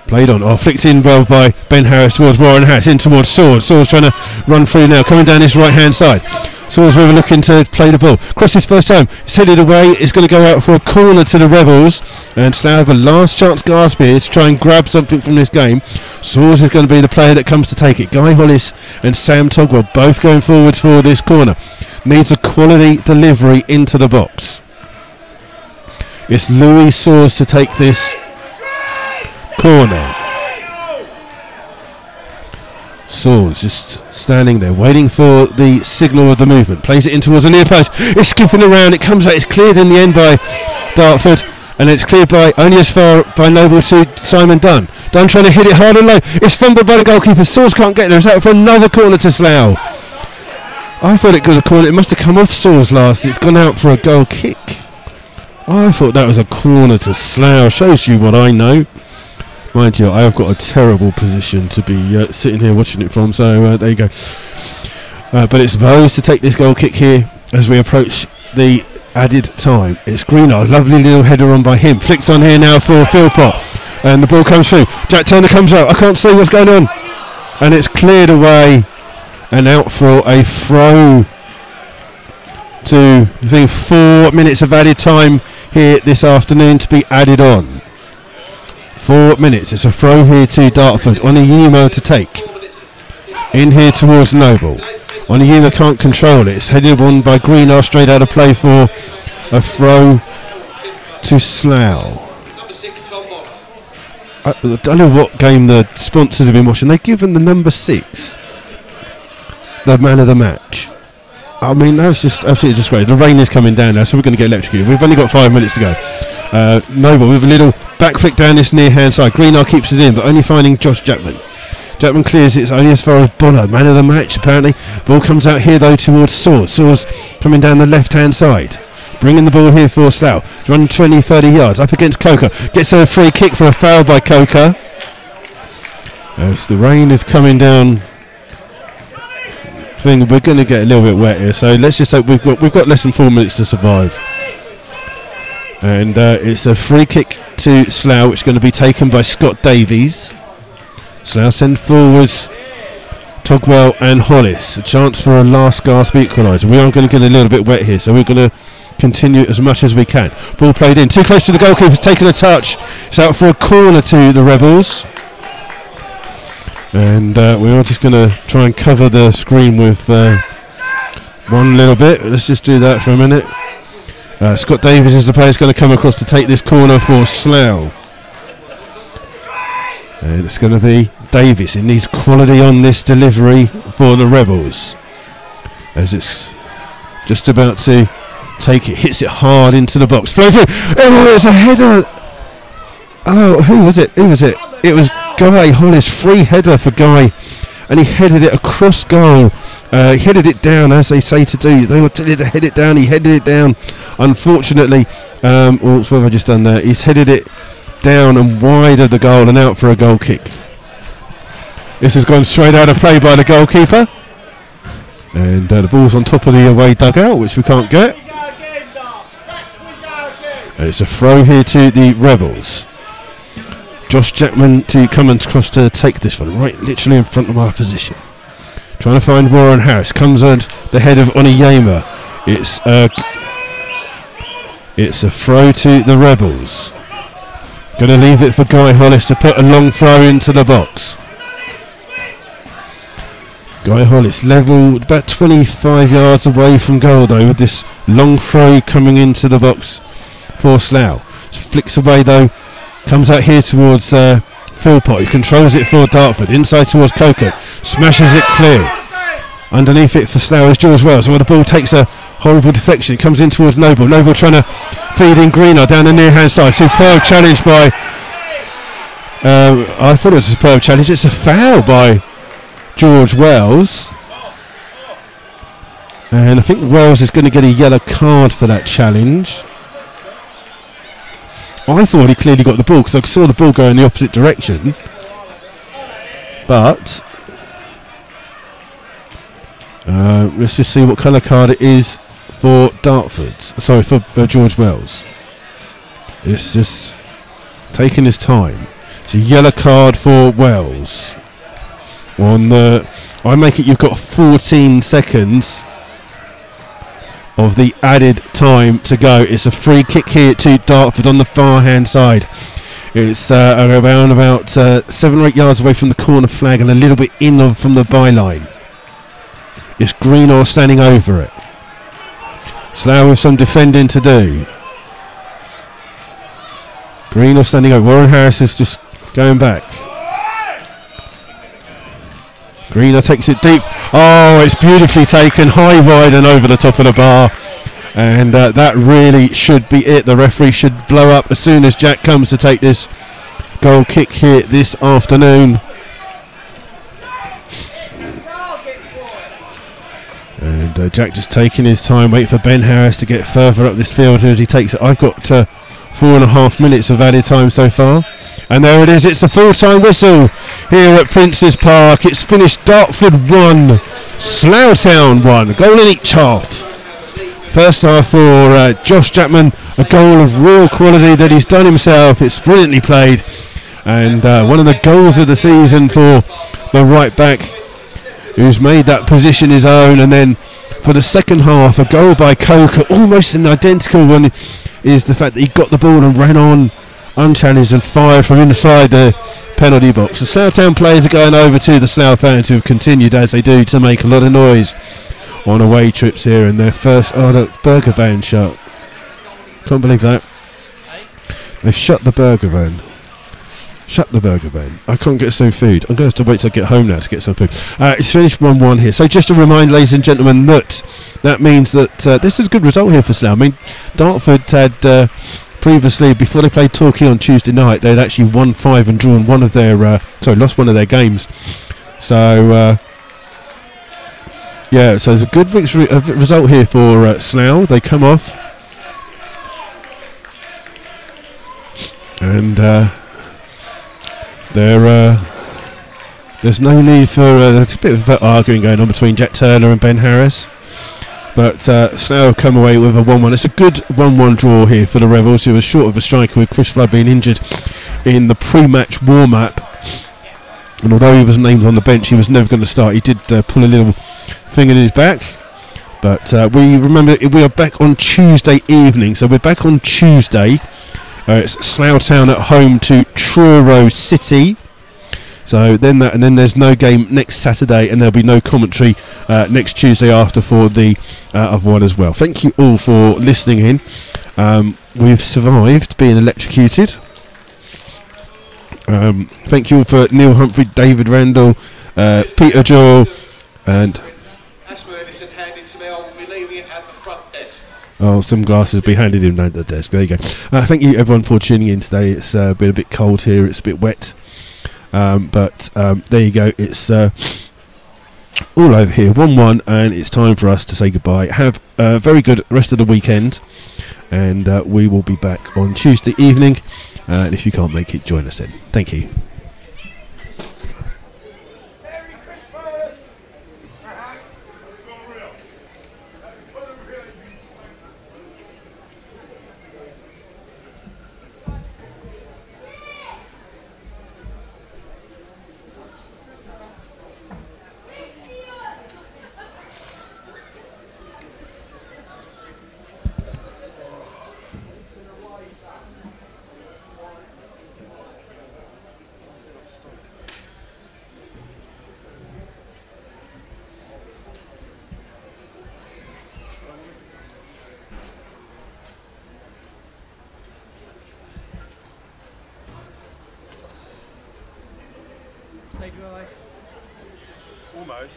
Played on, flicked in well by Ben Harris towards Warren Harris, in towards Swords. Swords trying to run through now, coming down this right hand side. Swords we were looking to play the ball. Crosses first time, it's headed away, it's going to go out for a corner to the Rebels. And Slough have a last chance gasp here to try and grab something from this game. Swords is going to be the player that comes to take it. Guy Hollis and Sam Togwell both going forwards for this corner. Needs a quality delivery into the box. It's Louis Swords to take this corner. Swords just standing there waiting for the signal of the movement. Plays it in towards the near post. It's skipping around. It comes out. It's cleared in the end by Dartford. And it's cleared by only as far by Noble to Simon Dunn. Dunn trying to hit it hard and low. It's fumbled by the goalkeeper. Swords can't get there. It's out for another corner to Slough. I thought it was a corner. It must have come off Swords last. It's gone out for a goal kick. I thought that was a corner to Slough. Shows you what I know. Mind you, I have got a terrible position to be sitting here watching it from, so there you go. But it's Vos to take this goal kick here as we approach the added time. It's Greenard, lovely little header on by him. Flicked on here now for Philpott. And the ball comes through. Jack Turner comes out. I can't see what's going on. And it's cleared away and out for a throw to, I think, 4 minutes of added time here this afternoon to be added on. 4 minutes. It's a throw here to Dartford. Oniyuma to take. In here towards Noble. Oniyuma can't control it. It's headed on by Greenar straight out of play for a throw to Slough. I don't know what game the sponsors have been watching. They've given the number 6 the man of the match. I mean, that's just absolutely just great. The rain is coming down now, so we're going to get electrocuted. We've only got 5 minutes to go. Noble with a little back flick down this near hand side. Greenar keeps it in, but only finding Josh Jackman. Jackman clears it. It's only as far as Bonner, man of the match apparently. Ball comes out here though towards Swords. Swords coming down the left hand side. Bringing the ball here for Slough. Run 20-30 yards up against Coker. Gets a free kick for a foul by Coker. As the rain is coming down, we're going to get a little bit wet here, so let's just hope we've got less than 4 minutes to survive. And it's a free kick to Slough, which is going to be taken by Scott Davies. Slough send forwards Togwell and Hollis. A chance for a last gasp equaliser. We are going to get a little bit wet here, so we're going to continue as much as we can. Ball played in, too close to the goalkeeper, taking a touch. It's out for a corner to the Rebels. And we are just going to try and cover the screen with one little bit. Let's just do that for a minute. Scott Davies is the player that's going to come across to take this corner for Slough. And it's going to be Davies. It needs quality on this delivery for the Rebels. As it's just about to take it. Hits it hard into the box. Flow through. Oh, it's a header. Oh, who was it? It was Guy Hollis. Free header for Guy. And he headed it across goal. He headed it down, as they say to do. They wanted to head it down. He headed it down. Unfortunately, what have I just done there? He's headed it down and wide of the goal and out for a goal kick. This has gone straight out of play by the goalkeeper. And the ball's on top of the away dugout, which we can't get. And it's a throw here to the Rebels. Josh Jackman to come across to take this one, right literally in front of our position. Trying to find Warren Harris. Comes at the head of Oniyama. It's a throw to the Rebels. Going to leave it for Guy Hollis to put a long throw into the box. Guy Hollis levelled about 25 yards away from goal though, with this long throw coming into the box for Slough. Flicks away though, comes out here towards Philpott, who controls it for Dartford, inside towards Coker, smashes it clear. Underneath it for Slough is George Wells, and when the ball takes a horrible deflection, it comes in towards Noble. Noble trying to feed in Greener down the near hand side. Superb challenge by I thought it was a superb challenge. It's a foul by George Wells, and I think Wells is going to get a yellow card for that challenge. I thought he clearly got the ball because I saw the ball go in the opposite direction, but let's just see what colour card it is for Dartford. Sorry, for George Wells. It's just taking his time. It's a yellow card for Wells. I make it you've got 14 seconds of the added time to go. It's a free kick here to Dartford on the far hand side. It's around about 7 or 8 yards away from the corner flag and a little bit in from the byline. It's Greenor standing over it. Slough with some defending to do. Greenor standing over. Warren Harris is just going back. Greener takes it deep. Oh, it's beautifully taken, high, wide and over the top of the bar. And that really should be it. The referee should blow up as soon as Jack comes to take this goal kick here this afternoon. And Jack just taking his time, waiting for Ben Harris to get further up this field as he takes it. I've got 4.5 minutes of added time so far. And there it is, it's a full-time whistle here at Prince's Park. It's finished Dartford 1, Slough Town 1, a goal in each half. First half for Josh Jackman, a goal of real quality that he's done himself. It's brilliantly played. And one of the goals of the season for the right back, who's made that position his own. And then for the second half, a goal by Coker, almost an identical one, is the fact that he got the ball and ran on unchallenged and fired from inside the penalty box. The Slough Town players are going over to the Slough fans, who have continued as they do to make a lot of noise on away trips here in their first. Oh, the burger van shut. Can't believe that. They've shut the burger van. Shut the burger van. I can't get some food. I'm going to have to wait till I get home now to get some food. It's finished 1-1 here. So just to remind ladies and gentlemen that means that this is a good result here for Slough. I mean, Dartford had previously, before they played Torquay on Tuesday night, they'd actually won 5 and drawn one of their lost one of their games. So yeah, so there's a good victory result here for Slough. They come off and there's no need for there's a bit of arguing going on between Jack Turner and Ben Harris. But Slough come away with a 1-1. It's a good 1-1 draw here for the Rebels, who was short of a striker with Chris Flood being injured in the pre-match warm-up. And although he was named on the bench, he was never going to start. He did pull a little thing in his back. But we remember we are back on Tuesday evening. So we're back on Tuesday. It's Slough Town at home to Truro City. So then there's no game next Saturday, and there'll be no commentary next Tuesday after for the other one as well. Thank you all for listening in. We've survived being electrocuted. Thank you for Neil Humphrey, David Randall, Peter Joel, and some glasses will be handed in down the desk. There you go. Thank you everyone for tuning in today. It's been a bit cold here. It's a bit wet. But there you go, it's all over here, 1-1, and it's time for us to say goodbye. Have a very good rest of the weekend, and we will be back on Tuesday evening, and if you can't make it, join us then. Thank you. Almost.